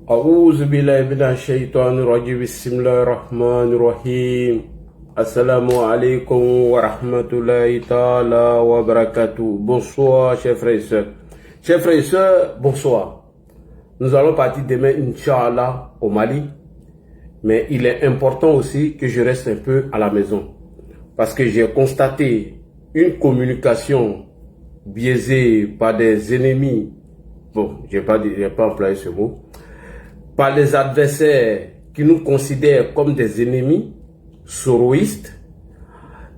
أعوذ بالله من الشيطان الرجيم بسم الله الرحمن الرحيم Assalamu alaikum wa rahmatullahi ta'ala wa barakatuh. Bonsoir chers frères et sœurs. Chers frères et sœurs, bonsoir. Nous allons partir demain, Inch'Allah, au Mali. Mais il est important aussi que je reste un peu à la maison. Parce que j'ai constaté une communication biaisée par des ennemis. Bon, je n'ai pas employé ce mot. Par les adversaires qui nous considèrent comme des ennemis soroïstes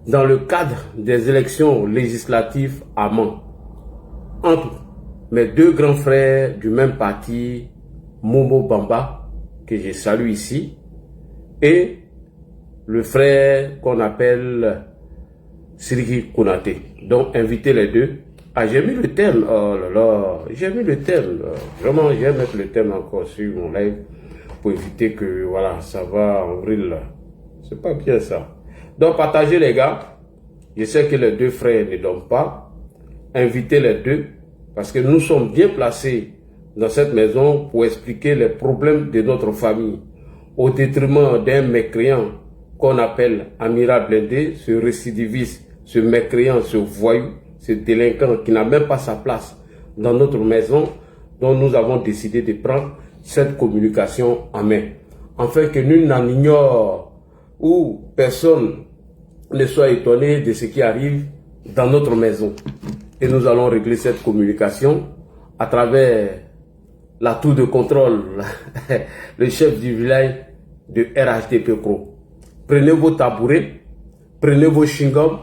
dans le cadre des élections législatives à Mans. Entre mes deux grands frères du même parti, Momo Bamba, que je salue ici, et le frère qu'on appelle Siriki Konaté. Donc, inviter les deux. Ah, j'ai mis le thème. Oh là là, j'ai mis le thème. Vraiment, je vais mettre le thème encore sur mon live pour éviter que, voilà, ça va en vrille. C'est pas bien ça. Donc, partagez les gars. Je sais que les deux frères ne dorment pas. Invitez les deux. Parce que nous sommes bien placés dans cette maison pour expliquer les problèmes de notre famille. Au détriment d'un mécréant qu'on appelle Amiral Blindé, ce récidiviste, ce mécréant, ce voyou, ce délinquant qui n'a même pas sa place dans notre maison, dont nous avons décidé de prendre cette communication en main. Afin que nul n'en ignore ou personne ne soit étonné de ce qui arrive dans notre maison. Et nous allons régler cette communication à travers la tour de contrôle, le chef du village de RHDP Pro. Prenez vos tabourets, prenez vos chewing-gums,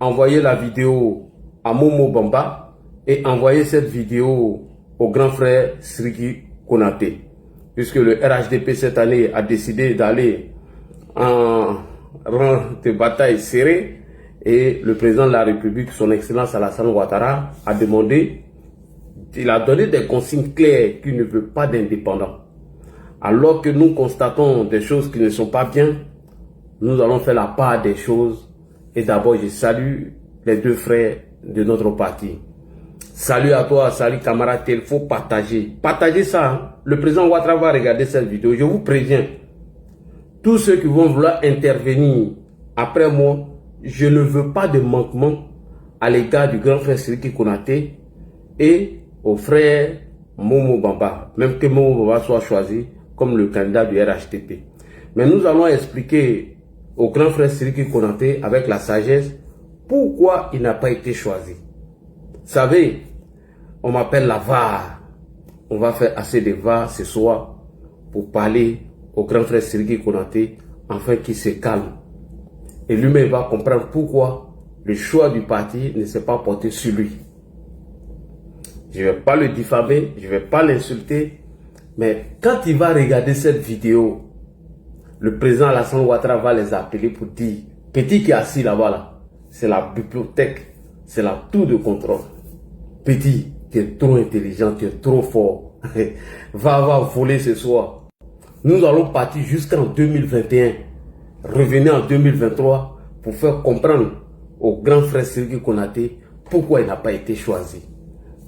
envoyez la vidéo à Momo Bamba et envoyez cette vidéo au grand frère Siriki Konaté. Puisque le RHDP cette année a décidé d'aller en rang de bataille serré et le président de la République, son excellence Alassane Ouattara, a demandé, il a donné des consignes claires qu'il ne veut pas d'indépendants. Alors que nous constatons des choses qui ne sont pas bien, nous allons faire la part des choses. Et d'abord, je salue les deux frères de notre parti. Salut à toi, salut camarade, il faut partager. Partagez ça. Hein? Le président Ouattara va regarder cette vidéo. Je vous préviens. Tous ceux qui vont vouloir intervenir après moi, je ne veux pas de manquement à l'égard du grand frère Siriki Konaté et au frère Momo Bamba. Même que Momo Bamba soit choisi comme le candidat du RHDP. Mais nous allons expliquer au grand frère Siriki Konaté avec la sagesse pourquoi il n'a pas été choisi. Vous savez, on m'appelle la VAR. On va faire assez de VAR ce soir pour parler au grand frère Siriki Konaté afin qu'il se calme. Et lui-même va comprendre pourquoi le choix du parti ne s'est pas porté sur lui. Je ne vais pas le diffamer, je ne vais pas l'insulter, mais quand il va regarder cette vidéo, le président Alassane Ouattara va les appeler pour dire, petit qui est assis là-bas, là, c'est la bibliothèque, c'est la tour de contrôle. Petit, tu es trop intelligent, tu es trop fort. va voler ce soir. Nous allons partir jusqu'en 2021. Revenir en 2023 pour faire comprendre au grand frère Siriki Konaté pourquoi il n'a pas été choisi.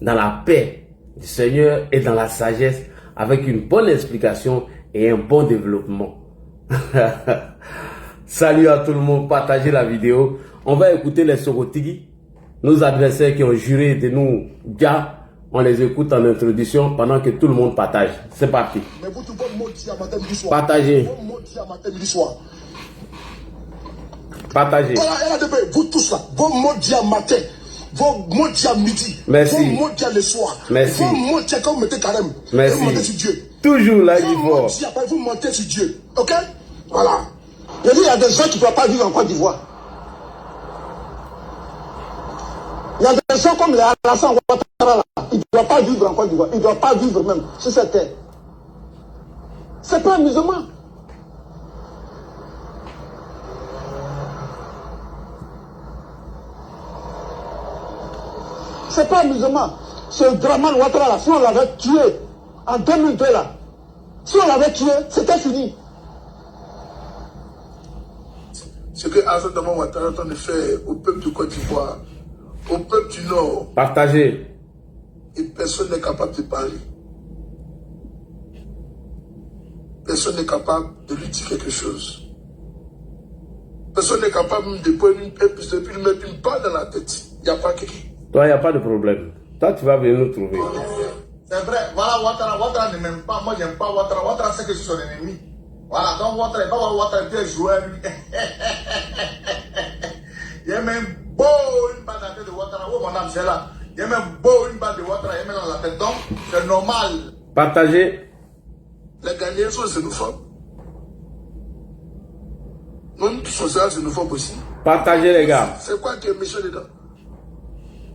Dans la paix du Seigneur et dans la sagesse, avec une bonne explication et un bon développement. Salut à tout le monde, partagez la vidéo. On va écouter les Sorotigi, nos adversaires qui ont juré de nous gars. On les écoute en introduction pendant que tout le monde partage. C'est parti. Partagez. Partagez. Vous tous là, vos mots dit à matin, vos mots dit à midi, merci. Vos mots dit à le soir, merci. Vos mots dit quand vous mettez carême, merci. Vous montez sur Dieu. Toujours là, il faut. Vous montez sur Dieu. Ok? Voilà. Il y a des gens qui ne peuvent pas vivre en Côte d'Ivoire. Il y a des gens comme les Alassane Ouattara là, ils ne doivent pas vivre en Côte d'Ivoire. Ils ne doivent pas vivre même sur cette terre. C'est pas amusement. C'est pas amusement. Ce Dramane Ouattara là, si on l'avait tué en 2002 là, si on l'avait tué, c'était fini. Ce que Alassane Ouattara est en train de faire au peuple de Côte d'Ivoire, au peuple du Nord. Partagez. Et personne n'est capable de parler. Personne n'est capable de lui dire quelque chose. Personne n'est capable de prendre une piste et puis lui mettre une balle dans la tête. Il n'y a pas quelqu'un. Toi, il n'y a pas de problème. Toi, tu vas venir nous trouver. C'est vrai, voilà, Ouattara ne m'aime pas, moi j'aime pas Ouattara. Ouattara sait que je suis son ennemi. Voilà, donc Ouattara, il va voir Ouattara et puis jouer lui. Il y a même beau une balle dans la tête de Ouattara. Oh mon âme, c'est là. Il y a même beau une balle de Ouattara, il y a même dans la tête. Donc, c'est normal. Partagez. Les Ghanéens sont xénophobes. Nous tous sommes xénophobes aussi. Partagez, les gars. C'est quoi qui est méchant dedans?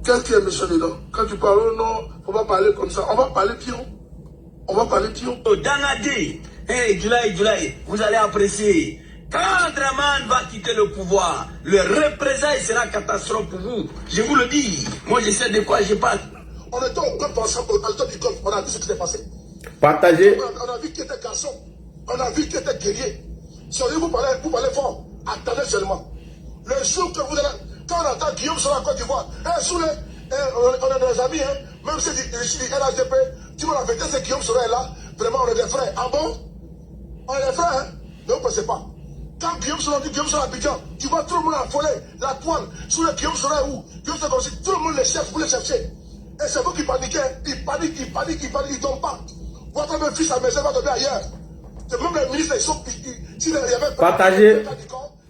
Qu'est-ce qui est méchant dedans? Quand tu parles, non, on va parler comme ça. On va parler pion. On va parler pion. Danadi, hey, July, vous allez apprécier. Quand Draman va quitter le pouvoir, le représailles sera catastrophe pour vous. Je vous le dis. Moi, je sais de quoi je parle. On était au golf ensemble, au temps du golf. On a vu ce qui s'est passé. Partagez. On a vu qui était garçon. On a vu qui était guerrier. Sérieux, vous parlez fort. Attendez seulement. Le jour que vous allez. Quand on entend Guillaume sur la Côte d'Ivoire, on est des amis, hein. Même si je dis LHDP, tu vois la vérité, c'est Guillaume Sora est là. Vraiment, on est des frères. Ah bon? On est des frères, hein. Ne vous pensez pas. Quand Guillaume Sora dit Guillaume Sora Abidjan, tu vois tout le monde affolé, la toile, sur le Guillaume Sora est où? Guillaume Sora aussi, tout le monde les cherche, vous les cherchez. Et c'est vous qui paniquez, ils paniquent, ils tombent pas. Votre même fils à maison va tomber ailleurs. C'est même les ministres, ils sont. S'il y avait Partagez.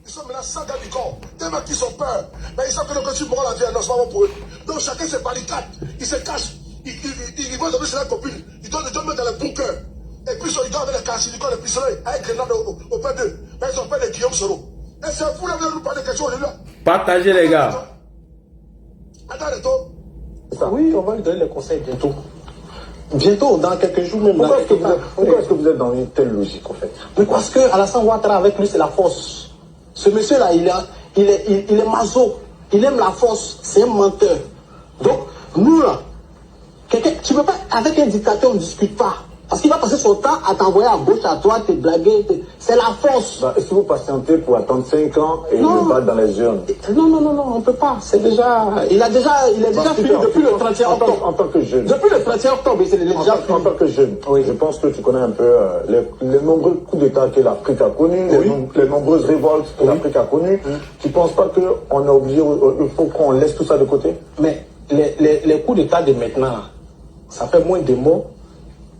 Ils sont maintenant 100 gars du corps. Des mecs qui sont peur. Mais ils savent que le coach mort la vie, non, c'est pas bon pour eux. Donc chacun se barricade. Ils se cachent. Ils vont donner sur la copine. Ils doivent mettre dans le bunker. Et puis ils doivent avec les cassinicons, les pistolets, avec les grenades au père d'eux. Mais ils ont peur de Guillaume Soro. Et c'est vous là, vous nous parler de quelque chose là. Partagez, les gars. Attends, oui, on va lui donner les conseils bientôt. Bientôt, dans quelques jours même. Pourquoi est-ce que vous êtes dans une telle logique en fait? Mais parce que Alassane Ouattara avec lui c'est la force. Ce monsieur-là, il est maso. Il aime la force. C'est un menteur. Donc, nous là, tu ne peux pas, avec un dictateur, on ne discute pas. Parce qu'il va passer son temps à t'envoyer à gauche, à droite, te blaguer. C'est la force. Est-ce que vous patientez pour attendre 5 ans et le battre dans les urnes? Non, on ne peut pas. C'est déjà. Il est déjà fini depuis le 31 octobre. En tant que jeune. Depuis le 31 octobre, il est déjà fini. En tant que jeune, oui, je pense que tu connais un peu les nombreux coups d'État que l'Afrique a connus, les nombreuses révoltes que l'Afrique a connues. Tu ne penses pas qu'on est obligé, il faut qu'on laisse tout ça de côté? Mais les coups d'État de maintenant, ça fait moins de morts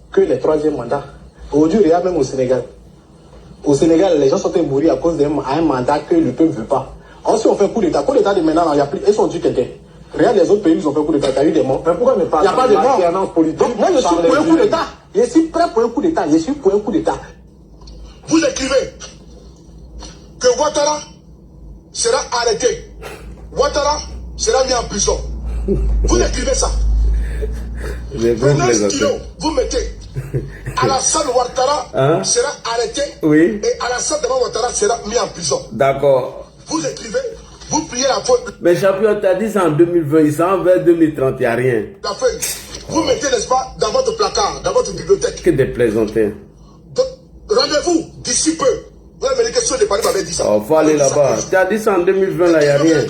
que les troisièmes mandats. Aujourd'hui, regarde même au Sénégal. Au Sénégal, les gens sont mourir à cause d'un mandat que le peuple ne veut pas. Ensuite, on fait un coup d'État. Coup d'État de maintenant, il y a plus. Ils ont tué quelqu'un. Regarde les autres pays, ils ont fait un coup d'État. Il y a eu des morts. Mais pourquoi ne pas? Il n'y a pas de morts. Politique. Donc, moi, je suis pour un coup d'État. Je suis prêt pour un coup d'État. Je suis pour un coup d'État. vous écrivez que Ouattara sera arrêté. Ouattara sera mis en prison. Vous écrivez ça. Maintenant, vous mettez Alassane Ouattara sera arrêté et Alassane Ouattara sera mis en prison. D'accord. Vous écrivez, vous priez la faute. Mais champion, tu as dit ça en 2020, il s'en vers 2030, il n'y a rien. La feuille. Vous mettez, n'est-ce pas, dans votre placard, dans votre bibliothèque. Que des plaisantins. Rendez-vous d'ici peu. Vous allez me dire que ceux de Paris m'avaient dit ça. Oh, faut aller là-bas. Tu as dit ça en 2020, là, il n'y a rien.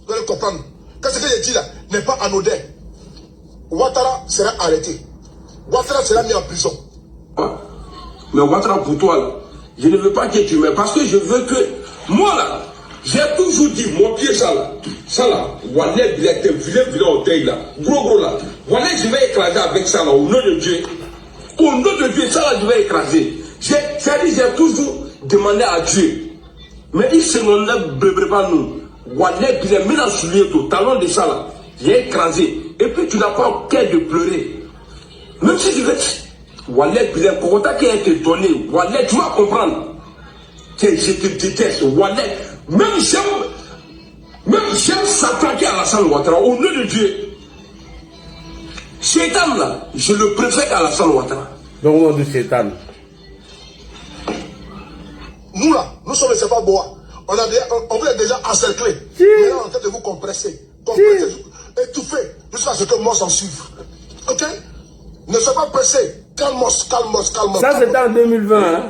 Vous allez comprendre. Quand ce que j'ai dit là n'est pas anodin. Ouattara sera arrêté. Ouattara sera mis en prison. Mais Ouattara, pour toi, là, je ne veux pas que tu m'aies. Parce que je veux que. Moi, là, j'ai toujours dit, mon pied, ça là, Wallet, il est un vilain hôtel, là. Gros, là. Wallet, je vais écraser avec ça, là, au nom de Dieu. Au nom de Dieu, ça, là, je vais écraser. C'est-à-dire, j'ai toujours demandé à Dieu. Mais il se n'en pas nous. Wallet, il est mis dans soulier, tout, talon de ça, là. J'ai écrasé. Et puis, tu n'as pas cœur de pleurer. Même si tu veux. Wallet, il est pour qui a été donné. Wallet, tu vas comprendre. Que je te déteste. Wallet. Même j'aime s'attaquer à Alassane Ouattara. Au nom de Dieu. Chétan, là, je le préfère qu'à Alassane Ouattara. Donc, on dit Chétan. Nous, là, nous sommes les Sefa Boa. On vous a déjà encerclé. Si. Maintenant, on est en train de vous compresser. Étouffer. Jusqu'à ce que moi s'en suive. Ok? Ne sois pas pressé. Calmos. Ça, c'était en 2020, hein?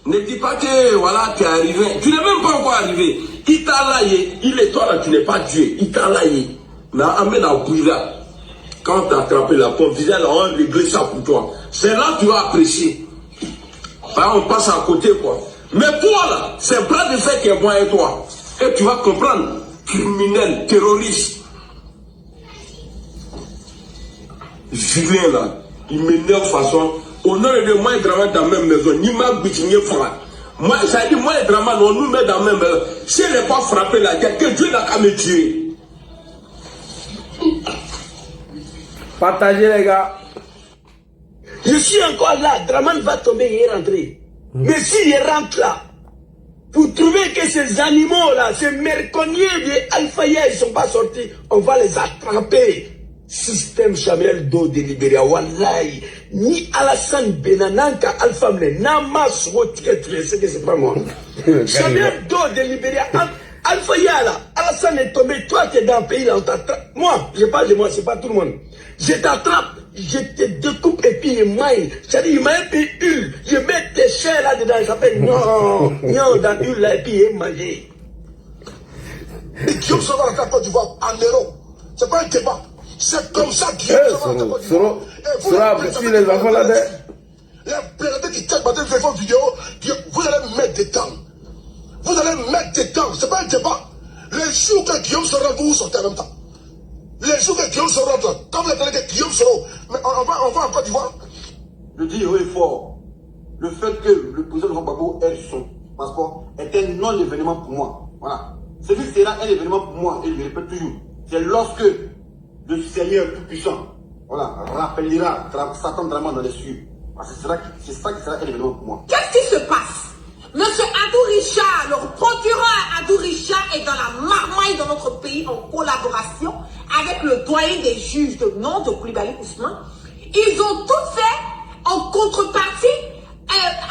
Ne dis pas que, voilà, tu es arrivé. Tu n'es même pas encore arrivé. Il t'a laillé. Il est toi, là, tu n'es pas Dieu. Il t'a laillé. Mais amène à Bouila. Quand tu as attrapé la pompe, disais, là, on va régler ça pour toi. C'est là que tu vas apprécier. on passe à côté, quoi. Mais toi, là, c'est bras de fer qui est moi et toi. Et tu vas comprendre, criminel, terroriste. Julien, là, il m'énerve de façon. Au nom de moi, il travaille dans la même maison. Ni ma boutique, frère. Moi, ça dit, moi, et Draman, on nous met dans la même maison. Si elle n'est pas frappée, là, que Dieu n'a qu'à me tuer. Partagez, les gars. Je suis encore là. Draman va tomber et rentrer. Mais s'il rentre là, pour trouver que ces animaux-là, ces merconniers de Alpha-Ya, ils ne sont pas sortis, on va les attraper. Système Samuel Do de Libéria, Wallahi, ni Alassane Benananka, Alpha Mne, Nama c'est que c'est pas moi. Samuel Do de Libéria, Alpha-Ya là, Alassane est tombé, toi tu es dans le pays là, on t'attrape. Moi, je parle de moi, c'est pas tout le monde. Je t'attrape, je te découpe et puis je maille. C'est-à-dire, il m'a un peu hule, je mets tes chairs là dedans, il s'appelle non, dans l'hule là, et puis il manger. Et Guillaume Soro à la Côte d'Ivoire, en héros. C'est pas un débat. C'est comme ça qu'il y a si les enfants là-dedans. Les prédateurs qui checkent maintenant les fonds vidéo, vous allez mettre des temps. Vous allez mettre des temps. C'est pas un débat. Les jours que Guillaume Soro, vous sortez en même temps. Les jours que Guillaume Soro, quand vous attendez que Guillaume Soro, mais on va en Côte d'Ivoire. Je dis haut et fort, le fait que le président de Gbagbo ait son passeport est un non-événement pour moi. Voilà. Celui sera un événement pour moi, et je le répète toujours. C'est lorsque le Seigneur tout-puissant, voilà, rappellera Satan vraiment dans les cieux. C'est ça qui sera un événement pour moi. Qu'est-ce qui se passe? Monsieur Adou Richard, le procureur Adou Richard est dans la marmaille dans notre pays en collaboration avec le doyen des juges de nom de Koulibaly Ousmane. Ils ont tout fait en contrepartie.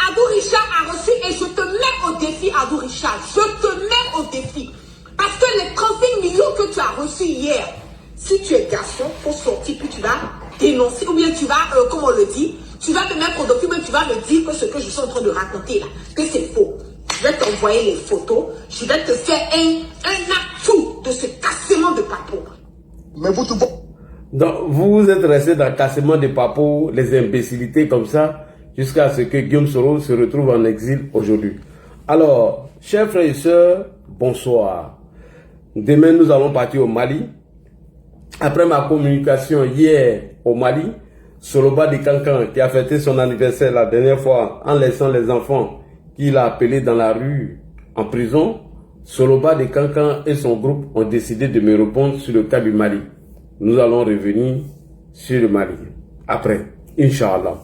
Adou Richard a reçu, et je te mets au défi, Adou Richard, je te mets au défi. Parce que les 35 millions que tu as reçus hier, si tu es garçon, pour sortir, puis tu vas dénoncer, ou bien tu vas, comme on le dit, tu vas te mettre au document, tu vas me dire que ce que je suis en train de raconter là, que c'est faux. Je vais t'envoyer les photos, je vais te faire un atout de ce cassement de papeau. Mais vous tout bon. Donc, vous êtes resté dans le cassement de papeau, les imbécilités comme ça, jusqu'à ce que Guillaume Soro se retrouve en exil aujourd'hui. Alors, chers frères et sœurs, bonsoir. Demain, nous allons partir au Mali. Après ma communication hier au Mali, Soloba de Kankan, qui a fêté son anniversaire la dernière fois en laissant les enfants qu'il a appelés dans la rue en prison, Soloba de Kankan et son groupe ont décidé de me répondre sur le cas du Mali. Nous allons revenir sur le Mali après, Inch'Allah.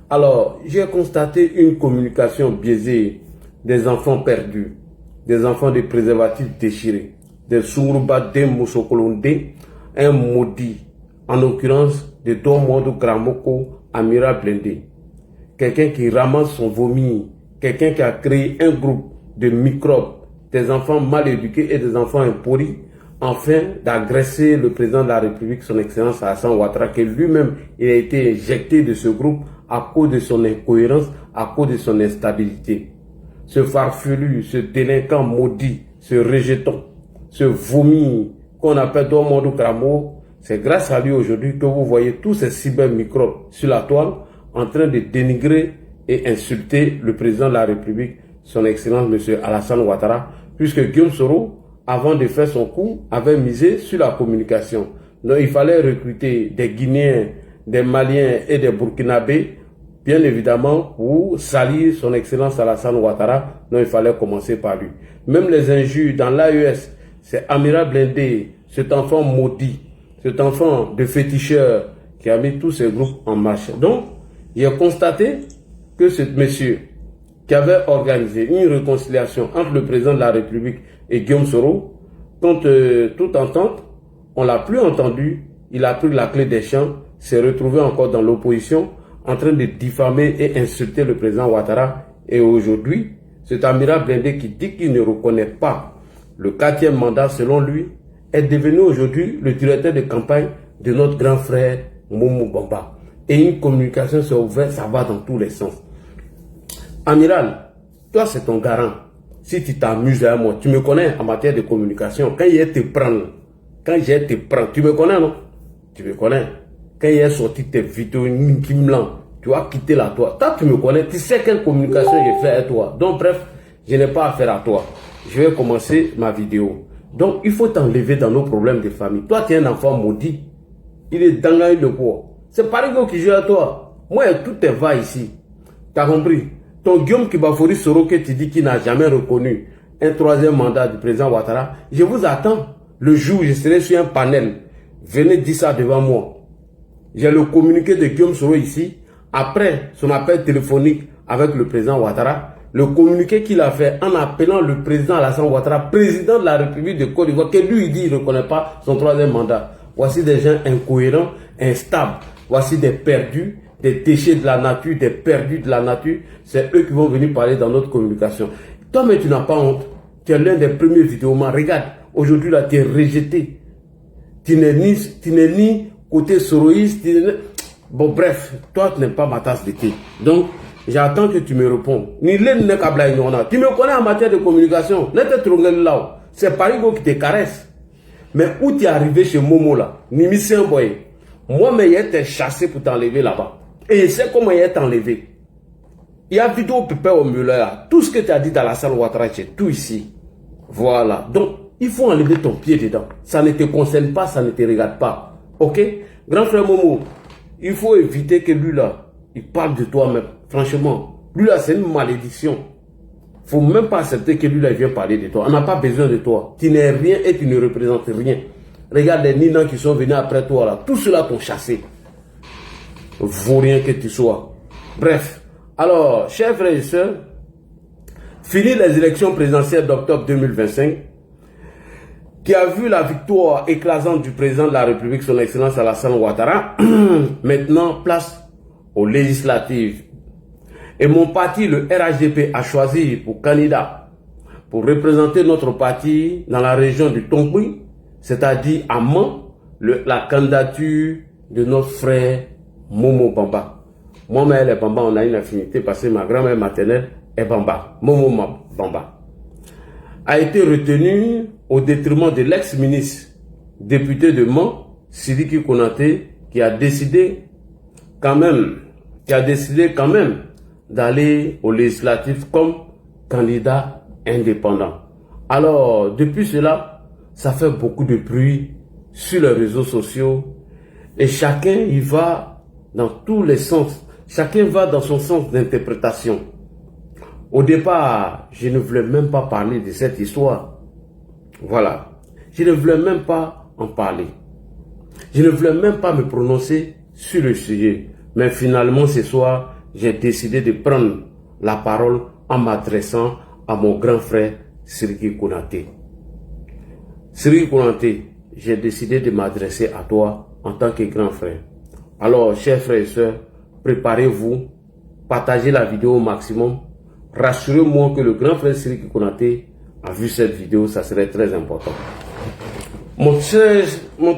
Alors, j'ai constaté une communication biaisée des enfants perdus, des enfants de préservatifs déchirés, des Sourouba de Moussokolonde, un maudit, en l'occurrence de Dormodo Gramoko Amira Blindé. Quelqu'un qui ramasse son vomi, quelqu'un qui a créé un groupe de microbes, des enfants mal éduqués et des enfants impolis, afin d'agresser le président de la République, son Excellence Alassane Ouattara, que lui-même il a été éjecté de ce groupe à cause de son incohérence, à cause de son instabilité. Ce farfelu, ce délinquant maudit, ce rejeton, ce vomi qu'on appelle Dormodo Gramo, c'est grâce à lui aujourd'hui que vous voyez tous ces cybermicrobes sur la toile en train de dénigrer et insulter le président de la République, son Excellence M. Alassane Ouattara, puisque Guillaume Soro, avant de faire son coup, avait misé sur la communication. Donc il fallait recruter des Guinéens, des Maliens et des Burkinabés, bien évidemment, pour salir son Excellence Alassane Ouattara. Donc il fallait commencer par lui. Même les injures dans l'AES, c'est Amira Blindé, cet enfant maudit, cet enfant de féticheur qui a mis tous ces groupes en marche. Donc, j'ai constaté que ce monsieur qui avait organisé une réconciliation entre le président de la République et Guillaume Soro, quand toute entente, on l'a plus entendu, il a pris la clé des champs, s'est retrouvé encore dans l'opposition, en train de diffamer et insulter le président Ouattara. Et aujourd'hui, cet Amira Blindé qui dit qu'il ne reconnaît pas le 4e mandat selon lui, est devenu aujourd'hui le directeur de campagne de notre grand frère Moumou Bamba. Et une communication s'est ouverte, ça va dans tous les sens. Amiral, toi c'est ton garant. Si tu t'amuses à moi, tu me connais en matière de communication. Quand il te prend, tu me connais non? Tu me connais. Quand il a sorti tes vidéos, tu as quitté la toi. Toi, tu me connais, tu sais quelle communication j'ai fait avec toi. Donc, bref, je n'ai pas affaire à toi. Je vais commencer ma vidéo. Donc, il faut t'enlever dans nos problèmes de famille. Toi, tu es un enfant maudit. Il est dans le poids. C'est Parigo qui joue à toi. Moi, tout est va ici. Tu as compris? Ton Guillaume Kibafori Soro que tu dis qu'il n'a jamais reconnu un troisième mandat du président Ouattara, je vous attends. Le jour où je serai sur un panel, venez dire ça devant moi. J'ai le communiqué de Guillaume Soro ici. Après son appel téléphonique avec le président Ouattara, le communiqué qu'il a fait en appelant le président Alassane Ouattara, président de la République de Côte d'Ivoire, que lui il dit qu'il ne reconnaît pas son troisième mandat. Voici des gens incohérents, instables. Voici des perdus, des déchets de la nature, des perdus de la nature. C'est eux qui vont venir parler dans notre communication. Toi, mais tu n'as pas honte. Tu es l'un des premiers vidéomans. Regarde, aujourd'hui là, tu es rejeté. Tu n'es ni côté soroïste. Bon, bref, toi, tu n'es pas ma tasse de thé. Donc, j'attends que tu me répondes. Tu me connais en matière de communication. C'est Parigo qui te caresse. Mais où tu es arrivé chez Momo là, Nimisi Boy, moi, mais il été chassé pour t'enlever là-bas. Et je sais comment il est enlevé. Il y a vidéo pépé au milieu là. Tout ce que tu as dit dans la salle Ouattara, c'est tout ici. Voilà. Donc, il faut enlever ton pied dedans. Ça ne te concerne pas, ça ne te regarde pas. Ok? Grand frère Momo, il faut éviter que lui là, il parle de toi-même. Franchement, lui là, c'est une malédiction. Faut même pas accepter que lui là, il vient parler de toi. On n'a pas besoin de toi. Tu n'es rien et tu ne représentes rien. Regarde les Nina qui sont venus après toi là. Tout cela t'ont chassé. Vaut rien que tu sois. Bref. Alors, chers frères et sœurs, fini les élections présidentielles d'octobre 2025, qui a vu la victoire écrasante du président de la République, son Excellence Alassane Ouattara. Maintenant, place aux législatives. Et mon parti, le RHDP, a choisi pour candidat, pour représenter notre parti dans la région du Tongboui, c'est-à-dire à Mans, la candidature de notre frère Momo Bamba. Moi, et Bamba, on a une affinité parce que ma grand-mère maternelle est Bamba. Momo Bamba a été retenu au détriment de l'ex-ministre député de Mans, Sidiki Konaté, qui a décidé quand même d'aller aux législatives comme candidat indépendant. Alors, depuis cela, ça fait beaucoup de bruit sur les réseaux sociaux et chacun y va dans tous les sens. Chacun va dans son sens d'interprétation. Au départ, je ne voulais même pas parler de cette histoire. Voilà. Je ne voulais même pas en parler. Je ne voulais même pas me prononcer sur le sujet. Mais finalement, ce soir, j'ai décidé de prendre la parole en m'adressant à mon grand frère Sidiki Konaté. Sidiki Konaté, j'ai décidé de m'adresser à toi en tant que grand frère. Alors, chers frères et sœurs, préparez-vous, partagez la vidéo au maximum. Rassurez-moi que le grand frère Sidiki Konaté a vu cette vidéo, ça serait très important. Mon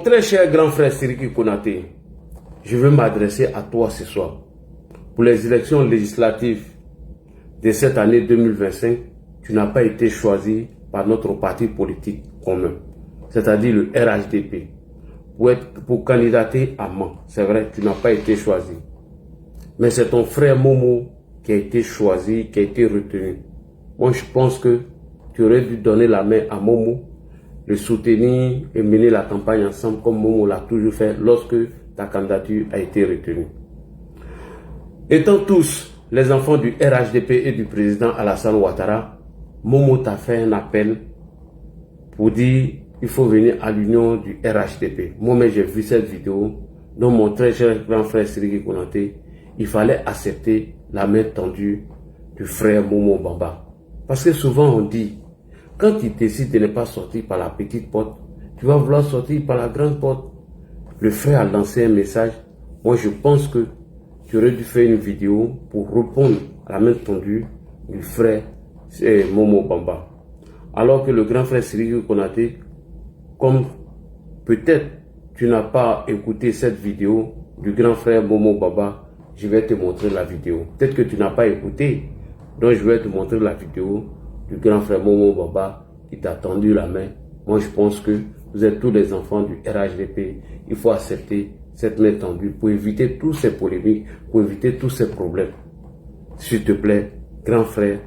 très cher grand frère Sidiki Konaté, je veux m'adresser à toi ce soir. Pour les élections législatives de cette année 2025, tu n'as pas été choisi par notre parti politique commun, c'est-à-dire le RHDP, pour candidater à Mans. C'est vrai, tu n'as pas été choisi. Mais c'est ton frère Momo qui a été choisi, qui a été retenu. Moi, je pense que tu aurais dû donner la main à Momo, le soutenir et mener la campagne ensemble comme Momo l'a toujours fait lorsque ta candidature a été retenue. Étant tous les enfants du RHDP et du président Alassane Ouattara, Momo t'a fait un appel pour dire il faut venir à l'union du RHDP. Moi-même, j'ai vu cette vidéo dont mon très cher grand frère Sidiki Konaté, il fallait accepter la main tendue du frère Momo Bamba. Parce que souvent on dit, quand tu décides de ne pas sortir par la petite porte, tu vas vouloir sortir par la grande porte. Le frère a lancé un message. Moi, je pense que tu aurais dû faire une vidéo pour répondre à la main tendue du frère Momo Bamba. Alors que le grand frère Sidiki Konaté, comme peut-être tu n'as pas écouté cette vidéo du grand frère Momo Bamba, je vais te montrer la vidéo. Peut-être que tu n'as pas écouté, donc je vais te montrer la vidéo du grand frère Momo Bamba qui t'a tendu la main. Moi, je pense que vous êtes tous les enfants du RHDP. Il faut accepter cette main tendue pour éviter tous ces polémiques, pour éviter tous ces problèmes. S'il te plaît, grand frère,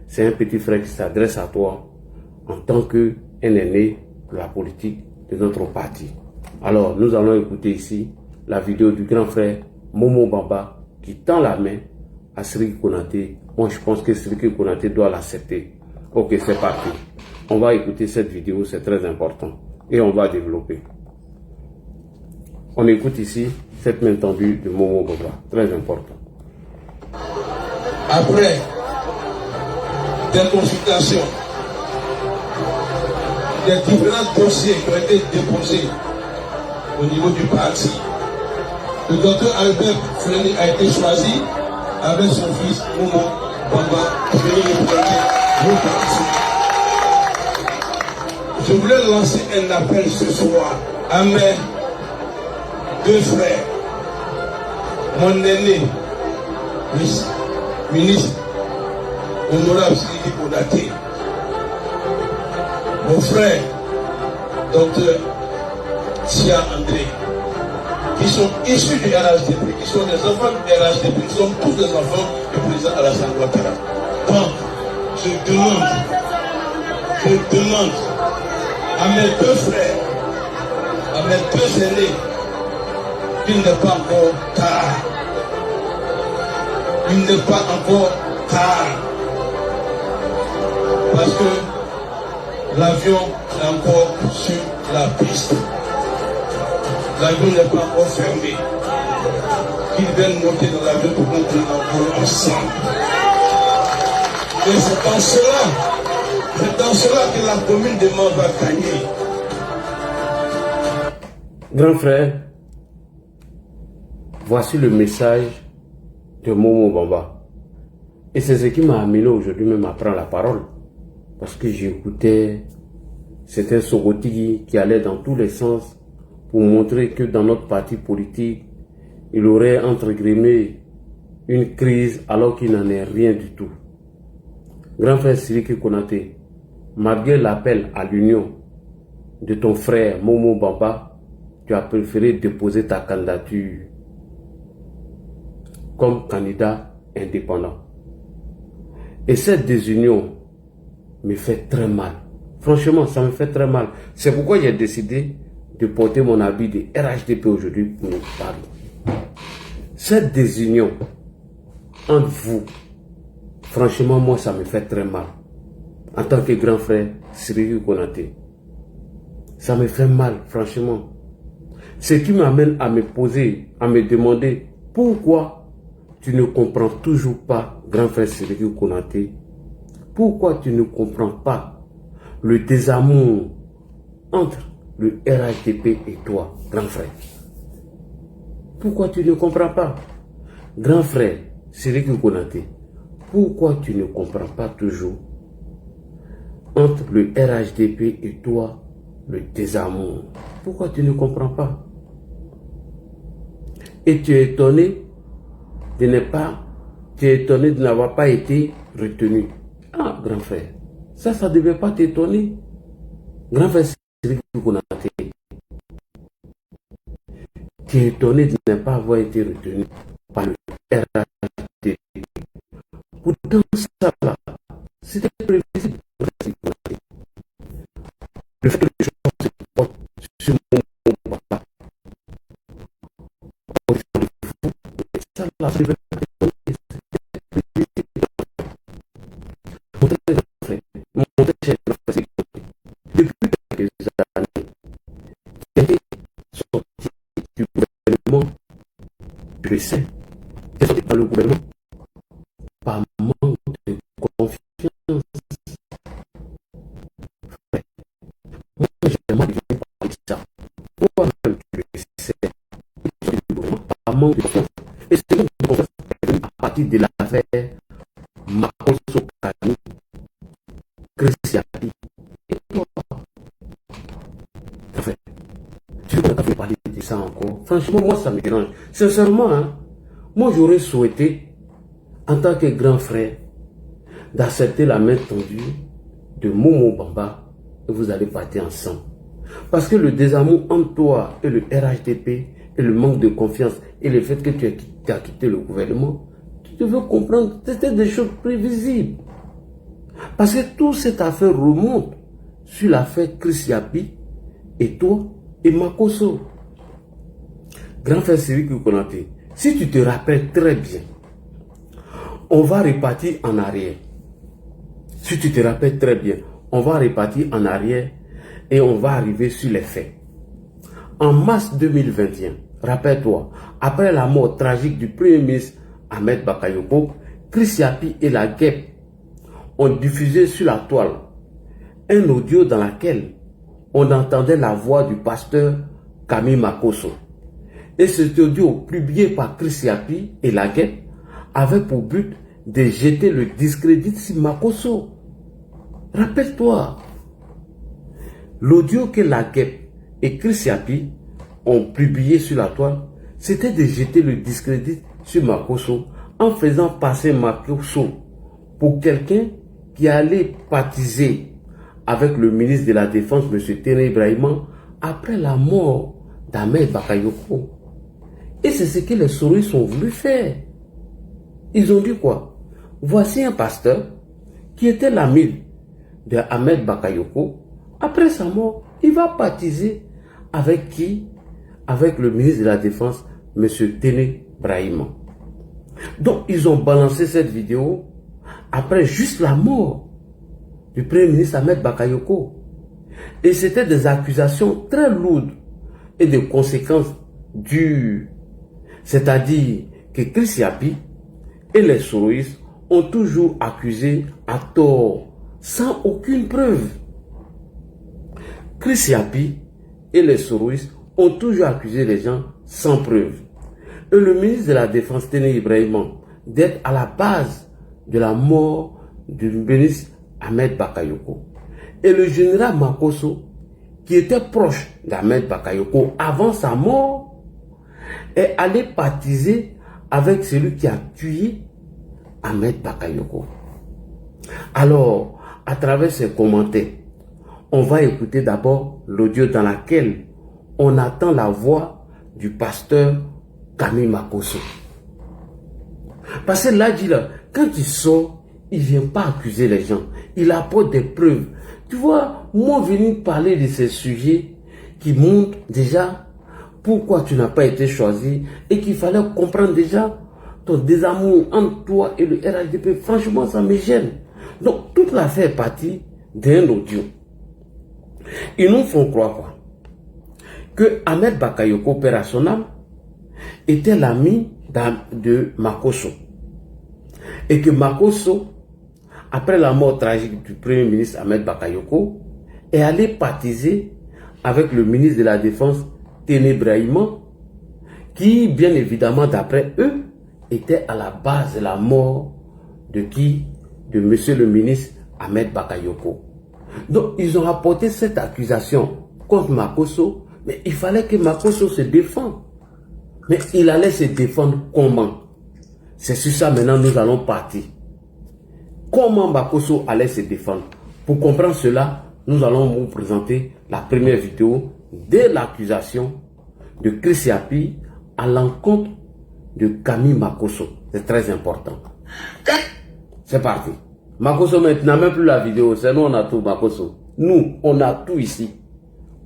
c'est un petit frère qui s'adresse à toi en tant qu'un aîné de la politique de notre parti. Alors, nous allons écouter ici la vidéo du grand frère Momo Bamba qui tend la main à Sidiki Konaté. Moi, je pense que Sidiki Konaté doit l'accepter. Ok, c'est parti. On va écouter cette vidéo, c'est très important. Et on va développer. On écoute ici cette main tendue de Momo Bamba. Très important. Après des consultations, des différents dossiers qui ont été déposés au niveau du parti, le docteur Albert Freni a été choisi avec son fils Momo Bamba pour venir représenter le parti. Je voulais lancer un appel ce soir à mes deux frères, mon aîné, le ministre honorable Sidiki Konaté, mon frère, docteur Tia André, qui sont issus du RHDP, qui sont des enfants du RHDP, qui sont tous des enfants du président Alassane Ouattara. Donc, je demande à mes deux frères, à mes deux aînés, qu'il n'est pas encore tard. Il n'est pas encore tard. Parce que l'avion est encore sur la piste. L'avion n'est pas encore fermé. Qu'ils viennent monter dans l'avion pour qu'on tourne encore ensemble. Et c'est dans cela que la commune de Mans va gagner. Grand frère, voici le message de Momo Bamba. Et c'est ce qui m'a amené aujourd'hui même à prendre la parole. Parce que j'écoutais certains Sogotigi qui allaient dans tous les sens pour montrer que dans notre parti politique, il aurait entre guillemets une crise alors qu'il n'en est rien du tout. Grand frère Sidiki Konaté, malgré l'appel à l'union de ton frère Momo Bamba, tu as préféré déposer ta candidature comme candidat indépendant. Et cette désunion me fait très mal. Franchement, ça me fait très mal. C'est pourquoi j'ai décidé de porter mon habit de RHDP aujourd'hui pour nous parler. Cette désunion entre vous, franchement, moi, ça me fait très mal. En tant que grand frère, Sidiki Konaté. Ça me fait mal, franchement. Ce qui m'amène à me poser, à me demander pourquoi tu ne comprends toujours pas, grand frère Sidiki Konaté, pourquoi tu ne comprends pas le désamour entre le RHDP et toi, grand frère? Pourquoi tu ne comprends pas? Grand frère Sidiki Konaté, pourquoi tu ne comprends pas toujours entre le RHDP et toi le désamour? Pourquoi tu ne comprends pas? Et tu es étonné de n'avoir pas été retenu. Ah, grand frère, ça ne devait pas t'étonner. Grand frère Sidiki Konaté, tu es étonné de ne pas avoir été retenu par le RHDP. Pourtant, ça là, c'était prévisible. Le fait que les gens se portent sur mon papa, ça là, ça devait pas t'étonner. Depuis quelques années, il est sorti du gouvernement, je le sais, il est sorti par le gouvernement par manque de confiance. Moi, j'aimerais bien parler de ça. Toi-même, tu le sais, il est sorti du gouvernement par manque de confiance. Et ce manque de confiance est venu à partir de l'affaire Makosso Kani, Christiati et toi. Enfin, tu veux parler de ça encore? Franchement, moi, ça me dérange. Sincèrement, hein, moi, j'aurais souhaité, en tant que grand frère, d'accepter la main tendue de Momo Bamba et vous allez partir ensemble. Parce que le désamour entre toi et le RHDP, et le manque de confiance et le fait que tu as quitté le gouvernement, tu devais comprendre que c'était des choses prévisibles. Parce que toute cette affaire remonte sur l'affaire Chris Yapi et toi et Makosso. Grand frère Sirikou Konaté, si tu te rappelles très bien, on va repartir en arrière. Si tu te rappelles très bien, on va repartir en arrière et on va arriver sur les faits. En mars 2021, rappelle-toi, après la mort tragique du premier ministre Ahmed Bakayoko, Chris Yapi et la guêpe ont diffusé sur la toile un audio dans lequel on entendait la voix du pasteur Camille Makosso. Et cet audio publié par Chris Yapi et la guêpe avait pour but de jeter le discrédit sur Makosso. Rappelle-toi, l'audio que la guêpe et Chris Yapi ont publié sur la toile, c'était de jeter le discrédit sur Makosso en faisant passer Makosso pour quelqu'un qui allait baptiser avec le ministre de la Défense, M. Téné Ibrahima, après la mort d'Ahmed Bakayoko. Et c'est ce que les souris ont voulu faire. Ils ont dit quoi? Voici un pasteur qui était l'ami de Ahmed Bakayoko. Après sa mort, il va baptiser avec qui? Avec le ministre de la Défense, M. Téné Ibrahima. Donc, ils ont balancé cette vidéo après juste la mort du premier ministre Ahmed Bakayoko. Et c'était des accusations très lourdes et des conséquences dures. C'est-à-dire que Chris Yapi et les souris ont toujours accusé à tort, sans aucune preuve. Chris Yapi et les souris ont toujours accusé les gens sans preuve. Et le ministre de la Défense, Téné Ibrahima, d'être à la base de la mort du ministre Ahmed Bakayoko. Et le général Makosso, qui était proche d'Ahmed Bakayoko avant sa mort, est allé baptiser avec celui qui a tué Ahmed Bakayoko. Alors, à travers ces commentaires, on va écouter d'abord l'audio dans lequel on attend la voix du pasteur Camille Makosso. Parce que là, quand il sort, il ne vient pas accuser les gens. Il apporte des preuves. Tu vois, moi venir parler de ces sujets qui montrent déjà pourquoi tu n'as pas été choisi et qu'il fallait comprendre déjà ton désamour entre toi et le RHDP. Franchement, ça me gêne. Donc, toute l'affaire est partie d'un audio. Ils nous font croire quoi? Que Ahmed Bakayoko, père à son âme, était l'ami de Makosso. Et que Makosso, après la mort tragique du premier ministre Ahmed Bakayoko, est allé baptiser avec le ministre de la Défense, Téné Ibrahima, qui, bien évidemment, d'après eux, était à la base de la mort de qui? De monsieur le ministre Ahmed Bakayoko. Donc, ils ont apporté cette accusation contre Makosso, mais il fallait que Makosso se défende. Mais il allait se défendre comment? C'est sur ça maintenant nous allons partir. Comment Makosso allait se défendre? Pour comprendre cela, nous allons vous présenter la première vidéo de l'accusation de Chris Yapi à l'encontre de Camille Makosso. C'est très important. C'est parti. Makosso n'a même plus la vidéo, c'est nous on a tout Makosso. Nous, on a tout ici.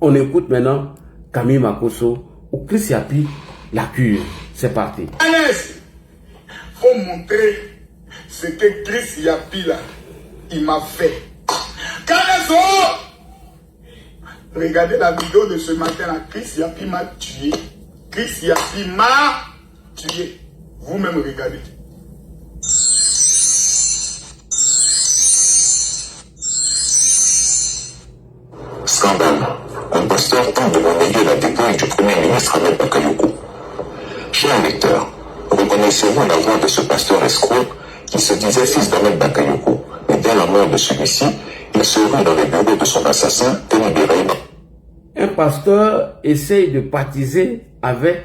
On écoute maintenant Camille Makosso ou Chris Yapi l'accuse. C'est parti. Faut montrer ce que Chris Yapi là, il m'a fait. Kaneso! Regardez la vidéo de ce matin là. Chris Yapi m'a tué. Chris Yapi m'a tué. Vous-même regardez. Scandale. Un pasteur tente de monnayer la dépouille du premier ministre Ahmed Bakayoko. Chers lecteurs, reconnaissez-vous la voix de ce pasteur escroc qui se disait fils d'Ahmed Bakayoko, mais dès la mort de celui-ci, il se rue dans les bureaux de son assassin, Téné Ibrahima. Un pasteur essaye de baptiser avec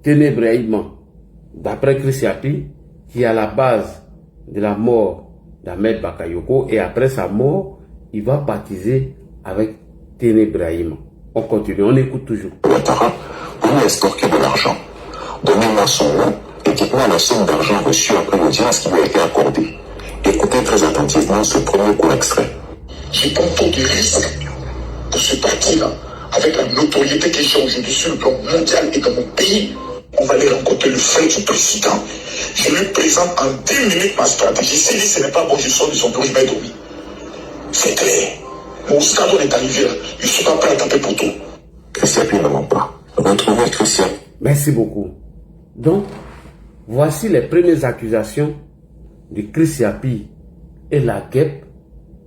Téné Ibrahima, d'après Chris Yapi, qui est à la base de la mort d'Ahmed Bakayoko, et après sa mort, il va baptiser avec Téné Ibrahima. On continue, on écoute toujours. pour lui estorquer de l'argent. Donnez-moi son nom et dites-moi la somme d'argent reçue après l'audience qui lui a été accordée. Écoutez très attentivement ce premier court extrait. Je prends trop de risques pour ce parti-là, avec la notoriété que j'ai aujourd'hui sur le plan mondial et dans mon pays. On va aller rencontrer le frère du président. Je lui présente en 10 minutes ma stratégie. S'il dit ce n'est pas bon, je sors de son bureau, je vais dormir. C'est clair. Mon scandale est arrivé là. Je ne suis pas prêt à taper pour tout. Chris Yapi ne ment pas. Retrouvez Chris Yapi. Merci beaucoup. Donc, voici les premières accusations de Chris Yapi et la guêpe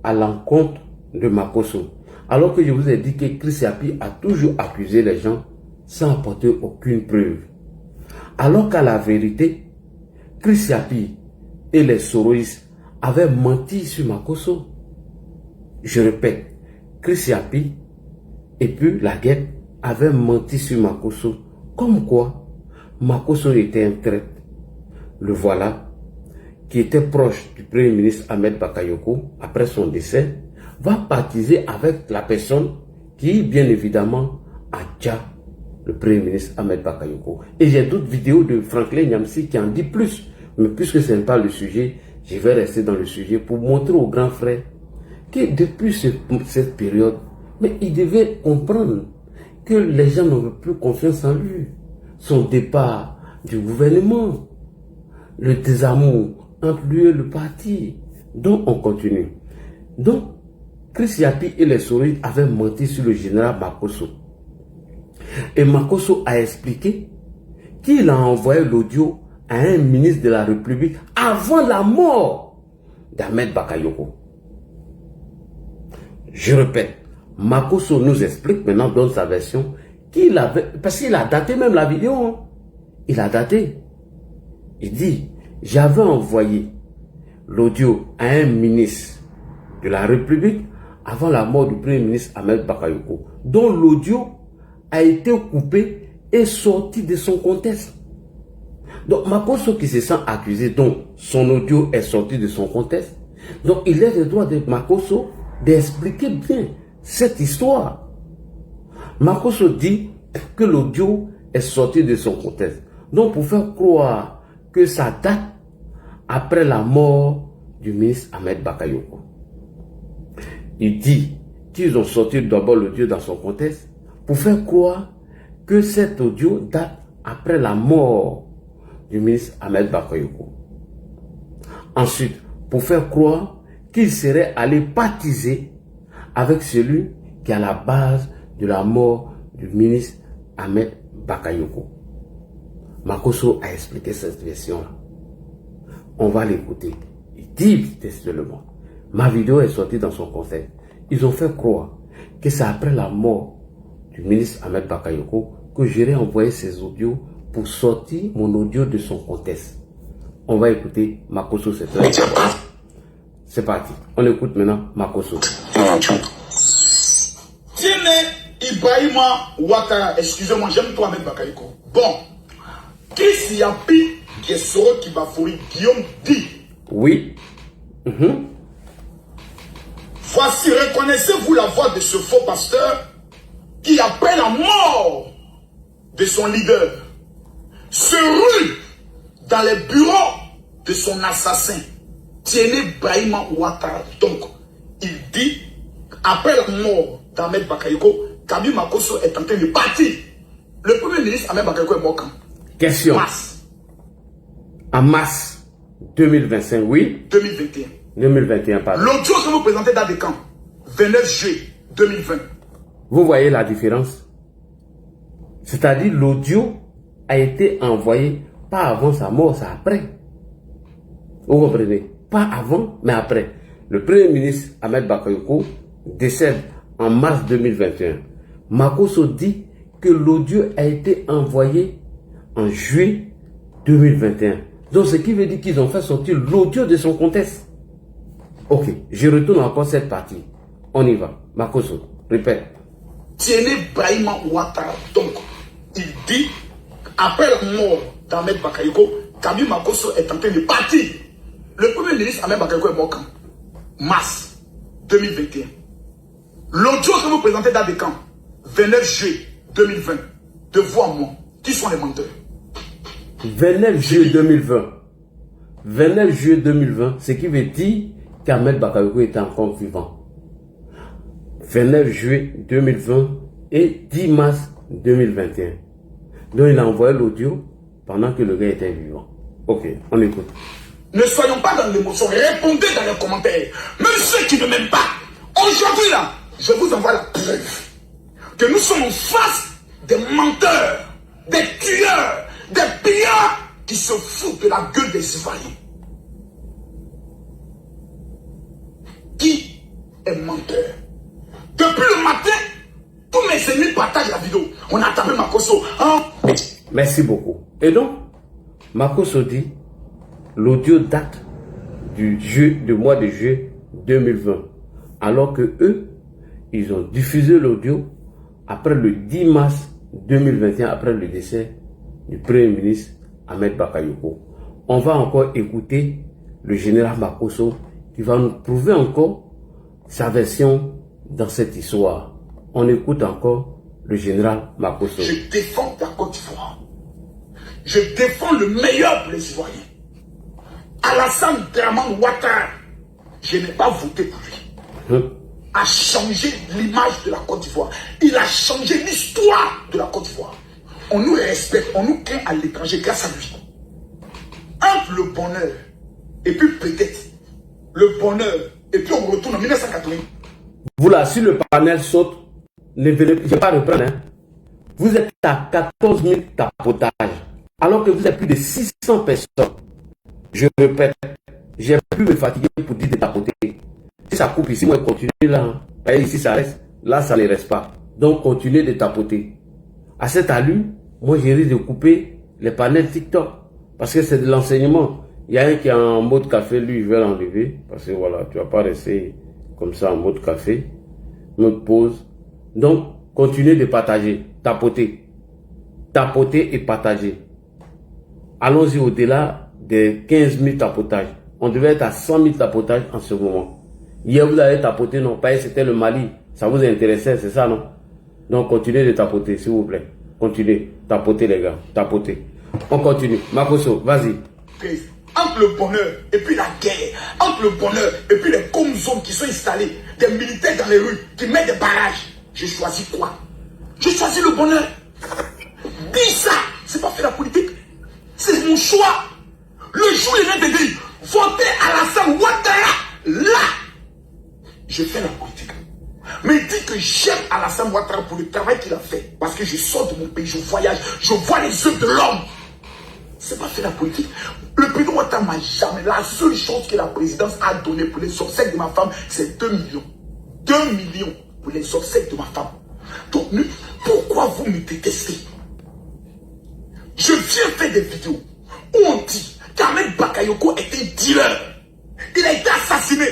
à l'encontre de Makosso. Alors que je vous ai dit que Chris Yapi a toujours accusé les gens sans apporter aucune preuve. Alors qu'à la vérité, Chris Yapi et les Soroïstes avaient menti sur Makosso. Je répète, Chris Yapi et puis la guêpe avaient menti sur Makosso. Comme quoi, Makosso était un traître. Le voilà, qui était proche du Premier ministre Ahmed Bakayoko, après son décès, va baptiser avec la personne qui, bien évidemment, a déjà le Premier ministre Ahmed Bakayoko. Et j'ai d'autres vidéos de Franklin Nyamsi qui en dit plus. Mais puisque ce n'est pas le sujet, je vais rester dans le sujet pour montrer aux grands frères que depuis cette période, mais il devait comprendre que les gens n'avaient plus confiance en lui. Son départ du gouvernement, le désamour entre lui et le parti. Donc on continue. Donc, Chris Yapi et les souris avaient menti sur le général Makosso. Et Makosso a expliqué qu'il a envoyé l'audio à un ministre de la République avant la mort d'Ahmed Bakayoko. Je répète, Makosso nous explique maintenant, donne sa version, qu'il avait, parce qu'il a daté même la vidéo, hein. Il a daté. Il dit, j'avais envoyé l'audio à un ministre de la République avant la mort du Premier ministre Ahmed Bakayoko, dont l'audio a été coupé et sorti de son contexte. Donc Makosso qui se sent accusé, donc son audio est sorti de son contexte. Donc il a le droit de Makosso d'expliquer bien cette histoire. Makosso dit que l'audio est sorti de son contexte. Donc pour faire croire que ça date après la mort du ministre Ahmed Bakayoko. Il dit qu'ils ont sorti d'abord l'audio dans son contexte pour faire croire que cet audio date après la mort du ministre Ahmed Bakayoko. Ensuite, pour faire croire qu'il serait allé baptiser avec celui qui est à la base de la mort du ministre Ahmed Bakayoko. Makosso a expliqué cette version-là. On va l'écouter. Il dit textuellement, ma vidéo est sortie dans son contexte. Ils ont fait croire que c'est après la mort du ministre Ahmed Bakayoko que j'aurais envoyé ces audios pour sortir mon audio de son contexte. On va écouter Makosso cette fois. C'est parti. On écoute maintenant Makosso. Tiene Ibrahima Ouattara, excusez-moi, j'aime toi Ahmed Bakayoko. Bon, Chris Yapi, qui est Soro Kibafori, Guillaume dit. Oui. Voici, reconnaissez-vous la voix de ce faux pasteur qui, après la mort de son leader, se rue dans les bureaux de son assassin, Tiene Ibrahima Ouattara. Donc, il dit, après la mort d'Ahmed Bakayoko, Kabi Makosso est en train de partir. Le premier ministre Ahmed Bakayoko est mort quand? Question. Mars. En mars 2025, oui. 2021. 2021, pardon. L'audio que vous présentez date de quand? 29 juillet 2020. Vous voyez la différence? C'est-à-dire l'audio a été envoyé pas avant sa mort, c'est après. Vous comprenez? Pas avant, mais après. Le premier ministre Ahmed Bakayoko décède en mars 2021. Makosso dit que l'audio a été envoyé en juillet 2021. Donc ce qui veut dire qu'ils ont fait sortir l'audio de son contexte. Ok, je retourne encore cette partie. On y va. Makosso, répète. Tiene Ibrahima Ouattara. Donc, il dit, après la mort d'Ahmed Bakayoko, Kabi Makosso est en train de partir. Le premier ministre Ahmed Bakayoko est mort quand? Mars 2021. L'audio que vous présentez date de quand? 29 juillet 2020. de vous à moi. Qui sont les menteurs? 29 juillet 2020. 29 juillet 2020, ce qui veut dire qu'Ahmed Bakayoko était encore vivant. 29 juillet 2020 et 10 mars 2021. Donc il a envoyé l'audio pendant que le gars était vivant. Ok, on écoute. Ne soyons pas dans l'émotion, répondez dans les commentaires. Même ceux qui ne m'aiment pas. Aujourd'hui là, je vous envoie la preuve que nous sommes en face des menteurs, des tueurs, des pillards qui se foutent de la gueule des Ivoiriens. Qui est menteur? Depuis le matin, tous mes ennemis partagent la vidéo. On a tapé Makosso. Hein? Merci beaucoup. Et donc, Makosso dit, l'audio date du mois de juillet 2020. Alors que eux, ils ont diffusé l'audio après le 10 mars 2021, après le décès du Premier ministre Ahmed Bakayoko. On va encore écouter le général Makosso qui va nous prouver encore sa version dans cette histoire. On écoute encore le général Makosso. Je défends la Côte d'Ivoire. Je défends le meilleur pour les Ivoiriens. Alassane Dramane Ouattara, je n'ai pas voté pour lui. A changé l'image de la Côte d'Ivoire. Il a changé l'histoire de la Côte d'Ivoire. On nous respecte, on nous craint à l'étranger grâce à lui. Entre le bonheur et puis peut-être le bonheur et puis on retourne en 1980. Vous là, si le panel saute, ne venez, je ne vais pas reprendre. Hein. Vous êtes à 14 000 tapotages, alors que vous êtes plus de 600 personnes. Je répète, j'ai pu me fatiguer pour dire de tapoter. Si ça coupe ici, moi je continue là. Hein. Ici ça reste, là ça ne reste pas. Donc continuez de tapoter. À cette allure, moi j'ai risque de couper les panels TikTok. Parce que c'est de l'enseignement. Il y a un qui est en mode café, lui je vais l'enlever. Parce que voilà, tu ne vas pas rester comme ça en mode café. Mode pause. Donc continuez de partager, tapoter. Tapoter et partager. Allons-y au-delà des 15 000 tapotages. On devait être à 100 000 tapotages en ce moment. Hier, vous avez tapoté, non? Pas c'était le Mali. Ça vous intéressait, c'est ça, non? Donc, continuez de tapoter, s'il vous plaît. Continuez. Tapotez, les gars. Tapotez. On continue. Makosso, vas-y. Entre le bonheur et puis la guerre, entre le bonheur et puis les zones qui sont installés, des militaires dans les rues qui mettent des barrages, j'ai choisi quoi? J'ai choisi le bonheur. Dis ça, c'est pas faire la politique. C'est mon choix. Le jour où il vient de dire, votez Alassane Ouattara, là, je fais la politique. Mais dit que j'aime Alassane Ouattara pour le travail qu'il a fait. Parce que je sors de mon pays, je voyage, je vois les œuvres de l'homme. C'est pas faire la politique. Le président Ouattara m'a jamais. La seule chose que la présidence a donnée pour les obsèques de ma femme, c'est 2 millions. 2 millions pour les obsèques de ma femme. Donc, pourquoi vous me détestez? Je viens faire des vidéos où on dit qu'Ahmed Bakayoko était dealer. Il a été assassiné.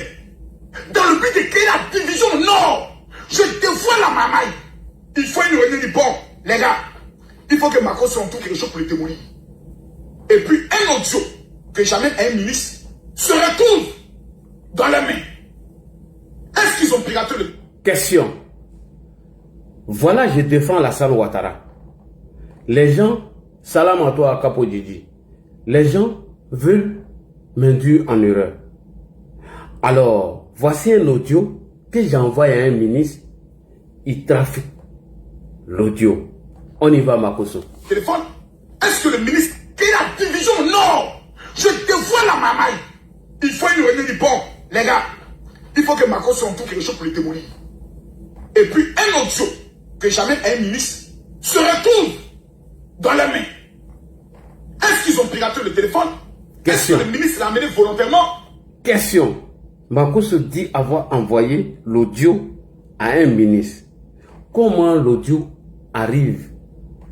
Dans le but de créer la division Nord. Je dévoile la mamaille. Il faut une réunion du bon. Les gars, il faut que Makosso en tout quelque chose pour le témoigner. Et puis un audio que j'amène à un ministre se retrouve dans les mains. Est-ce qu'ils ont piraté le... Question. Voilà, je défends Alassane Ouattara. Les gens, salam à toi, Capo Didi. Les gens veulent m'induire en erreur. Alors, voici un audio que j'envoie à un ministre. Il trafique l'audio. On y va, Makosso. Téléphone. Est-ce que le ministre qui est la division Nord, je dévoile la mamaille. Il faut une réunion du bon. Les gars, il faut que Makosso en tout quelque chose pour le témoigner. Et puis un audio que j'amène à un ministre se retrouve dans les mains. Est-ce qu'ils ont piraté le téléphone? Question. Est-ce que le ministre l'a amené volontairement? Question. Makosso dit avoir envoyé l'audio à un ministre. Comment l'audio arrive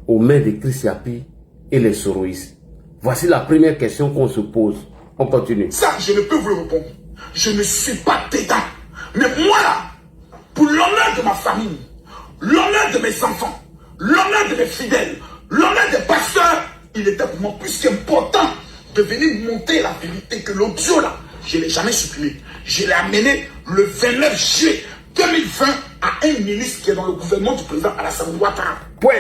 aux mains de Chris Yapi et les soroïstes? Voici la première question qu'on se pose. On continue. Ça, je ne peux vous le répondre. Je ne suis pas dedans. Mais moi là, pour l'honneur de ma famille, l'honneur de mes enfants, l'honneur de mes fidèles, l'honneur des pasteurs, il était pour moi plus qu'important de venir monter la vérité que l'audio là, je ne l'ai jamais supprimé. Je l'ai amené le 29 juillet 2020 à un ministre qui est dans le gouvernement du président Alassane Ouattara. Point.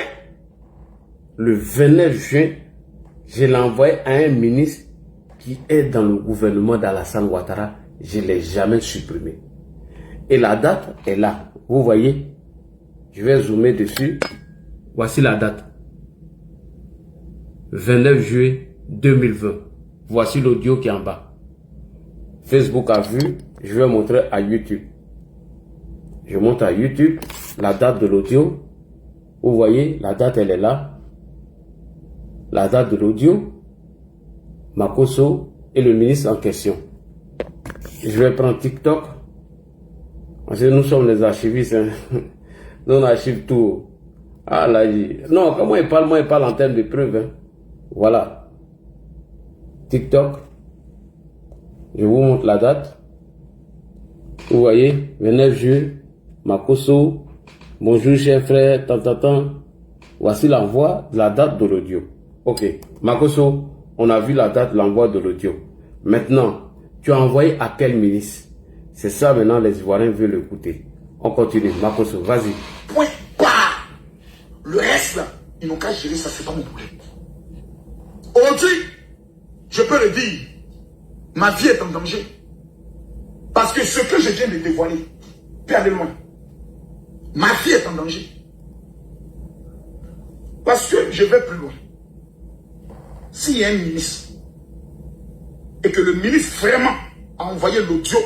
le 29 juin, je l'ai envoyé à un ministre qui est dans le gouvernement d'Alassane Ouattara. Je ne l'ai jamais supprimé. Et la date est là. Vous voyez, je vais zoomer dessus. Voici la date. 29 juillet 2020. Voici l'audio qui est en bas. Facebook a vu, je vais montrer à YouTube. Je montre à YouTube la date de l'audio. Vous voyez, la date elle est là. La date de l'audio. Makosso et le ministre en question. Je vais prendre TikTok. Parce que nous sommes les archivistes. Hein. Nous on archive tout. Ah là, non, comment il parle? Moi, il parle en termes de preuves. Hein. Voilà. TikTok. Je vous montre la date. Vous voyez, 29 juillet, Makosso. Bonjour, cher frère. Tant. Voici l'envoi de la date de l'audio. Ok. Makosso, on a vu la date de l'envoi de l'audio. Maintenant, tu as envoyé à quel ministre? C'est ça maintenant, les Ivoiriens veulent l'écouter. On continue. Makosso, vas-y. Point barre. Le reste, là, ils n'ont qu'à gérer ça, c'est pas mon problème. Aujourd'hui, je peux le dire, ma vie est en danger. Parce que ce que je viens de dévoiler peut aller loin. Ma vie est en danger. Parce que je vais plus loin. S'il y a un ministre, et que le ministre vraiment a envoyé l'audio,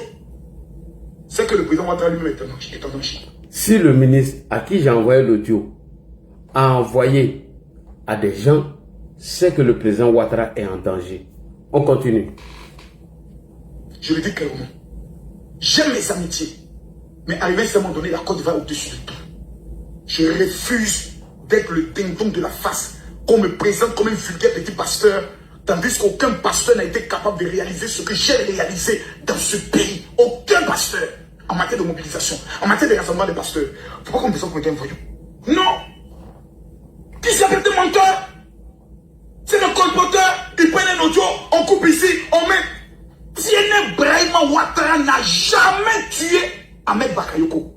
c'est que le président Ouattara lui-même est en danger. Si le ministre à qui j'ai envoyé l'audio a envoyé à des gens, c'est que le président Ouattara est en danger. On continue. Je le dis clairement. J'aime mes amitiés. Mais arrivé à un moment donné, la Côte d'Ivoire au-dessus de tout. Je refuse d'être le ding-dong de la face, qu'on me présente comme un vulgaire petit pasteur, tandis qu'aucun pasteur n'a été capable de réaliser ce que j'ai réalisé dans ce pays. Aucun pasteur. En matière de mobilisation, en matière de rassemblement des pasteurs. Pourquoi qu'on me présente comme un voyou? Non! Qui s'appelle des menteurs? C'est le colporteur, il prend un audio, on coupe ici, on met. Tiene Brahima Ouattara n'a jamais tué Ahmed Bakayoko.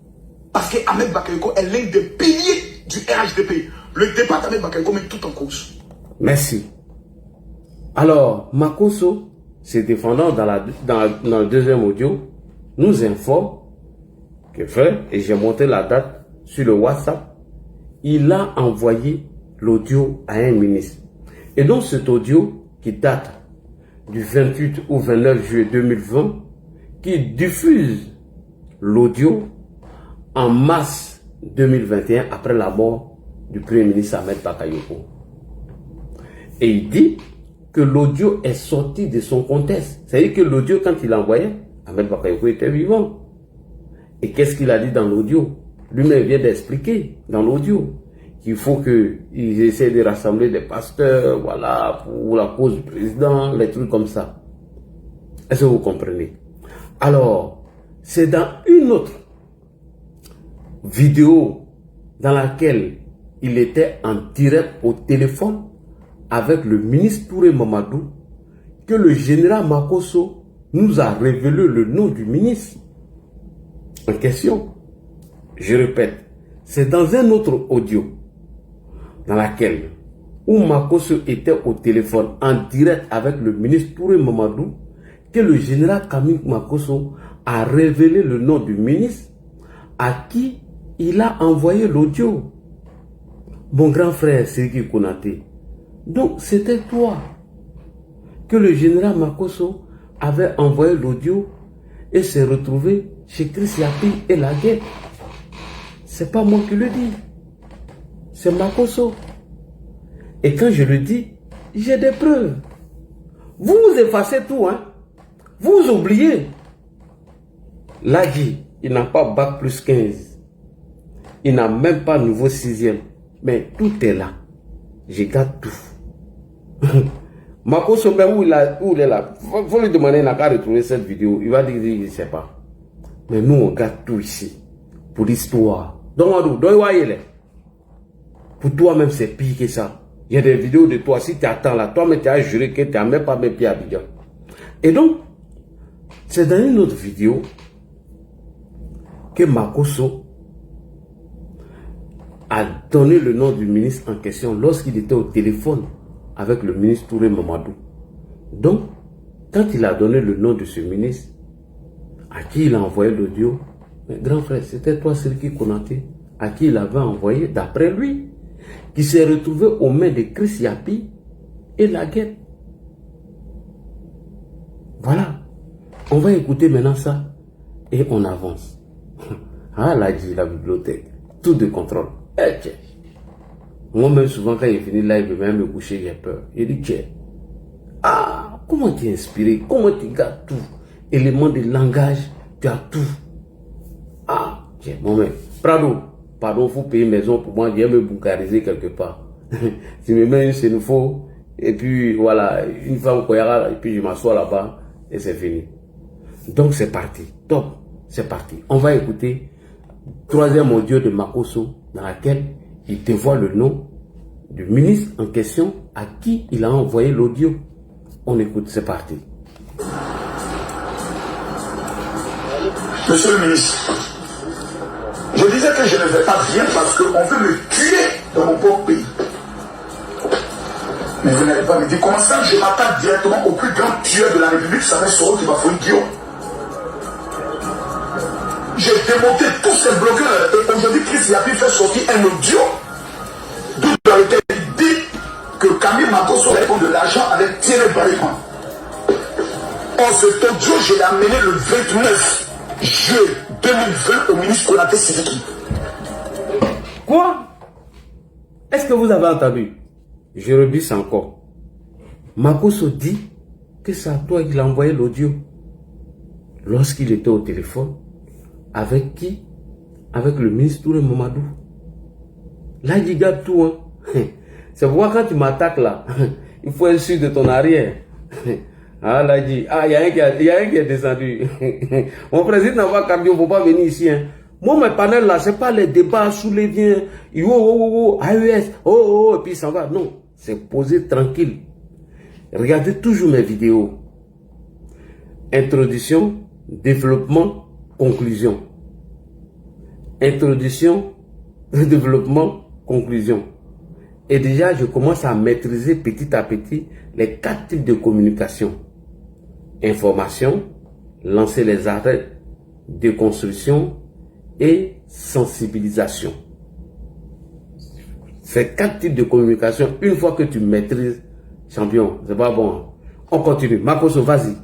Parce que Ahmed Bakayoko est l'un des piliers du RHDP. Le départ d'Ahmed Bakayoko met tout en cause. Merci. Alors, Makosso, se défendant dans le deuxième audio, nous informe que frère, et j'ai montré la date sur le WhatsApp, il a envoyé l'audio à un ministre. Et donc cet audio qui date du 28 ou 29 juillet 2020, qui diffuse l'audio en mars 2021 après la mort du Premier ministre Ahmed Bakayoko. Et il dit que l'audio est sorti de son contexte. C'est-à-dire que l'audio, quand il l'envoyait, Ahmed Bakayoko était vivant. Et qu'est-ce qu'il a dit dans l'audio? Lui-même vient d'expliquer dans l'audio qu'il faut qu'ils essaient de rassembler des pasteurs, voilà, pour la cause du président, les trucs comme ça. Est-ce que vous comprenez? Alors, c'est dans une autre vidéo dans laquelle il était en direct au téléphone avec le ministre Touré Mamadou que le général Makosso nous a révélé le nom du ministre en question. Je répète, c'est dans un autre audio dans laquelle où Makosso était au téléphone en direct avec le ministre Touré Mamadou que le général Camille Makosso a révélé le nom du ministre à qui il a envoyé l'audio. Mon grand frère Sergi Konaté. Donc c'était toi que le général Makosso avait envoyé l'audio et s'est retrouvé chez Chris Yapi et la guerre. C'est pas moi qui le dis. C'est Makosso. Et quand je le dis, j'ai des preuves. Vous effacez tout, hein. Vous oubliez. Ladi, il n'a pas bac plus 15. Il n'a même pas nouveau 6e. Mais tout est là. Je garde tout. Makosso, où il est là. Faut lui demander, il n'a qu'à retrouver cette vidéo. Il va dire, il ne sait pas. Mais nous, on garde tout ici. Pour l'histoire. Donc, pour toi-même, c'est pire que ça. Il y a des vidéos de toi. Si tu attends là, toi-même, tu as juré que tu n'as même pas mis pied à Abidjan. Et donc, c'est dans une autre vidéo que Makosso a donné le nom du ministre en question lorsqu'il était au téléphone avec le ministre Touré Mamadou. Donc, quand il a donné le nom de ce ministre, à qui il a envoyé l'audio, grand frère, c'était toi, Siriki Konaté, à qui il avait envoyé, d'après lui, qui s'est retrouvé aux mains de Chris Yapi et la guerre. Voilà. On va écouter maintenant ça et on avance. Ah, là, dit la bibliothèque. Tout de contrôle. Moi-même, souvent, quand il finit là, il veut même me coucher, j'ai peur. Il dit, tiens, ah, comment tu es inspiré? Comment tu gardes tout? Éléments de langage, tu as tout. Ah, tiens, moi-même. Prado, pardon, il faut payer maison pour moi, viens me bunkariser quelque part. Tu me mets une scénophore, et puis voilà, une femme koyara, et puis je m'assois là-bas, et c'est fini. Donc c'est parti. Top, c'est parti. On va écouter troisième audio de Makosso, dans laquelle il dévoile le nom du ministre en question à qui il a envoyé l'audio. On écoute, c'est parti. Monsieur le ministre, je disais que je ne vais pas bien parce qu'on veut me tuer dans mon propre pays. Mais vous n'allez pas me dire comment ça, je m'attaque directement au plus grand tueur de la République, ça va être Soro qui m'a fait Guillaume. J'ai démonté tous ces blogueurs et aujourd'hui Chris Yapi fait sortir un audio d'où dans lequel il dit que Camille Makosso répond de l'argent avec Thierry Barima. Or cet audio, je l'ai amené le 29 juillet 2020 au ministre Konaté Sidiki. Quoi? Est-ce que vous avez entendu? Je rebisse encore. Makosso dit que c'est à toi qu'il a envoyé l'audio lorsqu'il était au téléphone. Avec qui? Avec le ministre Touré Mamadou. Là, il garde tout. Hein. C'est pourquoi quand tu m'attaques là, il faut être sûr de ton arrière. Ah, là, il dit, ah, il y a un qui est descendu. Mon président n'a pas cardio, il ne faut pas venir ici. Hein. Moi, mes panels là, ce n'est pas les débats sous les biens. AES, et puis ça va. Non, c'est posé tranquille. Regardez toujours mes vidéos. Introduction, développement, conclusion. Introduction, développement, conclusion. Et déjà, je commence à maîtriser petit à petit les 4 types de communication. Information, lancer les arrêts, déconstruction et sensibilisation. Ces 4 types de communication, une fois que tu maîtrises, champion, c'est pas bon. On continue. Makosso, vas-y.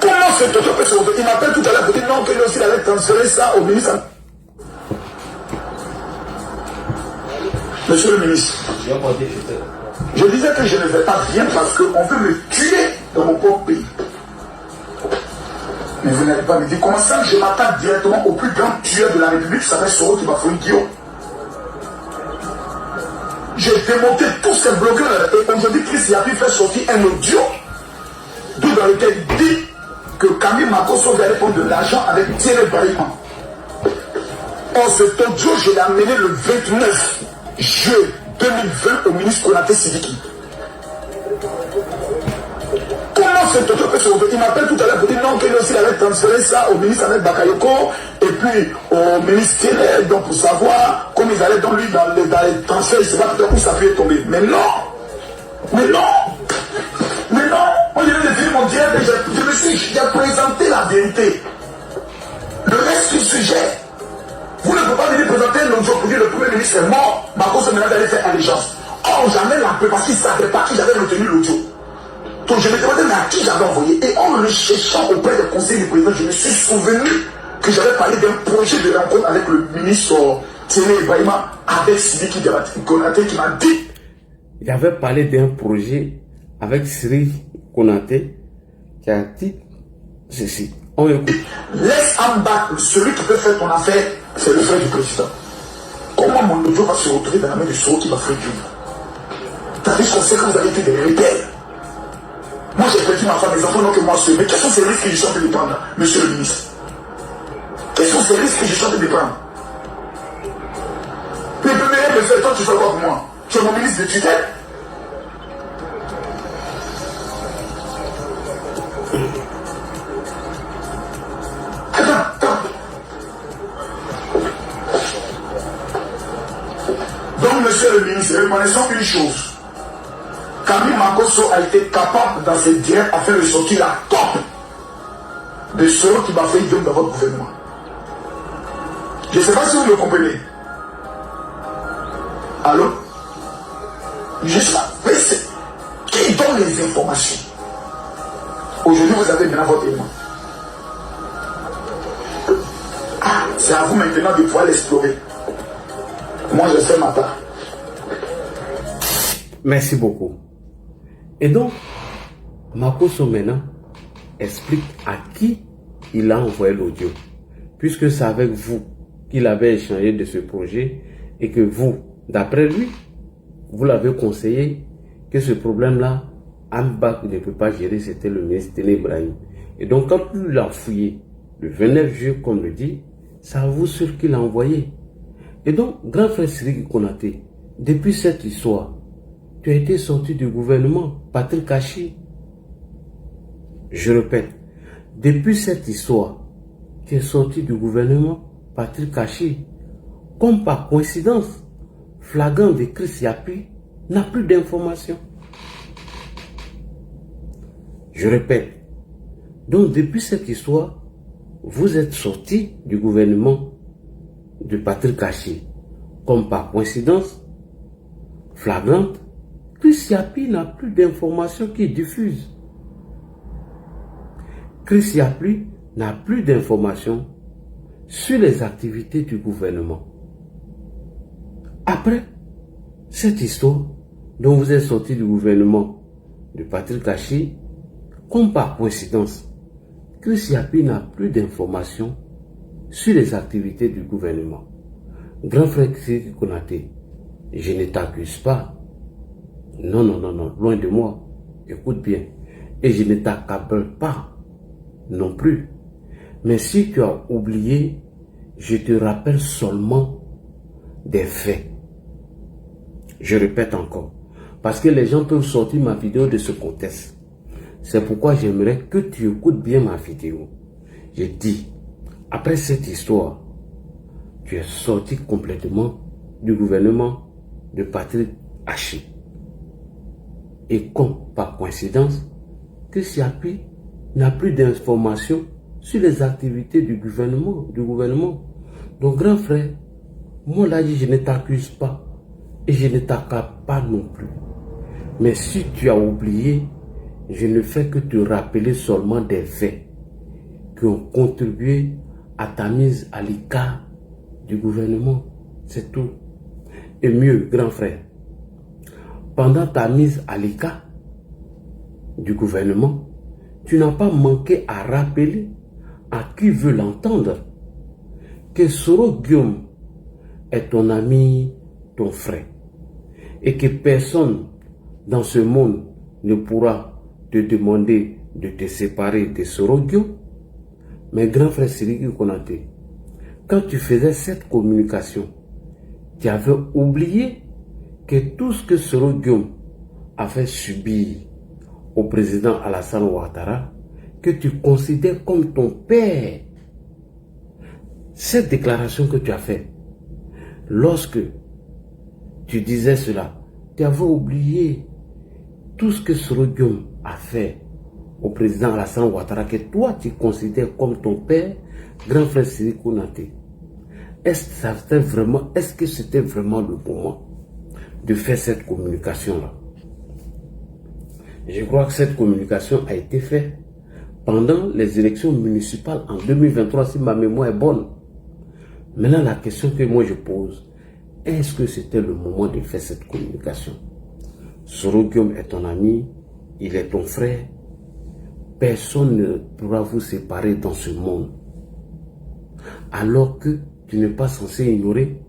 Comment ce audio peut se retrouver? Il m'appelle tout à l'heure pour dire non, que lui aussi il allait transférer ça au ministre. Monsieur le ministre, je disais que je ne vais pas bien parce qu'on veut me tuer dans mon propre pays. Mais vous n'allez pas me dire comment ça, je m'attaque directement au plus grand tueur de la République, ça va être Soro qui m'a fait Guillaume. J'ai démonté tous ces blogueurs et aujourd'hui Chris Yapi fait sortir un audio d'où dans lequel il dit que Camille Makosso va répondre de l'argent avec Thierry Barima. Or cet audio, je l'ai amené le 29 juillet 2020 au ministre Konaté Sidiki. Comment cet audio peut se retrouver? Il m'appelle tout à l'heure pour dire non, que lui aussi il allait transférer ça au ministre Ahmed Bakayoko et puis au ministre Thierry, donc pour savoir comment ils allaient dans lui dans les transferts, il ne sait pas peut-être où ça peut tomber. Mais non! Mais non! Mais non! Moi je viens de finir mon direct et j'ai présenté la vérité. Le reste du sujet. Vous ne pouvez pas venir présenter l'audio pour dire le premier ministre est mort, Makosso maintenant d'aller faire allégeance. Or, jamais l'a peu parce qu'il ne savait pas qui j'avais retenu l'audio. Donc je me demandais mais à qui j'avais envoyé. Et en le cherchant auprès du conseil du président, je me suis souvenu que j'avais parlé d'un projet de rencontre avec le ministre Thierry Barima avec Sidiki Konaté qui m'a dit. Il avait parlé d'un projet avec Sidiki Konaté qui a dit ceci. On écoute. Laisse en bas celui qui peut faire ton affaire, c'est le frère du président. Comment mon audio va se retrouver dans la main de Soro qui m'a fait vivre? Tandis qu'on sait que vous avez été des rebelles. Moi j'ai perdu ma femme, mes enfants n'ont que moi seul. Mais quels sont ces risques que je suis en train de prendre, monsieur le ministre? Quels sont ces risques que je suis en train de prendre? Les premiers me fait, toi tu fais quoi pour moi? Tu es mon ministre de tutelle? le ministre, reconnaissons une chose. Camille Makosso a été capable dans ses dires afin de sortir la top de ceux qui m'a fait idole dans votre gouvernement. Je ne sais pas si vous me comprenez. Allô? Je sais pas. Mais c'est qui donne les informations? Aujourd'hui, vous avez maintenant votre élément. Ah, c'est à vous maintenant de pouvoir l'explorer. Moi, je fais ma part. Merci beaucoup. Et donc, Makosso maintenant explique à qui il a envoyé l'audio. Puisque c'est avec vous qu'il avait échangé de ce projet et que vous, d'après lui, vous l'avez conseillé que ce problème-là, Ambak ne peut pas gérer, c'était le ministre Ibrahim. Et donc, quand il l'a fouillé, le 29 juillet, comme le dit, c'est à vous sûr qu'il l'a envoyé. Et donc, grand frère Sidiki Konaté, depuis cette histoire, tu as été sorti du gouvernement, Patrick Kachi. Je répète, depuis cette histoire, tu es sorti du gouvernement, Patrick Kachi. Comme par coïncidence, Flagrant de Chris Yapi n'a plus d'informations. Je répète, donc depuis cette histoire, vous êtes sorti du gouvernement de Patrick Kachi. Comme par coïncidence, flagrante, Chris Yapi n'a plus d'informations qui diffusent. Chris Yapi n'a plus d'informations sur les activités du gouvernement. Après cette histoire dont vous êtes sorti du gouvernement de Patrick Kachi, comme par coïncidence, Chris Yapi n'a plus d'informations sur les activités du gouvernement. Grand frère Sidiki Konaté, je ne t'accuse pas. Non, non, non, non, loin de moi. Écoute bien. Et je ne t'accable pas non plus. Mais si tu as oublié, je te rappelle seulement des faits. Je répète encore. Parce que les gens peuvent sortir ma vidéo de ce contexte. C'est pourquoi j'aimerais que tu écoutes bien ma vidéo. J'ai dit, après cette histoire, tu es sorti complètement du gouvernement de Patrick Kachi. Et comme par coïncidence, Chris Yapi n'a plus d'informations sur les activités du gouvernement. Donc grand frère, moi là je ne t'accuse pas et je ne t'accable pas non plus. Mais si tu as oublié, je ne fais que te rappeler seulement des faits qui ont contribué à ta mise à l'écart du gouvernement. C'est tout. Et mieux, grand frère, pendant ta mise à l'écart du gouvernement, tu n'as pas manqué à rappeler à qui veut l'entendre que Soro Guillaume est ton ami, ton frère, et que personne dans ce monde ne pourra te demander de te séparer de Soro Guillaume. Mais grand frère Sidiki Konaté, quand tu faisais cette communication, tu avais oublié que tout ce que Soro Guillaume a fait subir au président Alassane Ouattara, que tu considères comme ton père. Cette déclaration que tu as faite, lorsque tu disais cela, tu avais oublié tout ce que Soro Guillaume a fait au président Alassane Ouattara, que toi tu considères comme ton père, grand frère Sidiki Konaté. Est-ce que c'était vraiment le moment de faire cette communication-là? Je crois que cette communication a été faite pendant les élections municipales en 2023, si ma mémoire est bonne. Maintenant, la question que moi je pose, est-ce que c'était le moment de faire cette communication? Soro Guillaume est ton ami, il est ton frère. Personne ne pourra vous séparer dans ce monde. Alors que tu n'es pas censé ignorer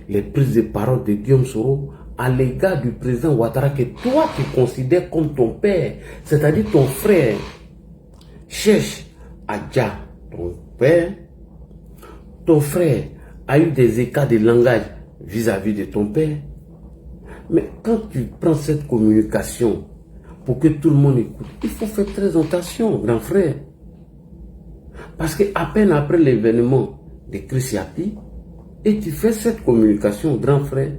les prises de parole de Guillaume Soro à l'égard du président Ouattara que toi tu considères comme ton père, c'est-à-dire ton frère. Cherche Adja, ton père. Ton frère a eu des écarts de langage vis-à-vis de ton père. Mais quand tu prends cette communication pour que tout le monde écoute, il faut faire très attention, grand frère. Parce qu'à peine après l'événement de Chris Yapi, et tu fais cette communication, grand frère,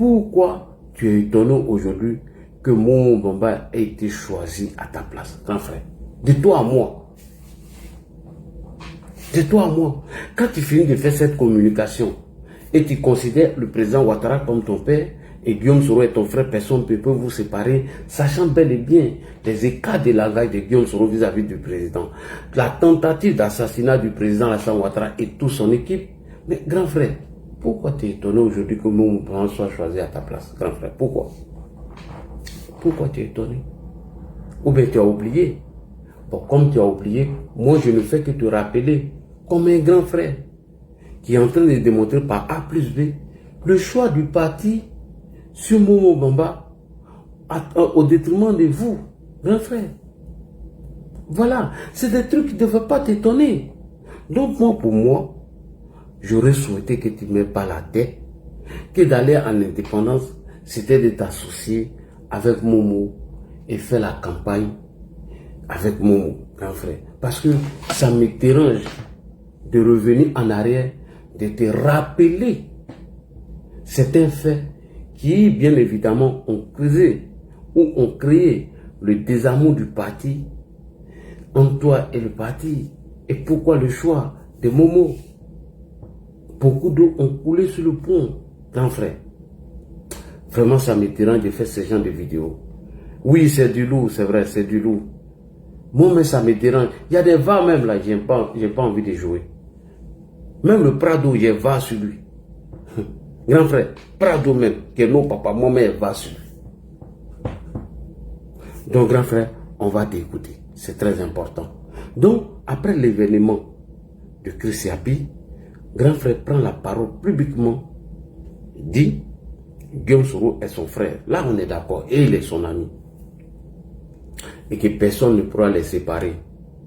pourquoi tu es étonné aujourd'hui que Momo Bamba ait été choisi à ta place, grand frère? De toi à moi. De toi à moi. Quand tu finis de faire cette communication et tu considères le président Ouattara comme ton père et Guillaume Soro est ton frère, personne ne peut vous séparer, sachant bel et bien les écarts de langage de Guillaume Soro vis-à-vis du président, la tentative d'assassinat du président Alassane Ouattara et toute son équipe. Mais grand frère, pourquoi tu es étonné aujourd'hui que Momo Bamba soit choisi à ta place, grand frère? Pourquoi? Pourquoi tu es étonné? Ou bien tu as oublié? Bon, comme tu as oublié, moi je ne fais que te rappeler comme un grand frère qui est en train de démontrer par A plus B le choix du parti sur Momo Bamba au détriment de vous, grand frère. Voilà, c'est des trucs qui ne devraient pas t'étonner. Donc moi, pour moi, j'aurais souhaité que tu ne mettes pas la tête, que d'aller en indépendance, c'était de t'associer avec Momo et faire la campagne avec Momo, grand frère. Parce que ça me dérange de revenir en arrière, de te rappeler certains faits qui, bien évidemment, ont causé ou ont créé le désamour du parti entre toi et le parti. Et pourquoi le choix de Momo? Beaucoup d'eau ont coulé sur le pont, grand frère. Vraiment, ça me dérange de faire ce genre de vidéos. Oui, c'est du lourd, c'est vrai, c'est du lourd. Moi, mais ça me dérange. Il y a des vents même là, j'ai pas envie de jouer. Même le Prado, j'ai va sur lui. Grand frère, Prado même, que non papa, moi-même, va sur lui. Donc, grand frère, on va t'écouter. C'est très important. Donc, après l'événement de Chris Yapi, grand frère prend la parole publiquement, dit Guillaume Soro est son frère. Là, on est d'accord. Et il est son ami. Et que personne ne pourra les séparer.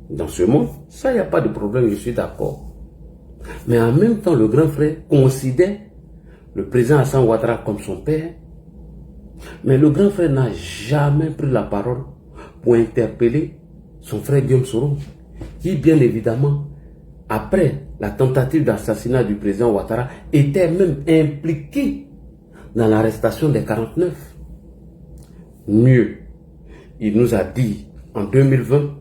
Dans ce monde, ça, il n'y a pas de problème, je suis d'accord. Mais en même temps, le grand frère considère le président Alassane Ouattara comme son père. Mais le grand frère n'a jamais pris la parole pour interpeller son frère Guillaume Soro, qui, bien évidemment, après la tentative d'assassinat du président Ouattara, était même impliqué dans l'arrestation des 49. Mieux, il nous a dit en 2020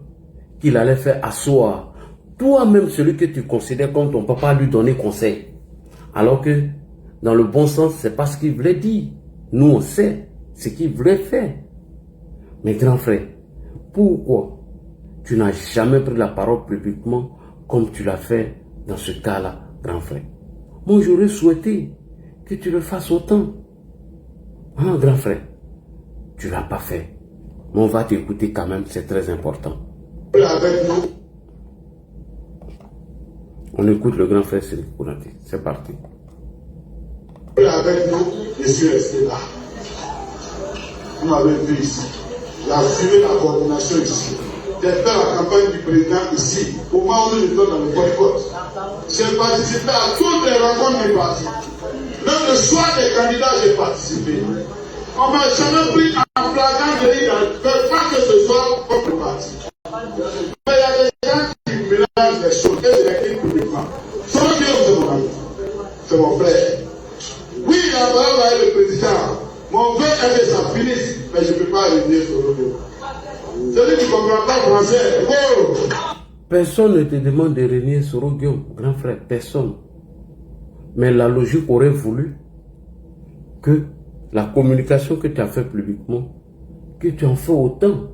qu'il allait faire asseoir toi-même celui que tu considères comme ton papa, lui donner conseil. Alors que dans le bon sens, c'est pas ce qu'il voulait dire. Nous, on sait ce qu'il voulait faire. Mais grand frère, pourquoi tu n'as jamais pris la parole publiquement comme tu l'as fait dans ce cas-là, grand frère? Moi, j'aurais souhaité que tu le fasses autant. Hein, grand frère? Tu ne l'as pas fait. Mais on va t'écouter quand même, c'est très important. Avec nous. On écoute le grand frère Sérif Konaté. C'est parti. Avec nous, je suis resté là. Vous m'avez vu ici. J'ai assumé la coordination ici. J'ai fait la campagne du président ici. Au moment où je donne dans le boycott. J'ai participé à toutes les rencontres du parti. Même le choix des candidats, j'ai participé. On ne m'a jamais pris en flagrant délit de faire pas que ce soit comme le parti. Mais il y a des gens qui mélangent les choses et je les dis publiquement. C'est mon frère. Oui, il a parlé avec le président. Mon frère est que ça finisse, mais je ne peux pas revenir sur le dos. Celui qui ne comprend pas français, oh. Personne ne te demande de renier sur Guillaume, grand frère, personne. Mais la logique aurait voulu que la communication que tu as fait publiquement, que tu en fais autant.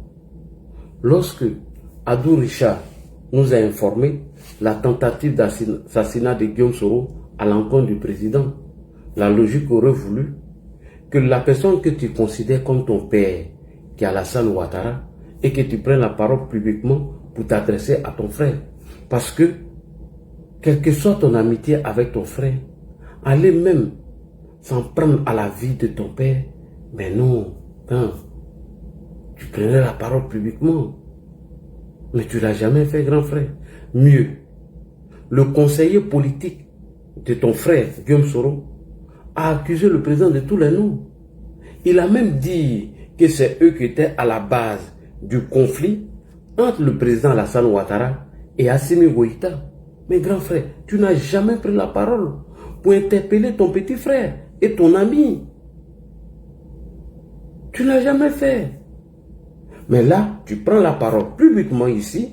Lorsque Adou Richard nous a informé la tentative d'assassinat de Guillaume Soro à l'encontre du président, la logique aurait voulu que la personne que tu considères comme ton père, qui est Alassane Ouattara, et que tu prennes la parole publiquement pour t'adresser à ton frère. Parce que, quelle que soit ton amitié avec ton frère, aller même s'en prendre à la vie de ton père, mais non, hein, tu prenais la parole publiquement. Mais tu ne l'as jamais fait, grand frère. Mieux, le conseiller politique de ton frère, Guillaume Soro, a accusé le président de tous les noms. Il a même dit que c'est eux qui étaient à la base du conflit entre le président Alassane Ouattara et Assimi Goïta. Mais grand frère, tu n'as jamais pris la parole pour interpeller ton petit frère et ton ami. Tu ne l'as jamais fait. Mais là, tu prends la parole publiquement ici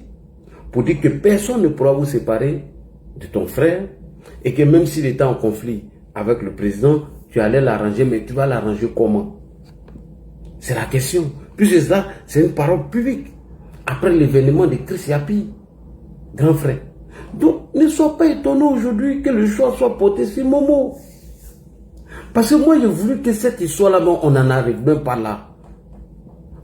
pour dire que personne ne pourra vous séparer de ton frère et que même s'il était en conflit avec le président, tu allais l'arranger, mais tu vas l'arranger comment? C'est la question. Puisque ça, c'est une parole publique. Après l'événement de Chris Yapi, grand frère. Donc, ne sois pas étonné aujourd'hui que le choix soit porté sur Momo. Parce que moi, j'ai voulu que cette histoire-là, on n'en arrive même pas là.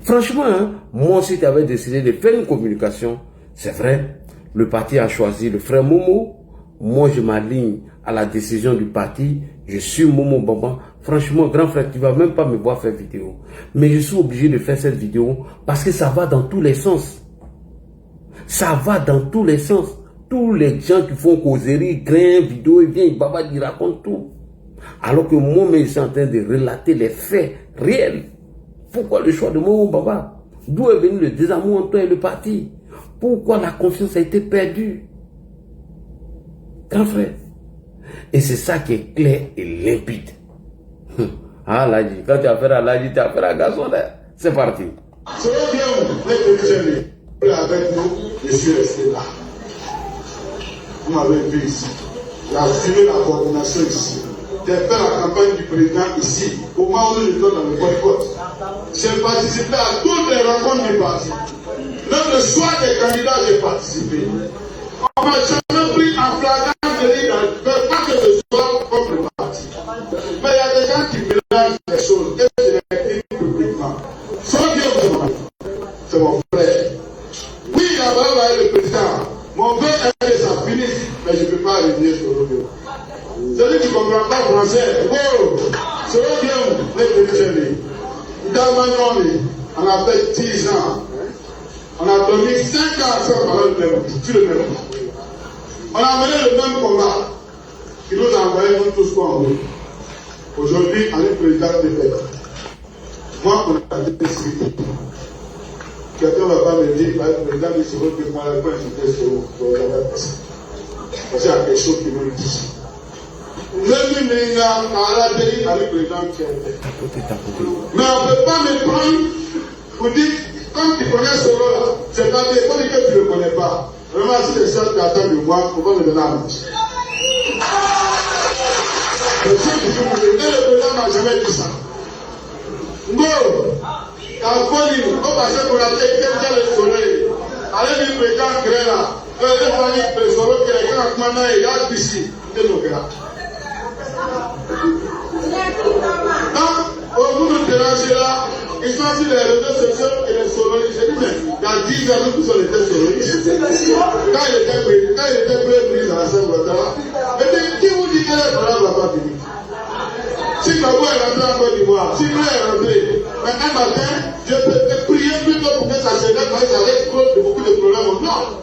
Franchement, hein, moi, si tu avais décidé de faire une communication, c'est vrai, le parti a choisi le frère Momo. Moi, je m'aligne à la décision du parti. Je suis Momo Bamba. Franchement, grand frère, tu ne vas même pas me voir faire vidéo. Mais je suis obligé de faire cette vidéo parce que ça va dans tous les sens. Ça va dans tous les sens. Tous les gens qui font causerie, grain, vidéo, ils viennent, Baba, ils racontent tout. Alors que moi-même, je suis en train de relater les faits réels. Pourquoi le choix de Momo Baba? D'où est venu le désamour entre toi et le parti? Pourquoi la confiance a été perdue? Grand frère. Et c'est ça qui est clair et limpide. Ah, Ladji, quand tu as affaire à Ladji, tu as affaire à Gasson. C'est parti. C'est bien, avec nous, je suis resté là. Vous m'avez vu ici. J'ai assumé la coordination ici. J'ai fait la campagne du président ici. Au moment où je donne dans le boycott. J'ai participé à toutes les rencontres du parti. Même le choix des candidats, j'ai participé. On m'a jamais pris en flagrant délit de pas que je sois contre le parti. Mais il y a des gens qui mélangent les choses et je les dis publiquement. Sans Dieu, c'est mon frère. Oui, il a parlé avec le président. Mon frère est que ça finisse, mais je ne peux pas revenir sur le bureau. Celui qui ne comprend pas français, oh, c'est le bien, les Pétichés. Dans Manon, on a fait 10 ans. On a dormi 5 ans sans parler le même, sur le même. On a mené le même combat. Il nous a envoyé nous tous quoi en haut. Aujourd'hui, on est président de fait. Moi, on a décidé. Quelqu'un ne va pas me dire, le président de ce que moi, la fin, j'étais sur le parce qu'il y a quelque chose qui me dit. Même il y a un pays avec le président qui est. Mais on ne peut pas me prendre pour dire, comme tu connais ce rôle-là, c'est pas des choses que tu ne connais pas. Vraiment, si les gens qui attendent de moi, il faut pas me donner la main. Le président n'a jamais dit ça. Non, en Poli, on passait pour la tête, quelqu'un le soleil. Allez, le président crée là. Les familles de Soro, qui est grand maintenant, il y a ici, de nos gars. Donc, au bout de déranger là, ils sont sur les réseaux sociaux et les solonistes. J'ai dit, mais il y a 10 ans, nous tous on était solonistes. Quand il était premier ministre à la Saint-Ouattara, qui vous dit que les parents ne vont pas venir? Si Gbagbo est rentré en Côte d'Ivoire, si Blé est rentré, mais un matin, je peux prier plutôt pour que ça se règle, parce que ça reste beaucoup de problèmes au nord.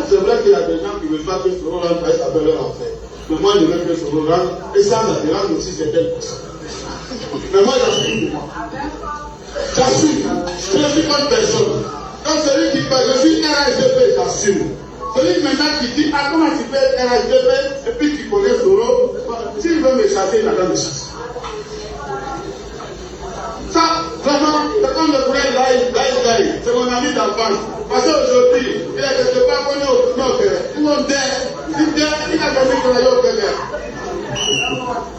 C'est vrai qu'il y a des gens qui ne veulent pas que ce Roland reste avec leur enfer. Mais moi, je veux que ce Roland, et ça dérange aussi certaines personnes. Mais moi, j'assume de moi. J'assume. Je ne suis pas une personne. Quand celui qui parle, je suis RSDP, j'assume. Celui maintenant qui dit, ah, comment tu fais RSDP, et puis tu connais Soro, s'il veut me chasser, il n'a pas me chasser. Ça, vraiment, c'est comme le frère Laïs, c'est mon ami d'enfance. Parce qu'aujourd'hui, il a quelque part connu au Nord, tout le monde il a connu qu'on a eu au Québec.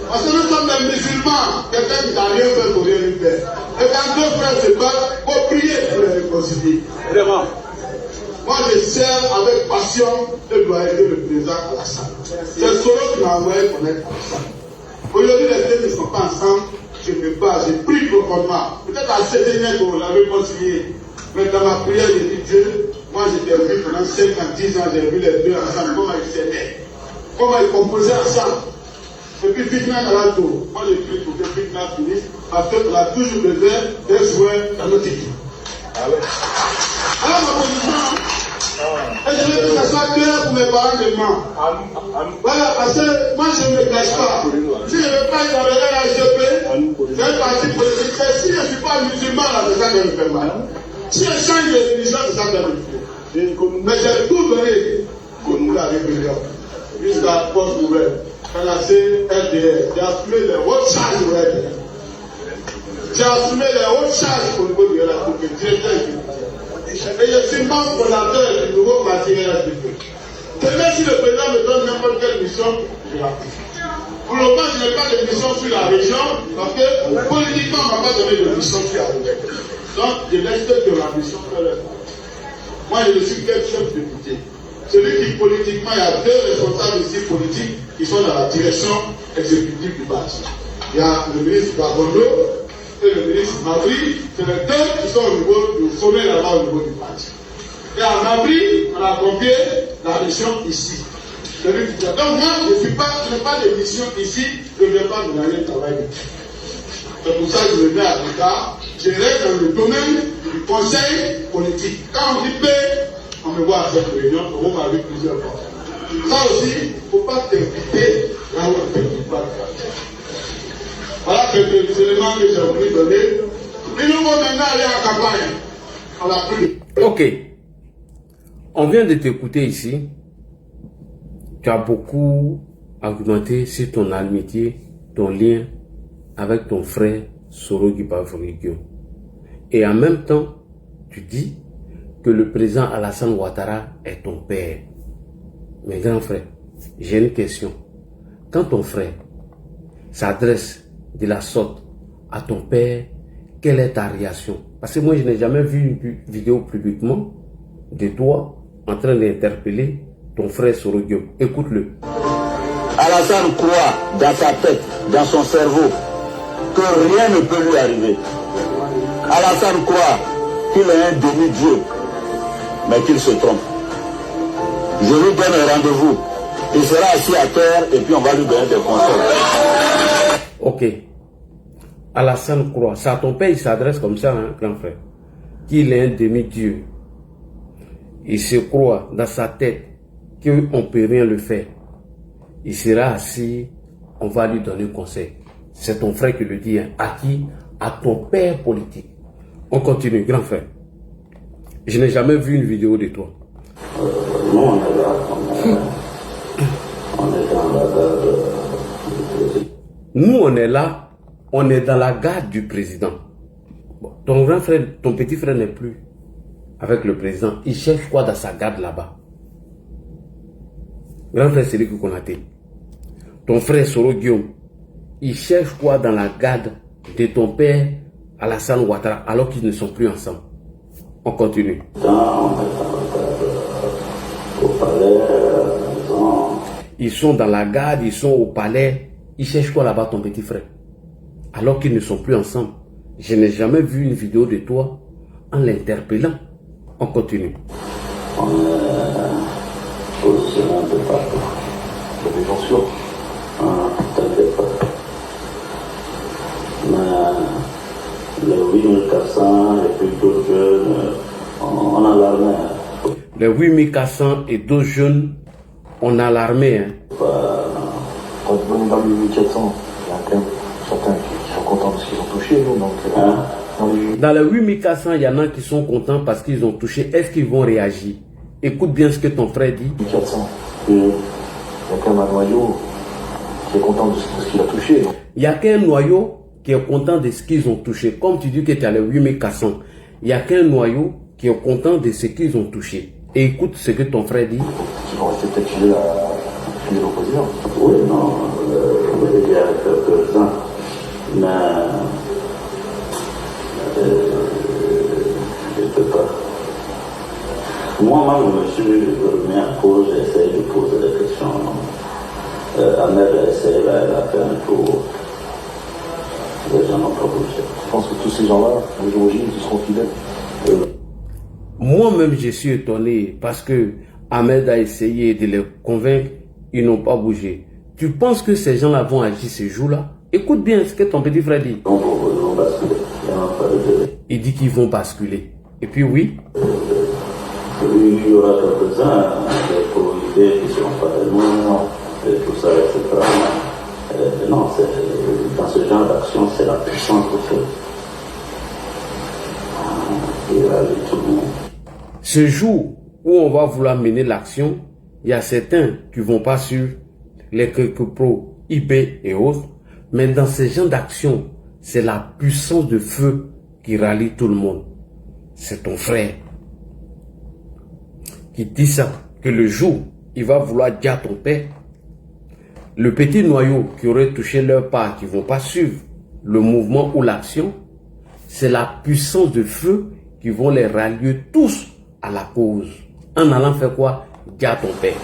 Parce que nous sommes des musulmans, quelqu'un qui n'a rien fait pour rien lui faire. Et quand deux frères se battent, il faut prier pour les réconcilier. Vraiment. Moi, je sers avec passion et dois aider le président Alassane. C'est Soro qui m'a envoyé connaître Alassane. Aujourd'hui, les deux ne sont pas ensemble. Je me bats, j'ai pris profondément. Peut-être à cette année qu'on l'avait concilié. Mais dans ma prière, j'ai dit Dieu, moi j'étais vu pendant 5 ans, 10 ans, j'ai vu les deux ensemble, comment ils s'aimaient, comment ils composaient ensemble. Et puis Fitna dans la tour. Moi j'ai pris pour que Fitna finisse, parce qu'on a toujours besoin d'un joueur dans notre équipe. Alors ma position, et je veux que ça soit clair pour mes parents de moi. Voilà, parce que moi je ne me cache pas. Si je ne veux pas être dans le RHDP, c'est un parti politique. Si je ne suis pas musulman, là, c'est ça qui me fait mal. Si je change de religion, c'est ça qui me fait. Mais j'ai tout donné pour nous la rébellion. Jusqu'à Force Nouvelle, Canacé, RDS, j'ai appelé les autres charges de RDS. J'ai assumé les hautes charges au niveau du RSDP, directeur exécutif. Et je suis membre fondateur du nouveau parti RSDP. Demain, si le président me donne n'importe quelle mission, je l'applique. Pour le moment, je n'ai pas de mission sur la région, parce que politiquement, on ne m'a pas donné de mission sur la région. Donc, je reste de la mission sur le parti. Moi, je ne suis qu'un chef député. Celui qui, politiquement, il y a deux responsables ici politiques qui sont dans la direction exécutive du parti. Il y a le ministre Bagondo et le ministre Mabri. C'est les deux qui sont au niveau du sommet là-bas au niveau du parti. Et à Mabri, on a confié la mission ici. Donc moi, je n'ai pas de mission ici, je ne vais pas me donner le travail. C'est pour ça que je me mets à l'écart. Je reste dans le domaine du conseil politique. Quand on dit paix, on me voit à cette réunion, on m'a vu plusieurs fois. Ça aussi, il ne faut pas t'inviter là où on ne t'invite pas. Voilà quelques éléments que j'ai voulu donner. Et nous allons maintenant aller en campagne. On l'a pris. Ok. On vient de t'écouter ici. Tu as beaucoup argumenté sur ton amitié, ton lien avec ton frère Sorogi Bafrigio. Et en même temps, tu dis que le président Alassane Ouattara est ton père. Mes grands frères, j'ai une question. Quand ton frère s'adresse de la sorte à ton père, quelle est ta réaction? Parce que moi, je n'ai jamais vu une vidéo publiquement de toi en train d'interpeller ton frère Sorogi. Écoute-le. Alassane croit dans sa tête, dans son cerveau, que rien ne peut lui arriver. Alassane croit qu'il est un demi-dieu, mais qu'il se trompe. Je lui donne un rendez-vous. Il sera assis à terre et puis on va lui donner des conseils. Ok. Alassane croit. Ça, ton père, il s'adresse comme ça, hein, grand frère. Qu'il est un demi-dieu. Il se croit dans sa tête qu'on ne peut rien le faire. Il sera assis, on va lui donner conseil. C'est ton frère qui le dit, hein. À qui? À ton père politique. On continue, grand frère. Je n'ai jamais vu une vidéo de toi. Nous, on est là. On est dans la garde. Nous, on est là. On est dans la garde du président. Bon, ton grand frère, ton petit frère n'est plus avec le président. Il cherche quoi dans sa garde là-bas? Grand frère Sédhikou Konaté. Ton frère Soro Guillaume, il cherche quoi dans la garde de ton père Alassane Ouattara alors qu'ils ne sont plus ensemble? On continue. Ils sont dans la garde, ils sont au palais. Ils cherchent quoi là-bas, ton petit frère? Alors qu'ils ne sont plus ensemble. Je n'ai jamais vu une vidéo de toi en l'interpellant. On continue. On est positionné un peu partout. Il y a des gens sûrs. T'inquiète pas. Mais les 8400 et puis d'autres jeunes, on a l'armée. Les 8400 et d'autres jeunes, on a l'armée. Hein. Quand on est dans les 8400, il y a quand même certains qui sont contents parce qu'ils ont touché. Donc, dans les 8400, il y en a qui sont contents parce qu'ils ont touché. Est-ce qu'ils vont réagir? Écoute bien ce que ton frère dit. 8400. Il y a quand même un noyau qui est content de ce qu'il a touché. Donc. Il n'y a qu'un noyau qui est content de ce qu'ils ont touché. Comme tu dis que tu as les 8400, il n'y a qu'un noyau qui est content de ce qu'ils ont touché. Et écoute ce que ton frère dit. Ils vont rester peut-être fidèles à l'opposition. Oui, non, il y a quelques-uns. Mais je ne peux pas. Moi-même, je me suis remis en cause, j'ai essayé de poser des questions. Ahmed a essayé, il a fait un tour. Les gens n'ont pas bougé. Je pense que tous ces gens-là, aujourd'hui, ils seront fidèles. Moi-même, je suis étonné parce que Ahmed a essayé de les convaincre, ils n'ont pas bougé. Tu penses que ces gens-là vont agir ce jour-là? Écoute bien ce que ton petit frère dit. Il dit qu'ils vont basculer. Et puis oui. Il y aura quelques-uns, des pro-idées qui ne seront pas de nous, et tout ça, etc. Non, dans ce genre d'action, c'est la puissance de fait. Ce jour où on va vouloir mener l'action, il y a certains qui ne vont pas sur les quelques pros, IB et autres, mais dans ce genre d'action, c'est la puissance de feu qui rallie tout le monde. C'est ton frère qui dit ça, que le jour il va vouloir dire à ton père, le petit noyau qui aurait touché leur part, qui ne vont pas suivre le mouvement ou l'action, c'est la puissance de feu qui vont les rallier tous à la cause. En allant faire quoi? Dire à ton père.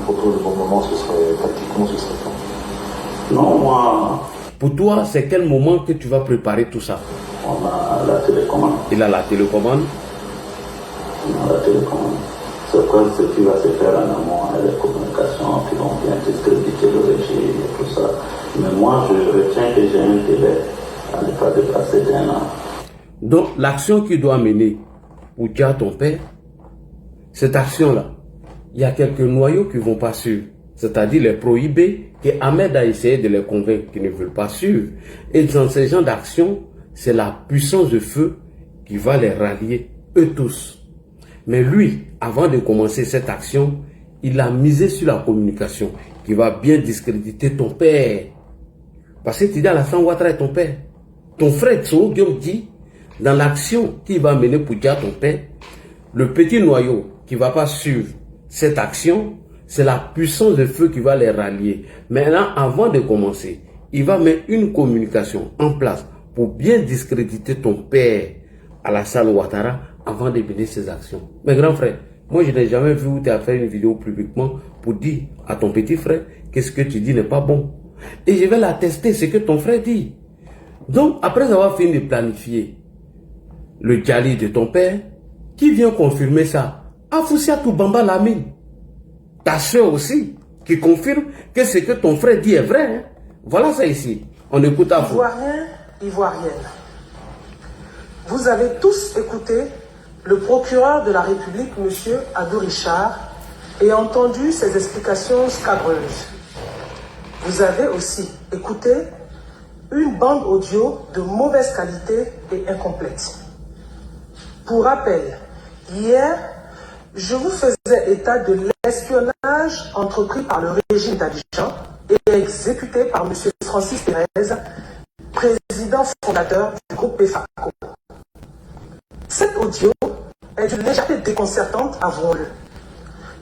Pour toi, le bon moment, ce serait tactiquement, ce serait quand? Non, moi... Pour toi, c'est quel moment que tu vas préparer tout ça? On a la télécommande. Il a la télécommande. On a la télécommande. C'est quoi ce qui va se faire en amont avec les communications qui vont bien discréditer le régime et tout ça. Mais moi, je retiens que j'ai un délai à ne pas dépasser d'un an. Donc, l'action qu'il doit mener pour dire à ton père, cette action-là, il y a quelques noyaux qui ne vont pas suivre. C'est-à-dire les prohibés, que Ahmed a essayé de les convaincre qu'ils ne veulent pas suivre. Et dans ces gens d'action, c'est la puissance de feu qui va les rallier, eux tous. Mais lui, avant de commencer cette action, il a misé sur la communication qui va bien discréditer ton père. Parce que tu dis Alassane Ouattara est ton père. Ton frère Soro Guillaume dit, dans l'action qu'il va mener pour dire à ton père, le petit noyau qui ne va pas suivre cette action, c'est la puissance de feu qui va les rallier. Maintenant, avant de commencer, il va mettre une communication en place pour bien discréditer ton père Alassane Ouattara avant de mener ses actions. Mes grands frères, moi je n'ai jamais vu où tu as fait une vidéo publiquement pour dire à ton petit frère que ce que tu dis n'est pas bon. Et je vais l'attester ce que ton frère dit. Donc, après avoir fini de planifier le djali de ton père, qui vient confirmer ça? Afoussiatou Bamba Lamine, ta soeur aussi, qui confirme que ce que ton frère dit est vrai. Hein? Voilà ça ici. On écoute à vous. Ivoiriens, Ivoiriennes, vous avez tous écouté le procureur de la République, M. Adou Richard, et entendu ses explications scabreuses. Vous avez aussi écouté une bande audio de mauvaise qualité et incomplète. Pour rappel, hier, je vous faisais état de l'espionnage entrepris par le régime d'Abidjan et exécuté par M. Francis Pérez, président fondateur du groupe PFACO. Cette audio est d'une légèreté déconcertante, avouons-le.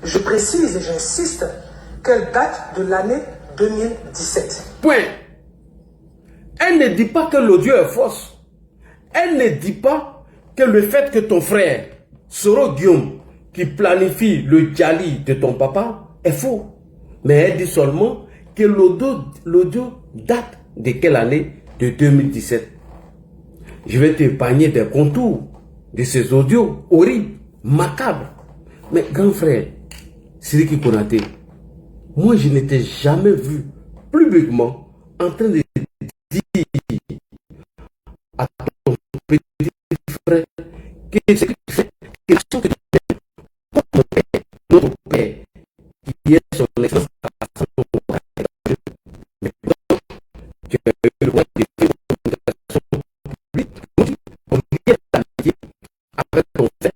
Je précise et j'insiste qu'elle date de l'année 2017. Point. Elle ne dit pas que l'audio est fausse. Elle ne dit pas que le fait que ton frère, Soro Guillaume, qui planifie le djali de ton papa, est faux. Mais elle dit seulement que l'audio date de quelle année? De 2017. Je vais t'épargner des contours de ces audios horribles, macabres. Mais grand frère, Sidiki Konaté, moi je n'étais jamais vu publiquement en train de dire à ton petit frère que ce que tu fais, question que tu fais, mon père, notre père, qui est son excellence, mais tu as eu le droit de faire une communication publique, on dit l'amitié avec ton frère,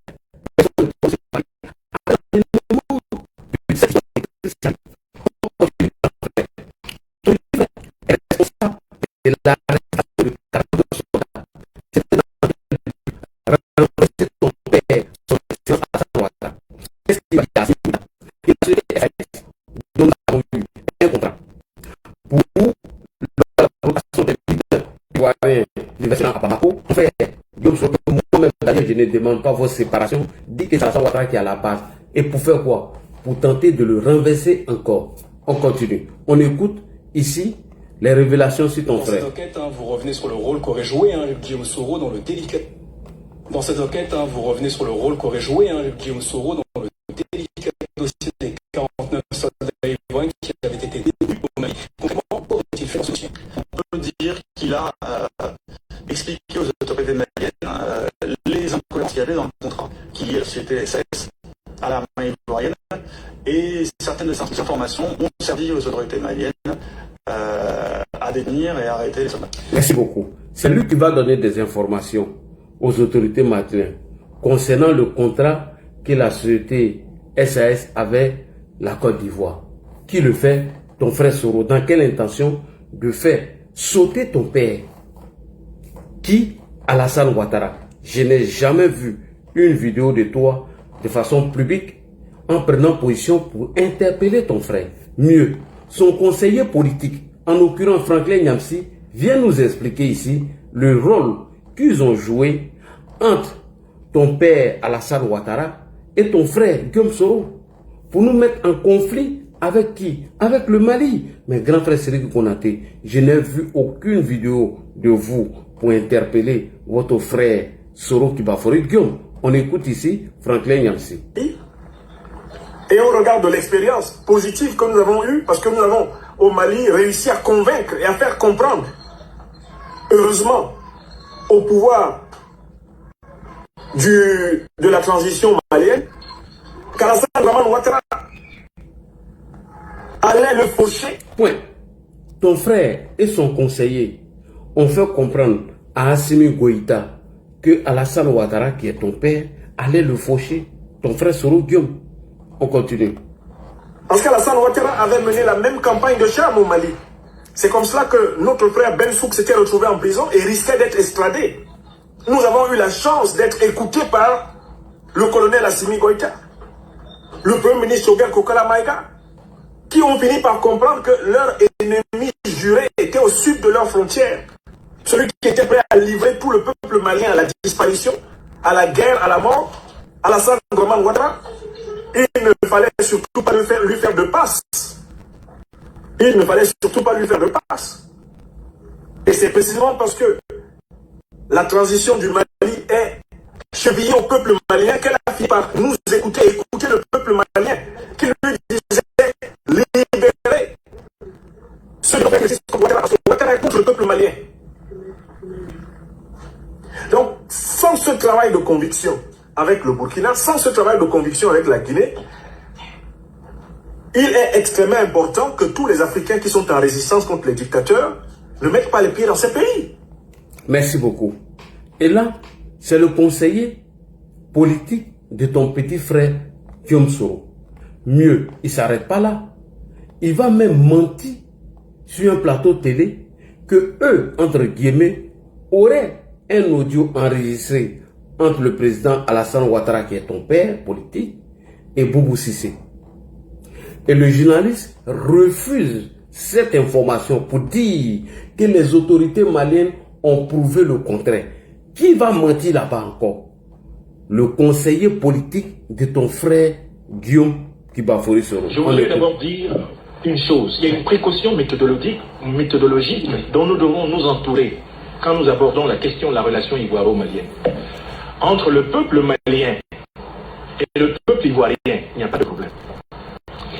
personne ne peut se parler. Après le moment de cette question, ton frère est responsable de l'arrestation de 42 soldats. C'était dans le renverser ton père, son excellence Alassane Ouattara. Qu'est-ce qu'il va dire à ce moment-là? Il a souhaité FAS, dont nous avons eu un contrat pour la promotion des leaders ivoiriens d'université à Bamako. En fait, moi-même, d'ailleurs, je ne demande pas votre séparation. Dit que c'est Alassane Ouattara qui est à la base. Et pour faire quoi? Pour tenter de le renverser encore. On continue. On écoute ici les révélations sur ton frère. Dans cette enquête, vous revenez sur le rôle qu'aurait joué Guillaume Soro dans le délicat. Dans cette enquête, vous revenez sur le rôle qu'aurait joué Guillaume Soro dans le délicat dossier des 49 soldats ivoiriens qui avaient été détenus au Mali. Concrètement, qu'aurait-il fait en soutien? On peut dire qu'il a expliqué aux autorités maliennes les incohérences qu'il y avait dans le contrat qui liait la société SAS à l'armée ivoirienne, et certaines de ces informations ont servi aux autorités maliennes à détenir et à arrêter les soldats. Merci beaucoup. C'est lui qui va donner des informations aux autorités maliennes concernant le contrat que la société SAS avait la Côte d'Ivoire. Qui le fait? Ton frère Soro. Dans quelle intention? De faire sauter ton père. Qui? Alassane Ouattara. Je n'ai jamais vu une vidéo de toi de façon publique en prenant position pour interpeller ton frère. Mieux, son conseiller politique, en l'occurrence Franklin Nyamsi, vient nous expliquer ici le rôle qu'ils ont joué entre ton père Alassane Ouattara et ton frère Guillaume Soro pour nous mettre en conflit avec qui? Avec le Mali. Mais grand frère Sérik Konaté, je n'ai vu aucune vidéo de vous pour interpeller votre frère Soro Kibafori Guillaume. On écoute ici Franklin Nyamsi. Et on regarde de l'expérience positive que nous avons eue, parce que nous avons au Mali réussi à convaincre et à faire comprendre, heureusement, au pouvoir de la transition malienne, qu'Alassane Ouattara allait le faucher. Point. Ton frère et son conseiller ont fait comprendre à Assimi Goïta que Alassane Ouattara, qui est ton père, allait le faucher. Ton frère Soro Guillaume. On continue. Parce qu'Alassane Ouattara avait mené la même campagne de charme au Mali. C'est comme cela que notre frère Ben Souk s'était retrouvé en prison et risquait d'être extradé. Nous avons eu la chance d'être écoutés par le colonel Assimi Goïta, le premier ministre Choguel Kokala Maïga, qui ont fini par comprendre que leur ennemi juré était au sud de leurs frontières. Celui qui était prêt à livrer tout le peuple malien à la disparition, à la guerre, à la mort, Alassane Ouattara. Il ne fallait surtout pas lui faire de passe. Il ne fallait surtout pas lui faire de passe. Et c'est précisément parce que la transition du Mali est chevillée au peuple malien qu'elle a fini par nous écouter le peuple malien qui lui disait libérer ceux qui ont fait Ouattara contre le peuple malien. Donc, sans ce travail de conviction avec le Burkina, sans ce travail de conviction avec la Guinée, il est extrêmement important que tous les Africains qui sont en résistance contre les dictateurs ne mettent pas les pieds dans ces pays. Merci beaucoup. Et là, c'est le conseiller politique de ton petit frère Guillaume Soro. Mieux, il ne s'arrête pas là. Il va même mentir sur un plateau télé que eux, entre guillemets, auraient un audio enregistré entre le président Alassane Ouattara, qui est ton père politique, et Boubou Cissé. Et le journaliste refuse cette information pour dire que les autorités maliennes ont prouvé le contraire. Qui va mentir là-bas encore? Le conseiller politique de ton frère Guillaume Kibafori Soro. Je voudrais d'abord dire une chose. Il y a une précaution méthodologique dont nous devons nous entourer quand nous abordons la question de la relation ivoiro-malienne. Entre le peuple malien et le peuple ivoirien, il n'y a pas de problème.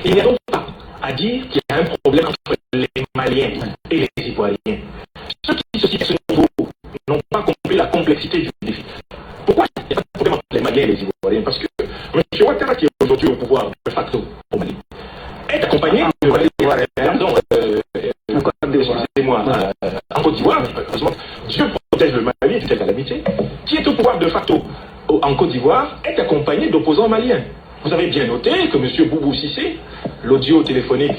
Il n'y a donc pas à dire qu'il y a un problème entre les Maliens et les Ivoiriens. Ceux qui se situent à ce niveau n'ont pas compris la complexité du défi. Pourquoi il n'y a pas de problème entre les Maliens et les Ivoiriens? Parce que M. Ouattara, qui est aujourd'hui au pouvoir de facto au Mali, est accompagné de excusez-moi, en Côte d'Ivoire, heureusement, Dieu protège le Mali de cette calamité, qui est au pouvoir de facto en Côte d'Ivoire, est accompagné d'opposants maliens. Vous avez bien noté que M. Boubou Cissé, l'audio téléphonique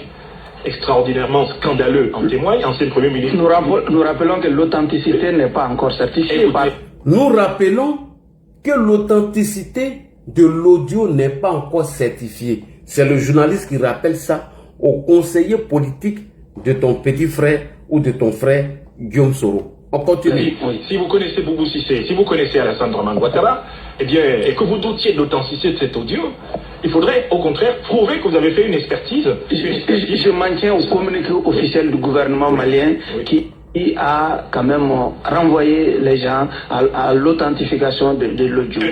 extraordinairement scandaleux en témoigne, ancien Premier ministre. Nous rappelons que l'authenticité n'est pas encore certifiée. Nous rappelons que l'authenticité de l'audio n'est pas encore certifiée. C'est le journaliste qui rappelle ça au conseiller politique de ton petit frère ou de ton frère Guillaume Soro. On continue. Oui. Si vous connaissez Boubou Cissé, si vous connaissez Alassane Ouattara, eh bien, et que vous doutiez de l'authenticité de cet audio, il faudrait au contraire prouver que vous avez fait une expertise. Je maintiens au communiqué officiel du gouvernement malien qui a quand même renvoyé les gens à l'authentification de l'audio.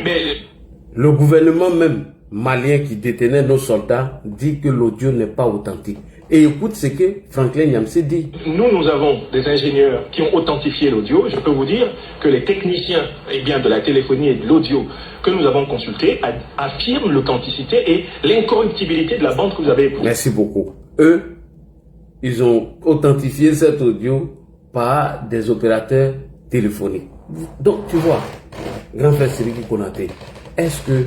Le gouvernement même malien qui détenait nos soldats dit que l'audio n'est pas authentique. Et écoute ce que Franklin Nyamsi dit. Nous avons des ingénieurs qui ont authentifié l'audio. Je peux vous dire que les techniciens de la téléphonie et de l'audio que nous avons consultés affirment l'authenticité et l'incorruptibilité de la bande que vous avez écoutée. Merci beaucoup. Eux, ils ont authentifié cet audio par des opérateurs téléphoniques. Donc, tu vois, grand frère Sérik Konaté, est-ce que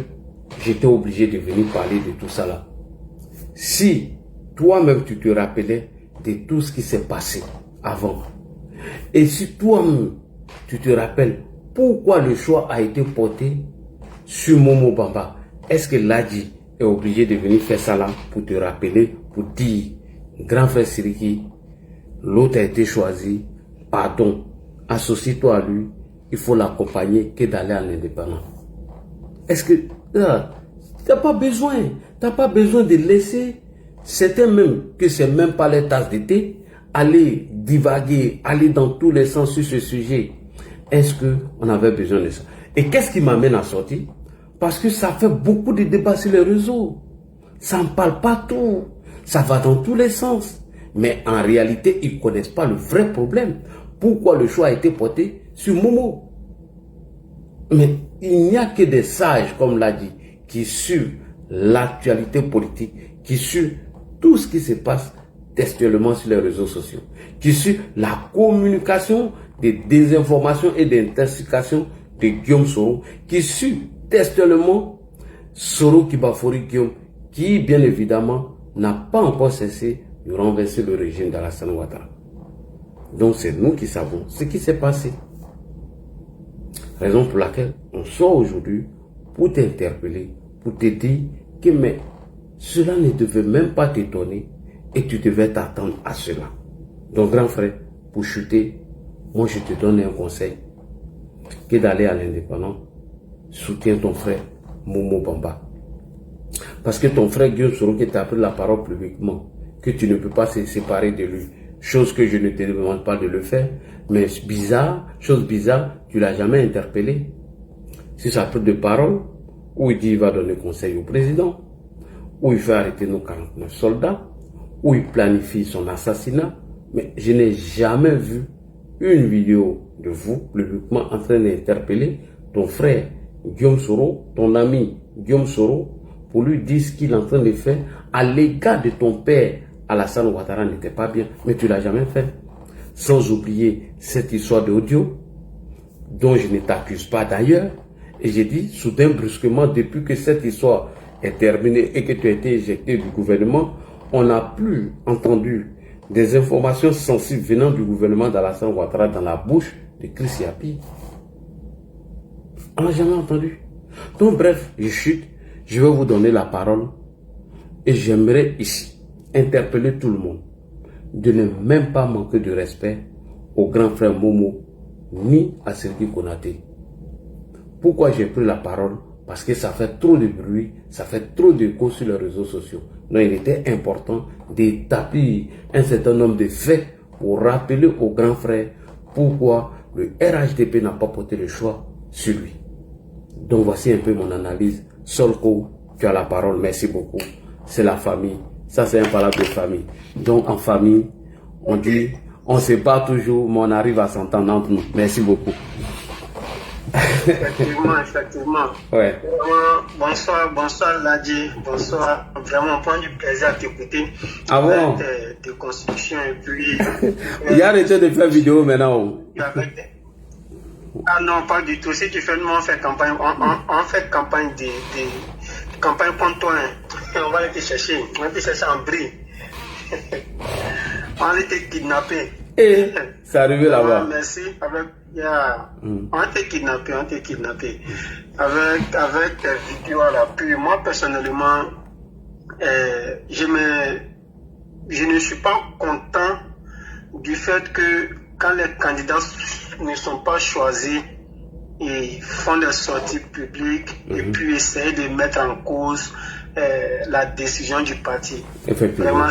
j'étais obligé de venir parler de tout ça là? Si toi-même tu te rappelais de tout ce qui s'est passé avant, et si toi-même tu te rappelles pourquoi le choix a été porté sur Momo Bamba? Est-ce que Ladji est obligé de venir faire ça là pour te rappeler, pour dire, grand frère Siriki, l'autre a été choisi, pardon, associe-toi à lui, il faut l'accompagner que d'aller à l'indépendant. Est-ce que t'as pas besoin de laisser certains même que c'est même pas les tasses d'été aller divaguer, aller dans tous les sens sur ce sujet? Est-ce qu'on avait besoin de ça? Et qu'est-ce qui m'amène à sortir? Parce que ça fait beaucoup de débats sur les réseaux. Ça ne parle pas tout. Ça va dans tous les sens. Mais en réalité, ils ne connaissent pas le vrai problème. Pourquoi le choix a été porté sur Momo? Mais il n'y a que des sages, comme l'a dit, qui suivent l'actualité politique, qui suivent tout ce qui se passe textuellement sur les réseaux sociaux, qui suivent la communication des désinformations et des intoxications de Guillaume Soro, qui suivent textuellement Soro Kibafori Guillaume, qui bien évidemment n'a pas encore cessé de renverser le régime d'Alassane Ouattara. Donc c'est nous qui savons ce qui s'est passé. Raison pour laquelle on sort aujourd'hui pour t'interpeller, pour te dire que mais cela ne devait même pas t'étonner et tu devais t'attendre à cela. Donc grand frère, pour chuter, moi je te donne un conseil, que d'aller à l'indépendant, soutiens ton frère Momo Bamba. Parce que ton frère Guillaume Soro qui t'a pris la parole publiquement, que tu ne peux pas se séparer de lui, chose que je ne te demande pas de le faire, mais bizarre, chose bizarre, tu l'as jamais interpellé. Si ça peut de parole, où il dit qu'il va donner conseil au président, où il fait arrêter nos 49 soldats, où il planifie son assassinat, mais je n'ai jamais vu une vidéo de vous publiquement en train d'interpeller ton frère Guillaume Soro, ton ami Guillaume Soro, pour lui dire ce qu'il est en train de faire à l'égard de ton père Alassane Ouattara n'était pas bien, mais tu ne l'as jamais fait. Sans oublier cette histoire d'audio, dont je ne t'accuse pas d'ailleurs, et j'ai dit, soudain, brusquement, depuis que cette histoire est terminée et que tu as été éjecté du gouvernement, on n'a plus entendu des informations sensibles venant du gouvernement d'Alassane Ouattara dans la bouche de Chris Yapi. On n'a jamais entendu. Donc bref, je chute, je vais vous donner la parole et j'aimerais ici interpeller tout le monde de ne même pas manquer de respect au grand frère Momo ni à Sergi Konaté. Pourquoi j'ai pris la parole? Parce que ça fait trop de bruit, ça fait trop d'écho sur les réseaux sociaux. Donc il était important d'établir un certain nombre de faits pour rappeler au grand frère pourquoi le RHDP n'a pas porté le choix sur lui. Donc voici un peu mon analyse. Solko, tu as la parole, merci beaucoup. C'est la famille, ça c'est un parole de famille. Donc en famille, on dit, on ne se bat toujours, mais on arrive à s'entendre entre nous. Merci beaucoup. Effectivement. Ouais. Bonsoir Ladji, bonsoir. Vraiment, on prend du plaisir à t'écouter. Ah bon? Des constructions et puis... Il y a arrêté de faire vidéo maintenant. Ah non, pas du tout. Si tu fais, nous on fait campagne, on fait campagne campagne contre toi. Hein. On va aller te chercher. On va te chercher en bris. On va aller te kidnapper. Et c'est arrivé là-bas. Merci. On t'a kidnappé, avec tes vidéos là. Puis moi personnellement, je ne suis pas content du fait que quand les candidats ne sont pas choisis, ils font des sorties publiques et puis essayent de mettre en cause la décision du parti. Effectivement. Vraiment,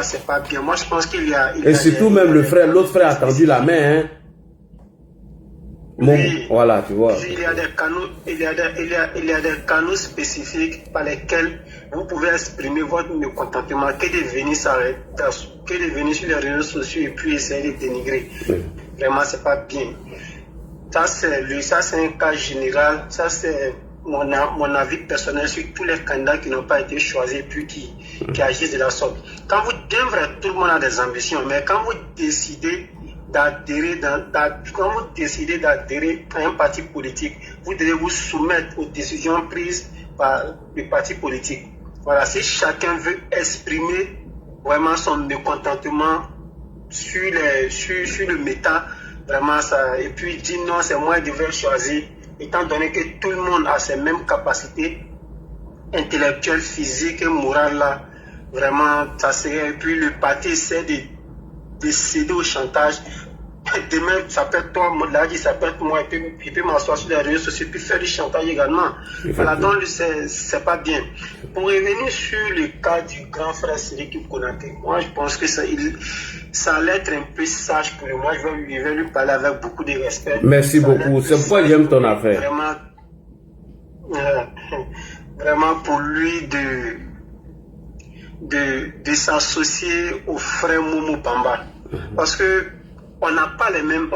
c'est pas bien. Moi, je pense qu'il y a... Et surtout même l'autre frère a tendu la main. Hein. Bon, oui, voilà, tu vois. Il y a des canaux spécifiques par lesquels vous pouvez exprimer votre mécontentement que de venir sur les réseaux sociaux et puis essayer de dénigrer. Oui. Vraiment, c'est pas bien. Ça, c'est un cas général. Ça, c'est mon avis personnel sur tous les candidats qui n'ont pas été choisis et puis qui agissent de la sorte. Quand vous, bien vrai, tout le monde a des ambitions, mais quand vous décidez d'adhérer à un parti politique, vous devez vous soumettre aux décisions prises par le parti politique. Voilà, si chacun veut exprimer vraiment son mécontentement sur le méta Vraiment ça. Et puis il dit non, c'est moi qui devais choisir, étant donné que tout le monde a ces mêmes capacités intellectuelles, physiques et morales là. Vraiment, ça serait. Et puis le parti essaie de céder au chantage. Demain, ça peut être toi, là, ça peut être moi, il peut m'asseoir sur les réseaux sociaux, puis faire du chantage également. Voilà, donc c'est pas bien. Pour revenir sur le cas du grand frère Sidiki Konaté, moi je pense que ça allait être un peu sage pour lui. Moi je vais lui parler avec beaucoup de respect. Merci beaucoup, c'est pourquoi j'aime ton affaire. Vraiment pour lui de s'associer au frère Momo Bamba. Parce que on n'a pas les mêmes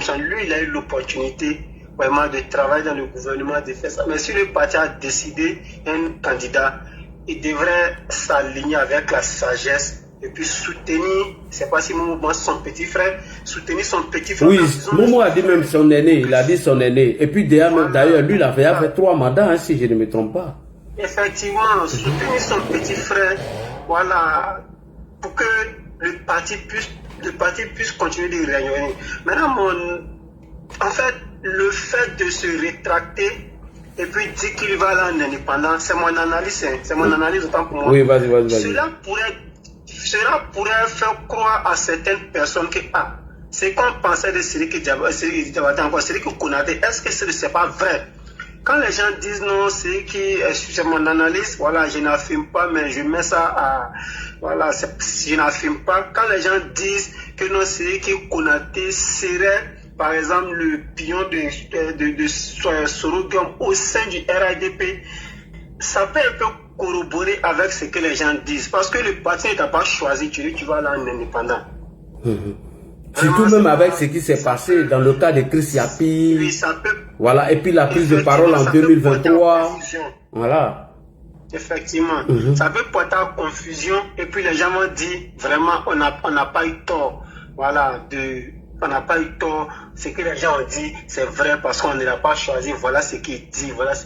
chances. Lui, il a eu l'opportunité vraiment de travailler dans le gouvernement, de faire ça. Mais si le parti a décidé un candidat, il devrait s'aligner avec la sagesse et puis soutenir, c'est pas si Momo son petit frère, soutenir son petit frère. Oui, Momo a dit même son aîné, il a dit son aîné. Et puis d'ailleurs, lui, il avait fait 3 mandats, hein, si je ne me trompe pas. Effectivement, soutenir son petit frère, voilà, pour que le parti puisse continuer de rayonner. Maintenant, en fait, le fait de se rétracter et puis dire qu'il va aller en indépendant, c'est mon analyse, c'est mon analyse autant pour moi. Oui, vas-y. Cela pourrait faire croire à certaines personnes que c'est qu'on pensait de Sidiki Konaté, est-ce que c'est pas vrai? Quand les gens disent non, c'est mon analyse, voilà, je n'affirme pas, mais je mets ça à, voilà, je n'affirme pas. Quand les gens disent que non, Sidiki Konaté serait, par exemple, le pion de Soro Guillaume au sein du RADP, ça peut un peu corroborer avec ce que les gens disent. Parce que le parti ne t'a pas choisi, tu vas aller en indépendant. Surtout même avec ce qui s'est passé dans le cas de Chris Yapi. Oui, ça peut. Voilà, et puis la prise de parole en 2023. Voilà. Effectivement, ça peut porter à confusion. Et puis les gens vont dire, vraiment, on n'a pas eu tort. Voilà, on n'a pas eu tort. Ce que les gens ont dit, c'est vrai parce qu'on ne l'a pas choisi. Voilà ce qu'il dit, voilà ce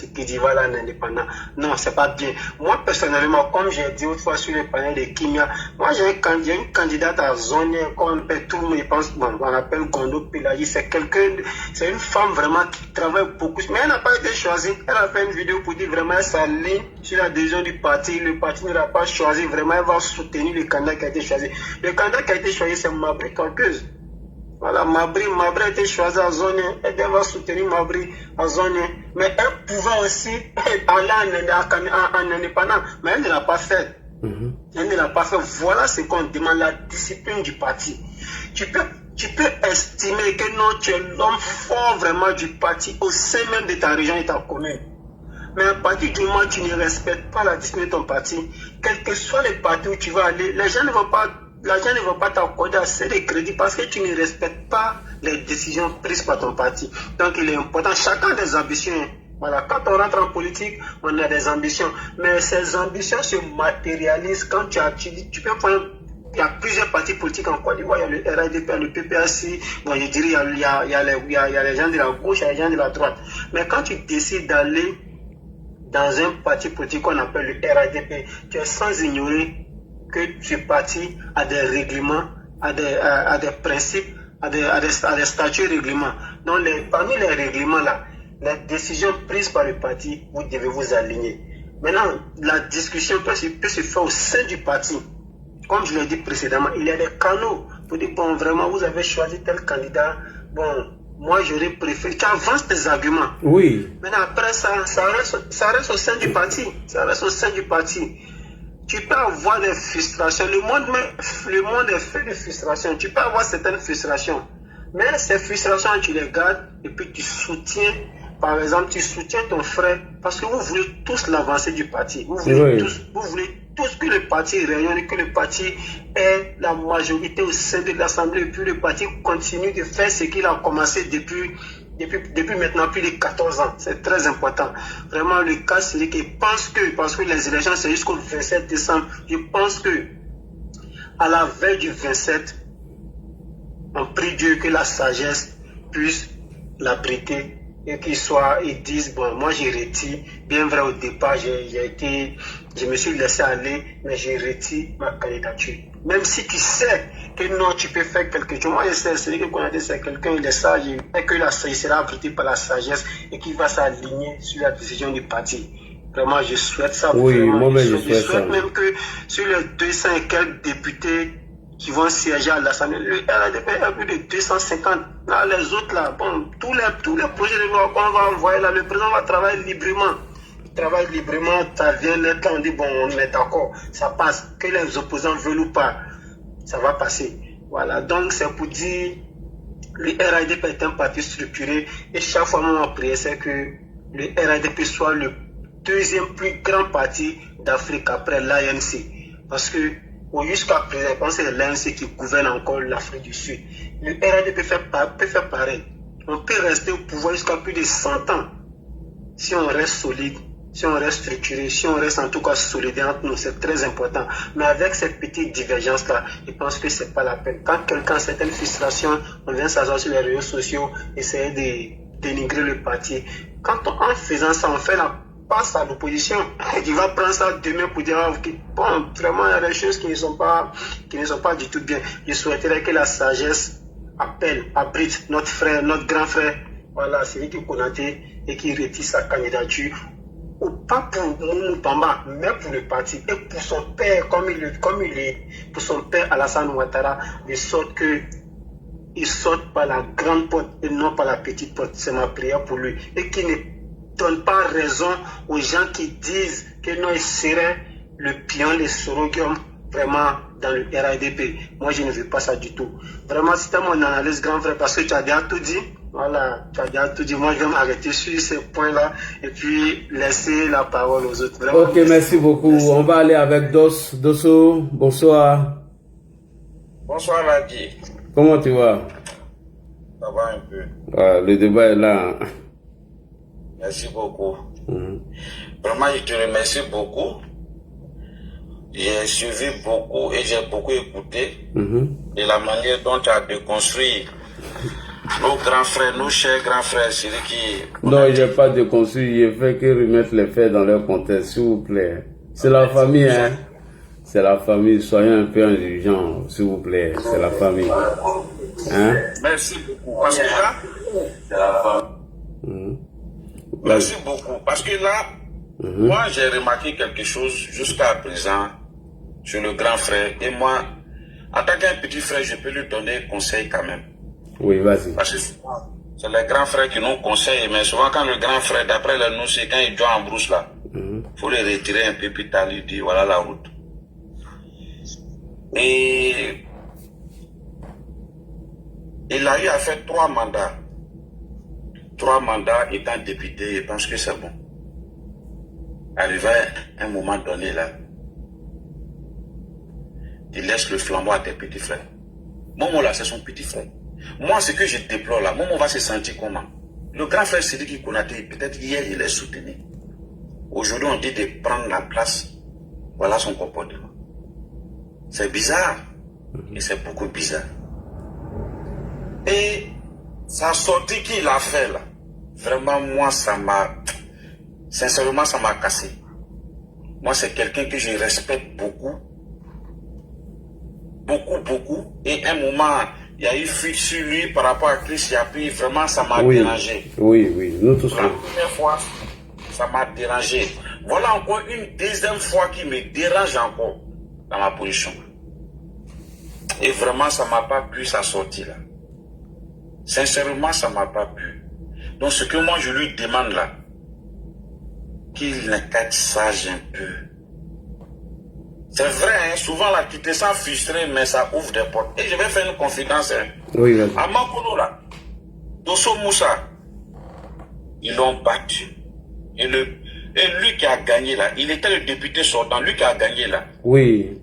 qu'il dit, voilà l'indépendant. Non, c'est pas bien. Moi, personnellement, comme j'ai dit autrefois sur le panel de Kimia, moi j'ai une candidate à zone, qu'on appelle tout le monde, on appelle Gondo Pelagi. C'est une femme vraiment qui travaille beaucoup. Mais elle n'a pas été choisie. Elle a fait une vidéo pour dire vraiment elle s'aligne sur la décision du parti. Le parti ne l'a pas choisi. Vraiment, elle va soutenir le candidat qui a été choisi. Le candidat qui a été choisi, c'est Mabri Torqueuse. Voilà, Mabri a été choisi à zone, elle va soutenir Mabri à zone, mais elle pouvait aussi aller en indépendant, mais elle ne l'a pas fait. Elle ne l'a pas fait. Voilà ce qu'on demande, la discipline du parti. Tu peux estimer que non, tu es l'homme fort vraiment du parti au sein même de ta région et ta commune. Mais à partir du moment où tu ne respectes pas la discipline de ton parti, quel que soit le parti où tu vas aller, les gens ne vont pas t'accorder assez de crédit parce que tu ne respectes pas les décisions prises par ton parti. Donc il est important, chacun a des ambitions. Voilà, quand on rentre en politique, on a des ambitions. Mais ces ambitions se matérialisent quand tu peux prendre. Il y a plusieurs partis politiques en Côte d'Ivoire. Il y a le RADP, le PPAC. Bon, je dirais, il y a les gens de la gauche, il y a les gens de la droite. Mais quand tu décides d'aller dans un parti politique qu'on appelle le RADP, tu es sans ignorer que ce parti a des règlements, a des principes, a des statuts règlements. Donc, parmi les règlements là, les décisions prises par le parti, vous devez vous aligner. Maintenant, la discussion peut se faire au sein du parti. Comme je l'ai dit précédemment, il y a des canaux pour dire, bon, vraiment, vous avez choisi tel candidat, bon, moi j'aurais préféré. Tu avances tes arguments. Oui. Maintenant, après ça reste au sein du parti. Ça reste au sein du parti. Tu peux avoir des frustrations. Le monde est fait de frustrations. Tu peux avoir certaines frustrations. Mais ces frustrations, tu les gardes et puis tu soutiens. Par exemple, tu soutiens ton frère parce que vous voulez tous l'avancée du parti. Vous voulez tous que le parti rayonne, que le parti ait la majorité au sein de l'Assemblée et puis le parti continue de faire ce qu'il a commencé depuis maintenant plus de 14 ans. C'est très important. Vraiment, le cas, c'est que parce que les élections, c'est jusqu'au 27 décembre, je pense que à la veille du 27, on prie Dieu que la sagesse puisse l'abriter et ils disent, bon, moi j'ai retire, bien vrai au départ, je me suis laissé aller, mais j'ai retiré ma candidature. Même si tu sais que non, tu peux faire quelque chose. Moi, je sais, c'est que Konaté, c'est quelqu'un, il est sage, et que il sera abrité par la sagesse et qu'il va s'aligner sur la décision du parti. Vraiment, je souhaite ça. Oui, vraiment. moi-même, je souhaite même que sur les 200 et quelques députés qui vont siéger à l'Assemblée, le RADP a plus de 250. Là, les autres, là, bon, tous les projets de loi qu'on va envoyer, là, le président va travailler librement. Il travaille librement, ça vient l'être là, on dit, bon, on est d'accord, ça passe. Que les opposants veulent ou pas, ça va passer. Voilà, donc c'est pour dire, le RADP est un parti structuré, et chaque fois, mon prière, c'est que le RADP soit le deuxième plus grand parti d'Afrique après l'ANC. Parce que jusqu'à présent, je pense que c'est l'ANC qui gouverne encore l'Afrique du Sud. Le RADP peut faire pareil. On peut rester au pouvoir jusqu'à plus de 100 ans. Si on reste solide, si on reste structuré, si on reste en tout cas solidaire entre nous, c'est très important. Mais avec cette petite divergence-là, je pense que c'est pas la peine. Quand quelqu'un a certaines frustrations, on vient s'asseoir sur les réseaux sociaux, essayer de dénigrer le parti. En faisant ça, on fait la passe à l'opposition. Il va prendre ça demain pour dire bon, vraiment, il y a des choses qui ne sont pas du tout bien. Je souhaiterais que la sagesse abrite notre frère, notre grand frère, voilà, celui qui Konaté, et qui retire sa candidature, pas pour Moumou Bamba, mais pour le parti et pour son père, comme il est, pour son père Alassane Ouattara, de sorte que il sorte par la grande porte et non par la petite porte. C'est ma prière pour lui. Et qu'il ne donne pas raison aux gens qui disent que non, il serait le pion, le sorogium, vraiment dans le RADP. Moi, je ne veux pas ça du tout. Vraiment, c'était mon analyse, grand frère, parce que tu as déjà tout dit. Voilà, tu as déjà tout dit. Moi, je vais m'arrêter sur ces points-là et puis laisser la parole aux autres. Vraiment, ok, merci beaucoup. Merci. On va aller avec Dosso. Bonsoir. Bonsoir, Ladi. Comment tu vas? Ça va un peu. Le débat est là. Merci beaucoup. Vraiment, je te remercie beaucoup. J'ai suivi beaucoup et j'ai beaucoup écouté de la manière dont tu as déconstruit nos grands frères, nos chers grands frères, celui qui... Non, je n'ai pas déconstruit, j'ai fait que remettre les faits dans leur contexte, s'il vous plaît. C'est la famille, hein. C'est la famille, soyez un peu indulgents, s'il vous plaît. C'est la famille. Hein? Merci beaucoup. Parce que là... C'est la famille. Merci beaucoup. Parce que là, moi, j'ai remarqué quelque chose jusqu'à présent sur le grand frère. Et moi, en tant qu'un petit frère, je peux lui donner conseil quand même. Oui, vas-y. Parce que c'est les grands frères qui nous conseillent. Mais souvent, quand le grand frère, d'après le nous, c'est quand il doit en brousse là, il faut les retirer un peu, puis t'as lui dit, voilà la route. Et il a eu à faire 3 mandats. 3 mandats étant député, je pense que c'est bon. Arrivé à un moment donné là, il laisse le flambeau à tes petits frères. Momo là, c'est son petit frère. Moi, ce que je déplore là, Momo va se sentir comment? Le grand frère Sidiki Konaté, peut-être hier, il est soutenu. Aujourd'hui, on dit de prendre la place. Voilà son comportement. C'est bizarre. Et c'est beaucoup bizarre. Et sa sortie qu'il a fait là, vraiment, moi, ça m'a... Sincèrement, ça m'a cassé. Moi, c'est quelqu'un que je respecte beaucoup. Beaucoup. Et un moment, il y a eu fuite sur lui par rapport à Chris Yapi. Vraiment, ça m'a dérangé. Oui, nous tous. La première fois, ça m'a dérangé. Voilà encore une deuxième fois qui me dérange encore dans ma position. Et vraiment, ça m'a pas plu sa sortie là. Sincèrement, ça m'a pas plu. Donc, ce que moi, je lui demande là, qu'il n'inquiète sage un peu. C'est vrai, hein, souvent là, tu te sens frustré, mais ça ouvre des portes. Et je vais faire une confidence. Hein. Oui, vas-y. À Mankono là, Dosso Moussa, ils l'ont battu. Et lui qui a gagné là, il était le député sortant, lui qui a gagné là. Oui.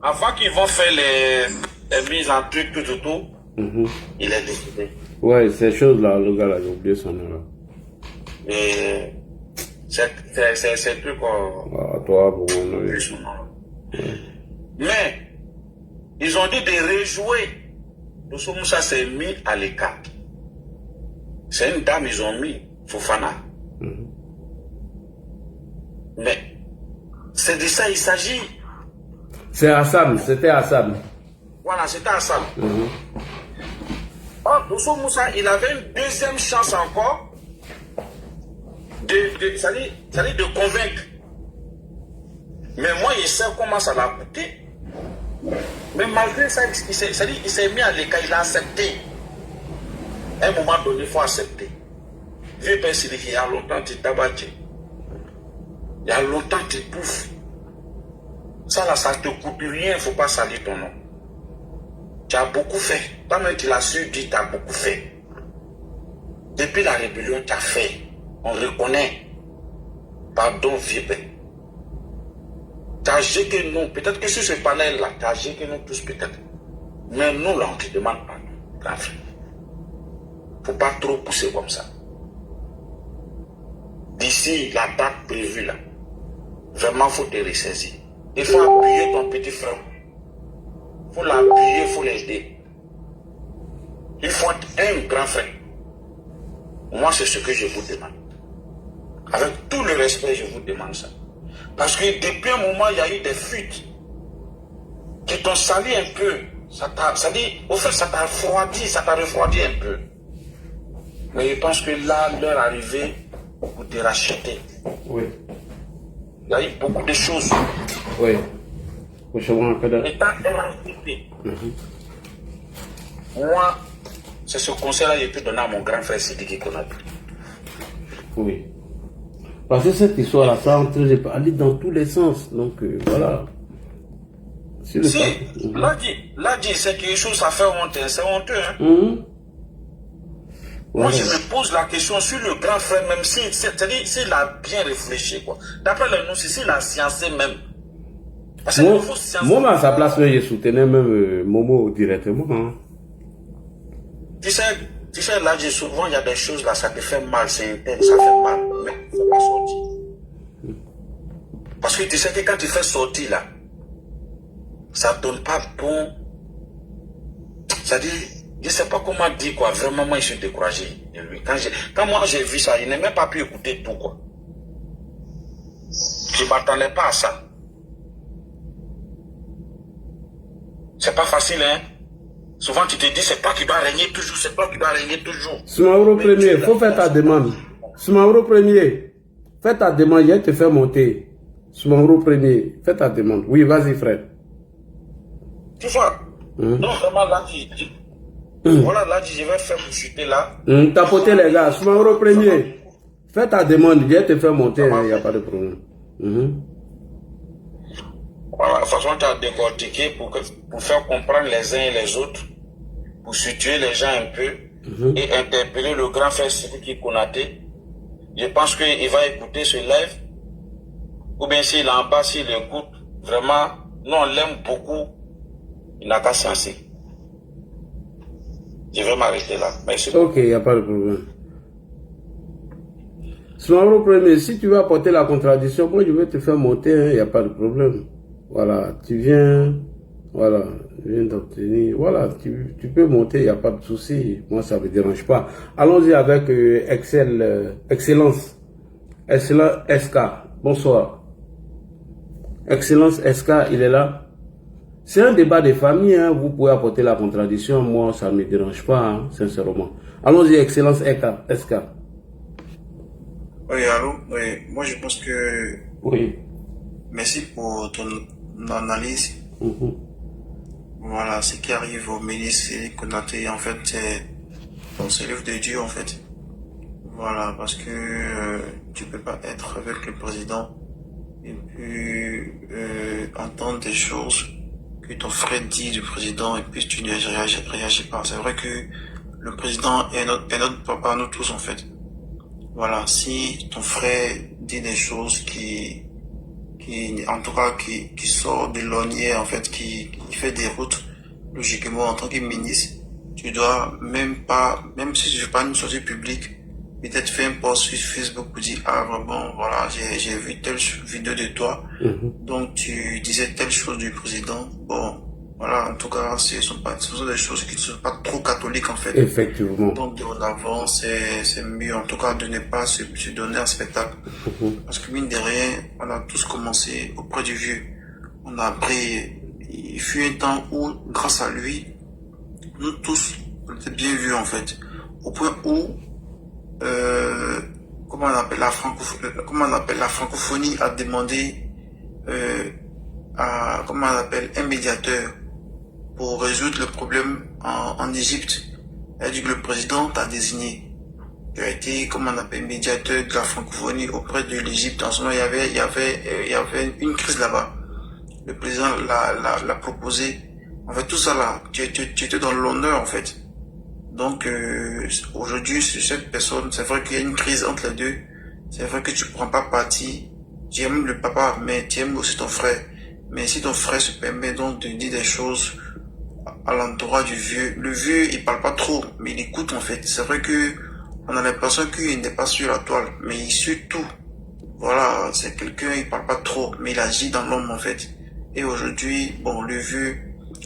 Avant qu'ils vont faire les mises en truc, tout, il est décédé. Ouais, ces choses-là, le gars là, j'ai oublié son nom là. Et c'est truc qu'on... toi, bon, oui. Mais, ils ont dit de rejouer. Dosso Moussa s'est mis à l'écart. C'est une dame, ils ont mis, Fofana. Mais, c'est de ça il s'agit. C'est Assam, c'était Assam. Voilà, c'était à ça. Or, Dosso Moussa, il avait une deuxième chance encore de convaincre. Mais moi, je sais comment ça l'a coûté. Mais malgré ça, il s'est mis à l'écart, il a accepté. À un moment donné, il faut accepter. Vieux père Sidiki, il y a longtemps, tu tabacs. Il y a longtemps, tu bouffes. Ça là, ça ne te coûte rien, il ne faut pas salir ton nom. Tu as beaucoup fait. Toi-même, tu l'as su dire, tu as beaucoup fait. Depuis la rébellion, tu as fait. On reconnaît. Pardon, vieux père. Tu as agi que nous, peut-être que sur ce panel-là, tu as agi que nous tous, peut-être. Mais nous, là, on te demande pardon, grand frère. Il ne faut pas trop pousser comme ça. D'ici la date prévue, là, vraiment, il faut te ressaisir. Il faut appuyer ton petit frère. Il faut l'appuyer, il faut l'aider. Il faut être un grand frère. Moi, c'est ce que je vous demande. Avec tout le respect, je vous demande ça. Parce que depuis un moment, il y a eu des fuites qui t'ont sali un peu. Ça dit, au fait, ça t'a refroidi un peu. Mais je pense que là, l'heure arrivée pour te racheter. Oui. Il y a eu beaucoup de choses. Oui. Étant émancipé. Moi, c'est ce conseil-là que je peux donner à mon grand frère Sidiki Konaté. Oui. Parce que cette histoire-là, ça entre aller dans tous les sens. Donc, voilà. Si, là, c'est quelque chose, ça fait honte, c'est honteux. Hein? Moi, je me pose la question sur le grand frère, même c'est-à-dire s'il a bien réfléchi, quoi. D'après les nous, s'il a sciencé même. Parce que moi, à sa place, je soutenais même Momo directement. Hein. Tu sais, là, souvent, il y a des choses là, ça te fait mal, c'est interne, ça fait mal, mais il ne faut pas sortir. Parce que tu sais que quand tu fais sortir là, ça ne donne pas bon. C'est-à-dire, je ne sais pas comment dire quoi, vraiment, moi, je suis découragé de lui. Quand moi, j'ai vu ça, il n'a même pas pu écouter tout, quoi. Je ne m'attendais pas à ça. C'est pas facile, hein. Souvent, tu te dis, c'est toi qui dois régner toujours, c'est toi qui dois régner toujours. Soumaoro premier, il faut faire ta demande. Soumaoro premier, fais ta demande, je vais te faire monter. Soumaoro premier, fais ta demande. Oui, vas-y, frère. Tu vois, donc vraiment, là, voilà, là, je vais faire pour chuter là. Tapoter les gars, Soumaoro premier, fais ta demande, je vais te faire monter, il n'y a pas de problème. Voilà, la façon tu as décortiqué pour faire comprendre les uns et les autres, pour situer les gens un peu et interpeller le grand frère Sidiki Konaté. Je pense qu'il va écouter ce live, ou bien s'il est en bas, s'il écoute, vraiment, nous on l'aime beaucoup, il n'a qu'à sciencer. Je vais m'arrêter là. Merci. Ok, il n'y a pas de problème. Soumaoro premier, si tu veux apporter la contradiction, moi je vais te faire monter, il n'y a pas de problème. Voilà, tu viens, voilà, je viens d'obtenir, voilà, tu peux monter, il n'y a pas de souci, moi ça ne me dérange pas. Allons-y avec Excellence SK, bonsoir. Excellence SK, il est là. C'est un débat de famille, hein. Vous pouvez apporter la contradiction, moi ça ne me dérange pas, hein, sincèrement. Allons-y, Excellence SK. Oui, allô, oui, moi je pense que... Oui. Merci pour ton analyse. Voilà, ce qui arrive au ministre Sidiki Konaté, en fait, c'est l'œuvre de Dieu, en fait. Voilà, parce que tu peux pas être avec le président et puis entendre des choses que ton frère dit du président et puis tu ne réagis pas. C'est vrai que le président est notre papa, nous tous, en fait. Voilà, si ton frère dit des choses qui en tout cas, qui sort de l'ornier, en fait, qui fait des routes, logiquement, en tant que ministre, tu dois même si tu ne fais pas une sortie publique, peut-être faire un post sur Facebook pour dire, ah, vraiment, voilà, j'ai vu telle vidéo de toi, donc tu disais telle chose du président, bon, voilà, en tout cas, ce sont des choses qui ne sont pas trop catholiques, en fait. Effectivement. Donc, en avant, c'est mieux, en tout cas, de ne pas se donner un spectacle. Parce que, mine de rien, on a tous commencé auprès du vieux. On a appris, il fut un temps où, grâce à lui, nous tous, on était bien vus en fait. Au point où, comment on appelle la francophonie a demandé comment on appelle, un médiateur pour résoudre le problème en Égypte. Elle a dit que le président t'a désigné. Tu as été, comment on appelle, médiateur de la francophonie auprès de l'Égypte. En ce moment, il y avait une crise là-bas. Le président l'a proposé. En fait, tout ça là, tu étais dans l'honneur en fait. Donc, aujourd'hui, cette personne, c'est vrai qu'il y a une crise entre les deux. C'est vrai que tu ne prends pas parti. Tu aimes le papa, mais tu aimes aussi ton frère. Mais si ton frère se permet donc de dire des choses à l'endroit du vieux, le vieux, il parle pas trop, mais il écoute en fait. C'est vrai que on a l'impression qu'il n'est pas sur la toile, mais il suit tout. Voilà, c'est quelqu'un, il parle pas trop, mais il agit dans l'homme en fait. Et aujourd'hui, bon, le vieux,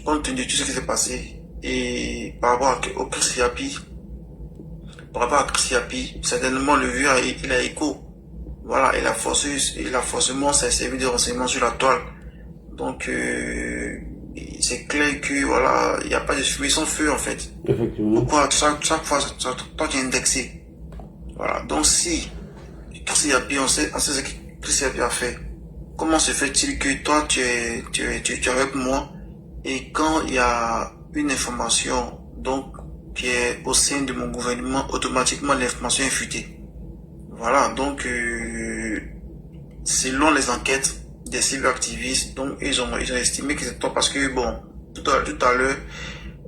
compte tenu de tout ce qui s'est passé, et par rapport au Chris Yapi, certainement le vieux, il a écho. Voilà, il a forcément servi de renseignement sur la toile. Donc, c'est clair que, voilà, il n'y a pas de fumée sans feu, en fait. Effectivement. Pourquoi chaque fois, toi, tu es indexé. Voilà. Donc, si Chris Yapi, on sait ce que Chris Yapi a fait, comment se fait-il que toi, tu es avec moi, et quand il y a une information, donc, qui est au sein de mon gouvernement, automatiquement, l'information est futée. Voilà. Donc, selon les enquêtes des cyberactivistes, donc ils ont estimé que c'est toi parce que bon, tout à l'heure,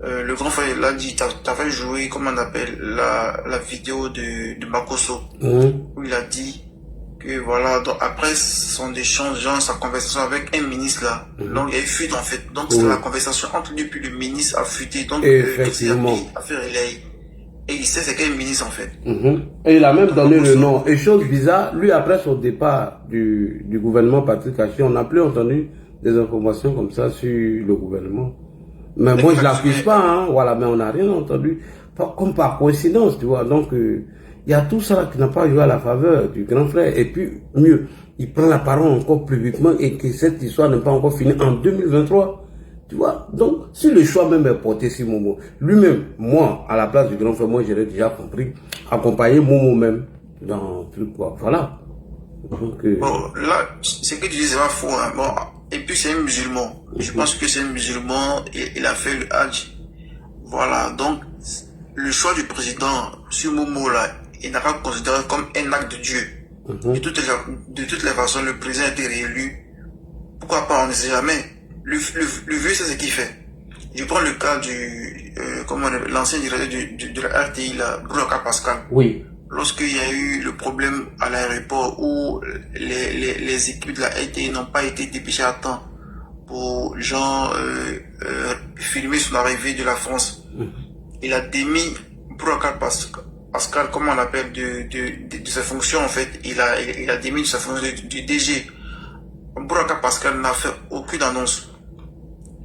le grand frère l'a dit, t'avais joué, comment on appelle, la vidéo de Makosso, où il a dit que voilà, donc après son échange, sa conversation avec un ministre là, donc il y a eu fuite en fait, donc c'est la conversation entre lui puis le ministre a fuité, donc effectivement, a fait relais. Et il sait c'est quel ministre en fait. Et il a même donné le nom. Et chose bizarre, lui après son départ du gouvernement Patrick Hachi, on n'a plus entendu des informations comme ça sur le gouvernement. Mais moi je l'accuse pas, hein, voilà, mais on n'a rien entendu. Comme par coïncidence, tu vois. Donc il y a tout ça qui n'a pas joué à la faveur du grand frère. Et puis mieux, il prend la parole encore publiquement et que cette histoire n'est pas encore finie en 2023. Tu vois, donc, si le choix même est porté sur Momo, lui-même, moi, à la place du grand frère, moi, j'aurais déjà compris, accompagner Momo même dans le truc, quoi. Voilà. Donc, bon, là, ce que tu dis, c'est pas faux, hein. Bon, et puis, c'est un musulman. Je pense que c'est un musulman et il a fait le Hajj. Voilà, donc, le choix du président sur Momo, là, il n'a pas considéré comme un acte de Dieu. De toutes les façons, le président a été réélu. Pourquoi pas, on ne sait jamais. Le vieux, c'est ce qu'il fait. Je prends le cas l'ancien directeur de la RTI, Bruno Pascal. Oui. Lorsqu'il y a eu le problème à l'aéroport où les équipes de la RTI n'ont pas été dépêchées à temps pour filmer son arrivée de la France. Il a démis Bruno Pascal, comment on l'appelle, de sa fonction en fait. Il a démis de sa fonction du DG. Bruno Pascal n'a fait aucune annonce.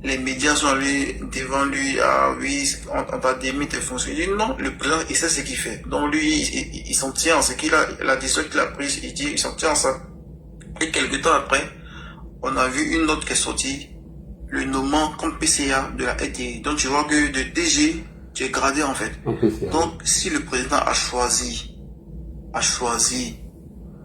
Les médias sont allés devant lui, oui, on va démis tes fonctions. Il dit non, le président, il sait ce qu'il fait. Donc lui, il s'en tient, c'est qu'il a, la décision qu'il a prise, il s'en tient à ça. Et quelques temps après, on a vu une note qui est sortie, le nommant comme PCA de la RTI. Donc tu vois que de DG, tu es gradé en fait. Donc si le président a choisi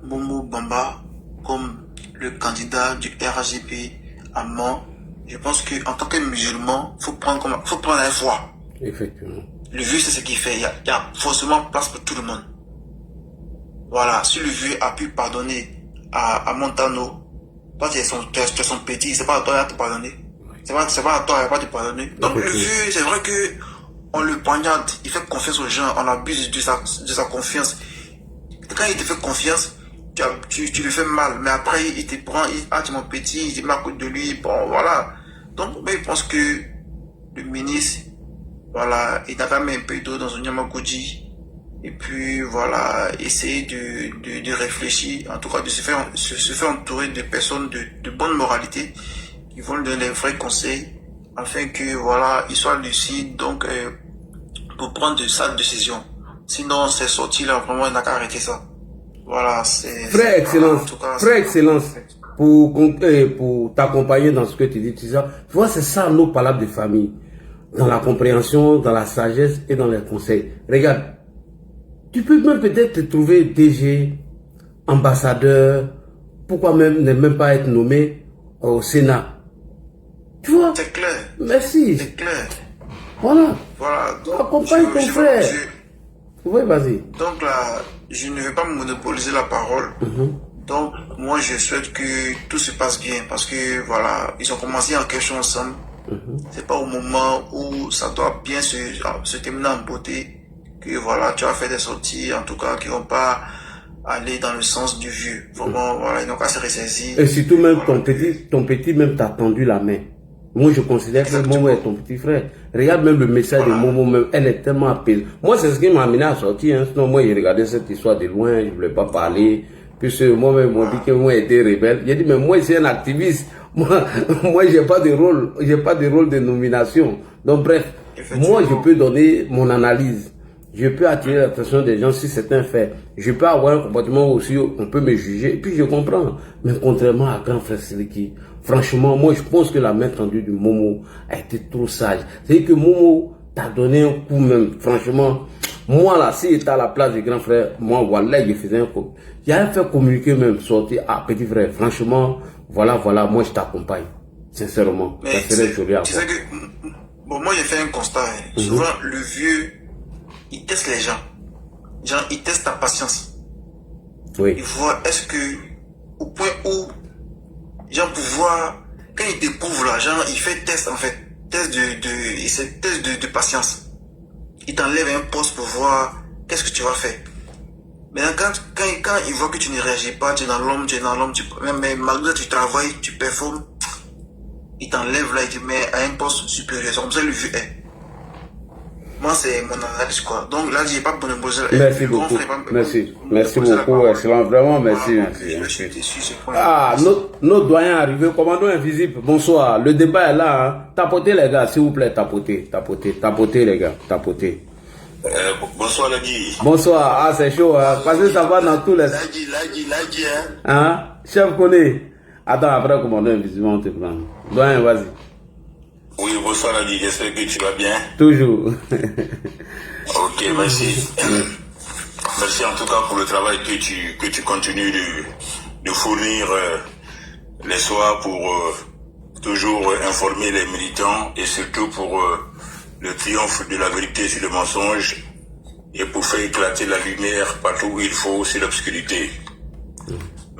Momo Bamba comme le candidat du RHGP à Mans, je pense qu'en tant que musulman, faut prendre la foi. Effectivement. Le vieux, c'est ce qu'il fait. Il y a forcément place pour tout le monde. Voilà. Si le vieux a pu pardonner à Montano, toi, tu es son petit, c'est pas à toi de te pardonner. C'est pas à toi de te pardonner. Donc, le vieux, c'est vrai que on le poignarde, il fait confiance aux gens, on abuse de sa confiance. Quand il te fait confiance, tu lui fais mal, mais après il te prend, tu es mon petit, il te met à côté de lui, bon voilà. Donc mais je pense que le ministre, voilà, il a quand même un peu d'eau dans son Yamagoji, et puis voilà, essayer de réfléchir, en tout cas de se faire entourer de personnes de bonne moralité, qui vont lui donner les vrais conseils, afin que voilà, il soit lucide, donc pour prendre de sales décisions. Sinon, c'est sorti là, vraiment, il n'a qu'à arrêter ça. Voilà, c'est... Frère Excellence, pour t'accompagner dans ce que tu dis, tu vois, c'est ça nos palabres de famille. Dans la compréhension, dans la sagesse et dans les conseils. Regarde, tu peux même peut-être te trouver DG, ambassadeur, pourquoi même ne même pas être nommé au Sénat. Tu vois? C'est clair. Merci. C'est clair. Voilà. Voilà. Donc, accompagne ton frère. Oui, vas-y. Donc là, je ne vais pas monopoliser la parole. Donc, moi, je souhaite que tout se passe bien parce que, voilà, ils ont commencé en question ensemble. C'est pas au moment où ça doit bien se terminer en beauté que, voilà, tu as fait des sorties, en tout cas, qui vont pas aller dans le sens du vieux. Vraiment, voilà, ils n'ont qu'à se ressaisir. Et surtout même ton petit même t'a tendu la main. Moi, je considère que Momo est ton petit frère. Regarde même le message de Momo, même, elle est tellement apaisée. Moi, c'est ce qui m'a amené à sortir. Hein. Sinon, moi, j'ai regardé cette histoire de loin, je ne voulais pas parler. Puisque moi-même, on dit que moi, j'étais rebelle. J'ai dit, mais moi, je suis un activiste. Moi, j'ai pas de rôle. J'ai pas de rôle de nomination. Donc, bref, moi, je peux donner mon analyse. Je peux attirer l'attention des gens si c'est un fait. Je peux avoir un comportement aussi, on peut me juger. Et puis, je comprends. Mais contrairement à grand frère Siliki, franchement, moi, je pense que la main tendue du Momo a été trop sage. C'est-à-dire que Momo t'a donné un coup même. Franchement, moi, là, si j'étais à la place du grand frère, moi, voilà, je faisais un coup. J'avais fait communiquer même, sortir à petit frère. Franchement, voilà, moi, je t'accompagne. Sincèrement. Mais ça serait joli à voir. Tu sais que, bon, moi, j'ai fait un constat. Souvent, le vieux, il teste les gens. Genre, il teste ta patience. Oui. Il voit, est-ce que, au point où, genre, pour voir, quand il découvre là, genre, il fait test, en fait. Test de patience. Il t'enlève un poste pour voir, qu'est-ce que tu vas faire. Maintenant, quand il voit que tu ne réagis pas, tu es dans l'homme, mais malgré que tu travailles, tu performes, il t'enlève là, il te met à un poste supérieur. C'est comme ça le vieux est. Moi, c'est mon analyse, quoi. Donc là, j'ai pas de bonne. Merci beaucoup. Merci beaucoup, excellent. Vraiment, merci. Ah, notre doyen arrivé, commandant invisible. Bonsoir. Le débat est là. Hein. Tapotez, les gars, s'il vous plaît. Tapotez, les gars. Tapotez. Bonsoir, Ladi. Bonsoir. Ah, c'est chaud. Hein. Parce que ça va dans tous les. Ladi, hein. Hein? Chef connaît. Attends, après, commandant invisible, on te prend. Doyen, vas-y. Oui, bonsoir Ladi, j'espère que tu vas bien. Toujours. Ok, merci. Merci en tout cas pour le travail que tu continues de fournir les soirs pour toujours informer les militants et surtout pour le triomphe de la vérité sur le mensonge et pour faire éclater la lumière partout où il faut sur l'obscurité.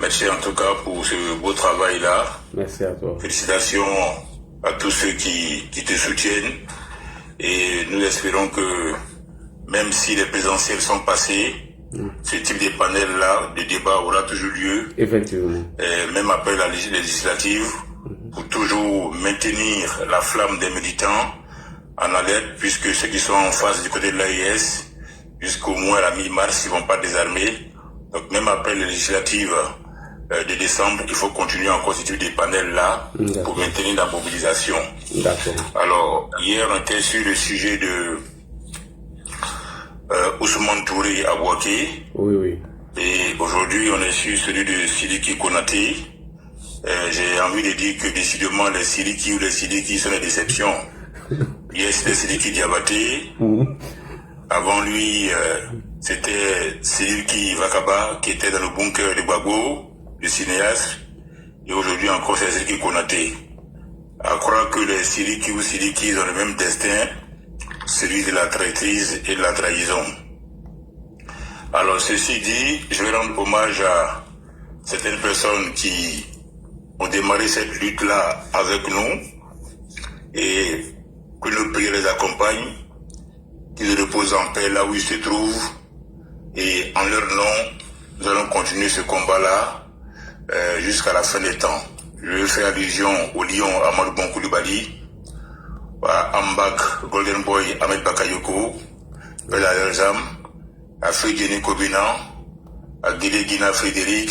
Merci en tout cas pour ce beau travail-là. Merci à toi. Félicitations à tous ceux qui te soutiennent et nous espérons que même si les présidentielles sont passées, ce type de panel-là, de débat aura toujours lieu. Effectivement. Même après la législative, pour toujours maintenir la flamme des militants en alerte, puisque ceux qui sont en face du côté de l'AIS, jusqu'au moins à la mi-mars, ils ne vont pas désarmer. Donc même après les législatives de décembre, il faut continuer à constituer des panels là pour maintenir la mobilisation. Alors, hier on était sur le sujet de Ousmane Touré à Bouaké. Oui. Et aujourd'hui on est sur celui de Sidiki Konaté. J'ai envie de dire que décidément les Sidiki ou les Sidiki sont des déceptions. Hier c'était Sidiki Diabaté. Avant lui, c'était Sidiki Vakaba qui était dans le bunker de Gbagbo, le cinéaste, et aujourd'hui encore c'est Sidiki Konaté. À croire que les Sidiki ou Sidiki ont le même destin, celui de la traîtrise et de la trahison. Alors ceci dit, je vais rendre hommage à certaines personnes qui ont démarré cette lutte-là avec nous et que nos prières les accompagnent, qu'ils reposent en paix là où ils se trouvent et en leur nom, nous allons continuer ce combat-là jusqu'à la fin des temps. Je vais faire allusion au lion Amadou Bon Koulibaly, à Ambak Golden Boy Ahmed Bakayoko, Bella Elzam, à Frédéric Kobina, à Guédé Guina Frédéric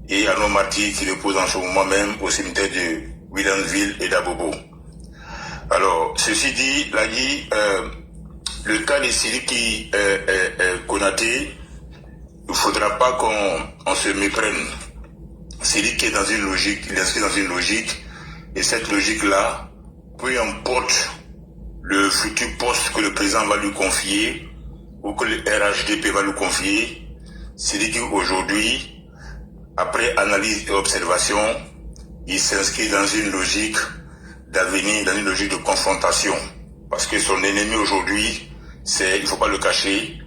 et à nos martyrs qui reposent en ce moment même au cimetière de Williamsville et d'Abobo. Alors, ceci dit, le cas de Sidiki Konaté, il ne faudra pas qu'on se méprenne. C'est lui qui est dans une logique, il est inscrit dans une logique, et cette logique-là, peu importe le futur poste que le président va lui confier, ou que le RHDP va lui confier, c'est lui qui aujourd'hui, après analyse et observation, il s'inscrit dans une logique d'avenir, dans une logique de confrontation. Parce que son ennemi aujourd'hui, c'est, il ne faut pas le cacher,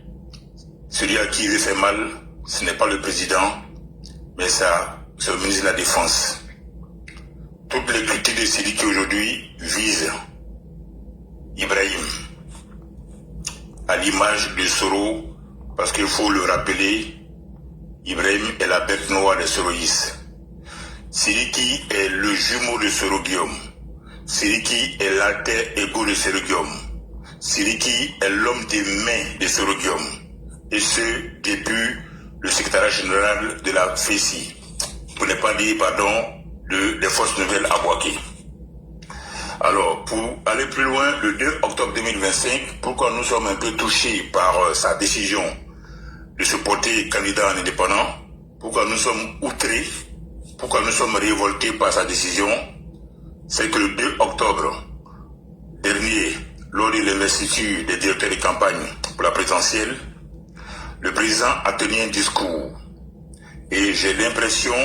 celui à qui il fait mal, ce n'est pas le président, mais ça, c'est le ministre de la Défense. Toutes les critiques de Sidiki aujourd'hui visent Ibrahim, à l'image de Soro, parce qu'il faut le rappeler, Ibrahim est la bête noire des Soroïstes. Sidiki est le jumeau de Soro Guillaume. Sidiki est l'alter ego de Soro Guillaume. Sidiki est l'homme des mains de Soro Guillaume. Et ce, depuis le secrétaire général de la FESI, pour ne pas dire, pardon, des forces nouvelles à Bouaké. Alors, pour aller plus loin, le 2 octobre 2025, pourquoi nous sommes un peu touchés par sa décision de se porter candidat en indépendant, pourquoi nous sommes outrés, pourquoi nous sommes révoltés par sa décision, c'est que le 2 octobre dernier, lors de l'investiture des directeurs de campagne pour la présidentielle, le président a tenu un discours. Et j'ai l'impression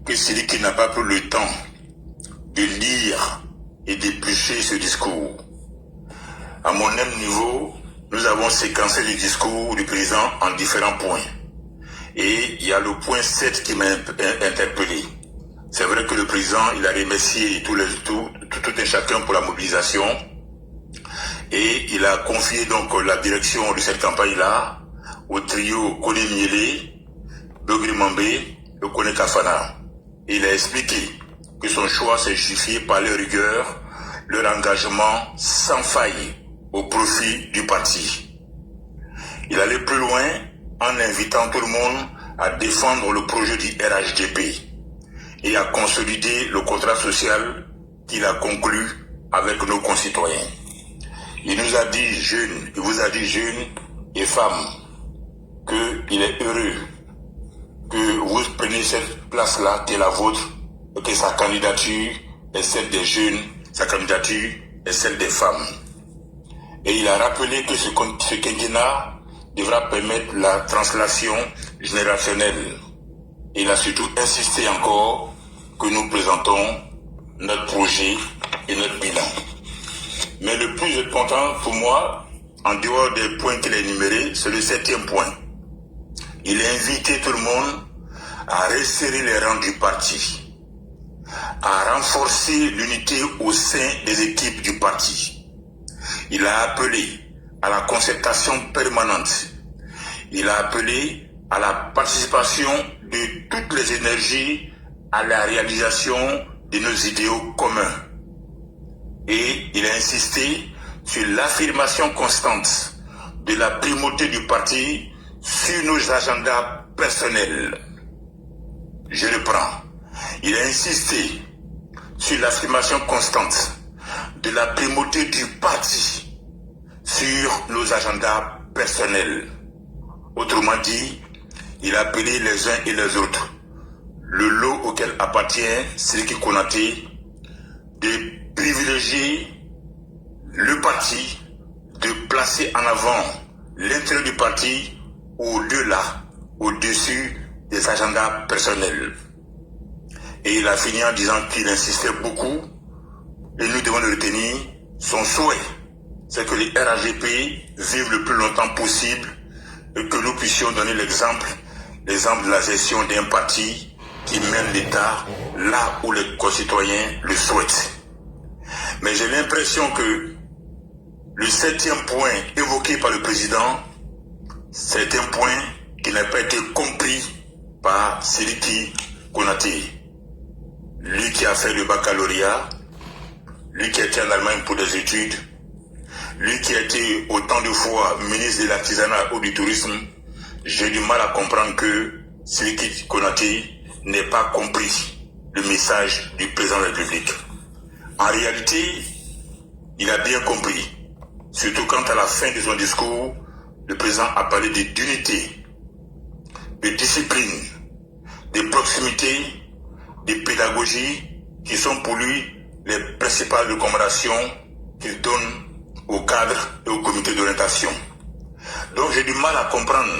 que celui qui n'a pas pris le temps de lire et d'éplucher ce discours. À mon même niveau, nous avons séquencé le discours du président en différents points. Et il y a le point 7 qui m'a interpellé. C'est vrai que le président, il a remercié tout un chacun pour la mobilisation. Et il a confié donc la direction de cette campagne-là au trio Kone Miele, Dogri Mambe et Kone Kafana. Il a expliqué que son choix s'est justifié par leur rigueur, leur engagement sans faille au profit du parti. Il allait plus loin en invitant tout le monde à défendre le projet du RHDP et à consolider le contrat social qu'il a conclu avec nos concitoyens. Il nous a dit jeunes, il vous a dit jeunes et femmes qu'il est heureux que vous preniez cette place-là qui est la vôtre, et que sa candidature est celle des jeunes, sa candidature est celle des femmes. Et il a rappelé que ce quinquennat devra permettre la translation générationnelle. Et il a surtout insisté encore que nous présentons notre projet et notre bilan. Mais le plus important pour moi, en dehors des points qu'il a énumérés, c'est le 7e point. Il a invité tout le monde à resserrer les rangs du parti, à renforcer l'unité au sein des équipes du parti. Il a appelé à la concertation permanente. Il a appelé à la participation de toutes les énergies à la réalisation de nos idéaux communs. Et il a insisté sur l'affirmation constante de la primauté du parti sur nos agendas personnels. Je reprends. Il a insisté sur l'affirmation constante de la primauté du parti sur nos agendas personnels. Autrement dit, il a appelé les uns et les autres, le lot auquel appartient Sidiki Konaté, de privilégier le parti, de placer en avant l'intérêt du parti au-delà, au-dessus des agendas personnels. Et il a fini en disant qu'il insistait beaucoup, et nous devons le retenir, son souhait, c'est que les RHDP vivent le plus longtemps possible et que nous puissions donner l'exemple de la gestion d'un parti qui mène l'État là où les concitoyens le souhaitent. Mais j'ai l'impression que le 7e point évoqué par le président, c'est un point qui n'a pas été compris par Sidiki Konaté. Lui qui a fait le baccalauréat, lui qui a été en Allemagne pour des études, lui qui a été autant de fois ministre de l'artisanat ou du tourisme, j'ai du mal à comprendre que Sidiki Konaté n'ait pas compris le message du président de la République. En réalité, il a bien compris, surtout quand à la fin de son discours, le président a parlé d'unité, de discipline, de proximité, de pédagogie, qui sont pour lui les principales recommandations qu'il donne au cadre et au comité d'orientation. Donc j'ai du mal à comprendre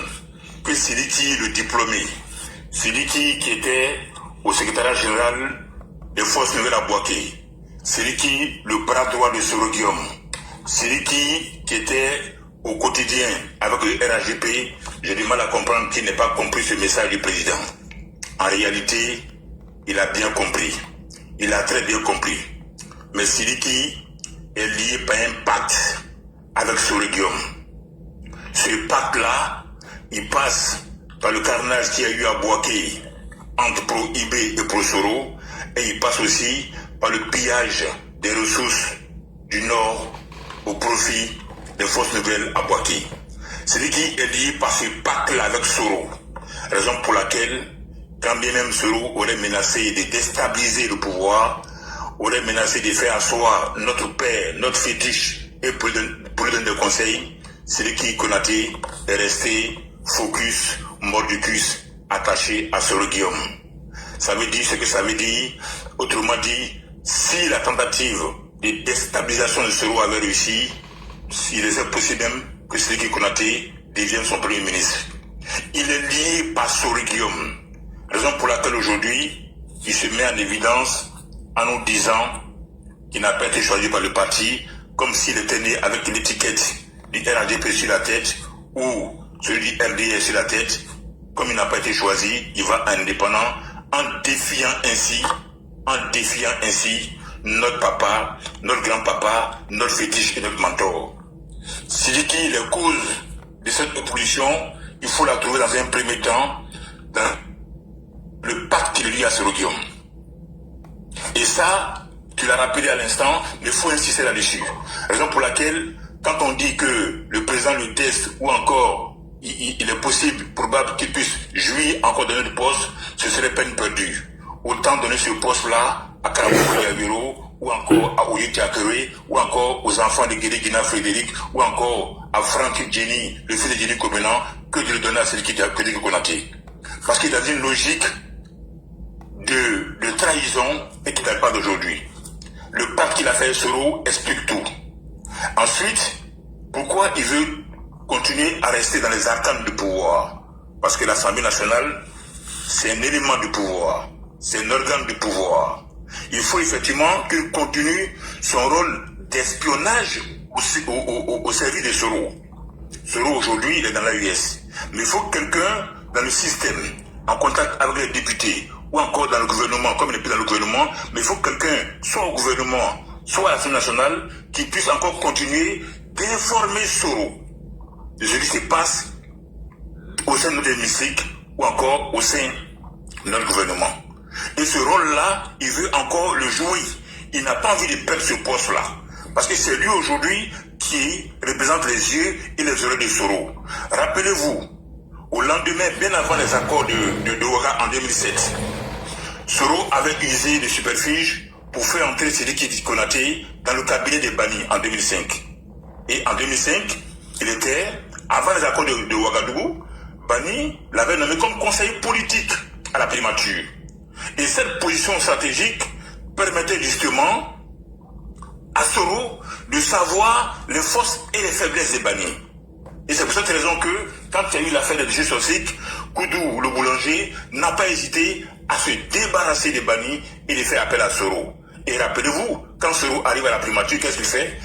que Sidiki, le diplômé, Sidiki qui était au secrétariat général des forces nouvelles à Bouaké, Sidiki, le bras droit de Sorogium, Sidiki qui était au quotidien avec le RAGP, j'ai du mal à comprendre qu'il n'ait pas compris ce message du président. En réalité, il a bien compris. Il a très bien compris. Mais Sidiki est lié par un pacte avec Sorogium. Ce pacte-là, il passe par le carnage qu'il y a eu à Bouaké entre Pro-IB et Pro-Soro, et il passe aussi par le pillage des ressources du Nord au profit des forces nouvelles à Bouaké. Sidiki est lié par ce pacte-là avec Soro, raison pour laquelle, quand bien même Soro aurait menacé de déstabiliser le pouvoir, aurait menacé de faire asseoir notre père, notre fétiche, et pour lui donner des conseils, Sidiki Konaté est resté focus, mordicus, attaché à Sorogium. Ça veut dire ce que ça veut dire. Autrement dit, si la tentative de déstabilisation de Soro avait réussi, il est possible même que Sidiki Konaté devienne son premier ministre. Il est lié par Sorogium, raison pour laquelle aujourd'hui, il se met en évidence en nous disant qu'il n'a pas été choisi par le parti, comme s'il était né avec l'étiquette du RADP sur la tête ou celui du RDS sur la tête. Comme il n'a pas été choisi, il va indépendant en défiant ainsi notre papa, notre grand-papa, notre fétiche et notre mentor. Sidiki, les causes de cette opposition, il faut la trouver dans un premier temps dans le pacte qui est lié à Sorogium. Et ça, tu l'as rappelé à l'instant, mais il faut insister là-dessus. Raison pour laquelle, quand on dit que le président le teste ou encore il est possible, probable qu'il puisse jouir encore de notre poste, ce serait peine perdue. Autant donner ce poste-là à Karabou Yabiro, ou encore à Oye Tiakere, ou encore aux enfants de Guédé Guina Frédéric, ou encore à Franck Jenny, le fils de Jenny Kobenan, que de le donner à Sidiki Konaté. Parce qu'il est dans une logique de trahison et qui date pas d'aujourd'hui. Le pacte qu'il a fait Soro explique tout. Ensuite, pourquoi il veut continuer à rester dans les arcanes du pouvoir? Parce que l'Assemblée nationale, c'est un élément du pouvoir, c'est un organe du pouvoir. Il faut effectivement qu'il continue son rôle d'espionnage au service de Soro. Soro aujourd'hui, il est dans l'AUS. Mais il faut quelqu'un dans le système, en contact avec les députés, ou encore dans le gouvernement, comme il n'est plus dans le gouvernement, mais il faut quelqu'un, soit au gouvernement, soit à l'Assemblée nationale, qui puisse encore continuer d'informer Soro de ce qui se passe au sein de notre hémicycle ou encore au sein de notre gouvernement. Et ce rôle-là, il veut encore le jouer. Il n'a pas envie de perdre ce poste-là. Parce que c'est lui aujourd'hui qui représente les yeux et les oreilles de Soro. Rappelez-vous, au lendemain, bien avant les accords de Ouaga en 2007, Soro avait usé de superfuge pour faire entrer Sidiki Konaté dans le cabinet des Bani en 2005. Et en 2005, il était, avant les accords de Ouagadougou, Bani l'avait nommé comme conseiller politique à la primature. Et cette position stratégique permettait justement à Soro de savoir les forces et les faiblesses des Bani. Et c'est pour cette raison que, quand il y a eu l'affaire de Dj Sosik, Koudou, le boulanger, n'a pas hésité à se débarrasser des Bani et de faire appel à Soro. Et rappelez-vous, quand Soro arrive à la primature, qu'est-ce qu'il fait?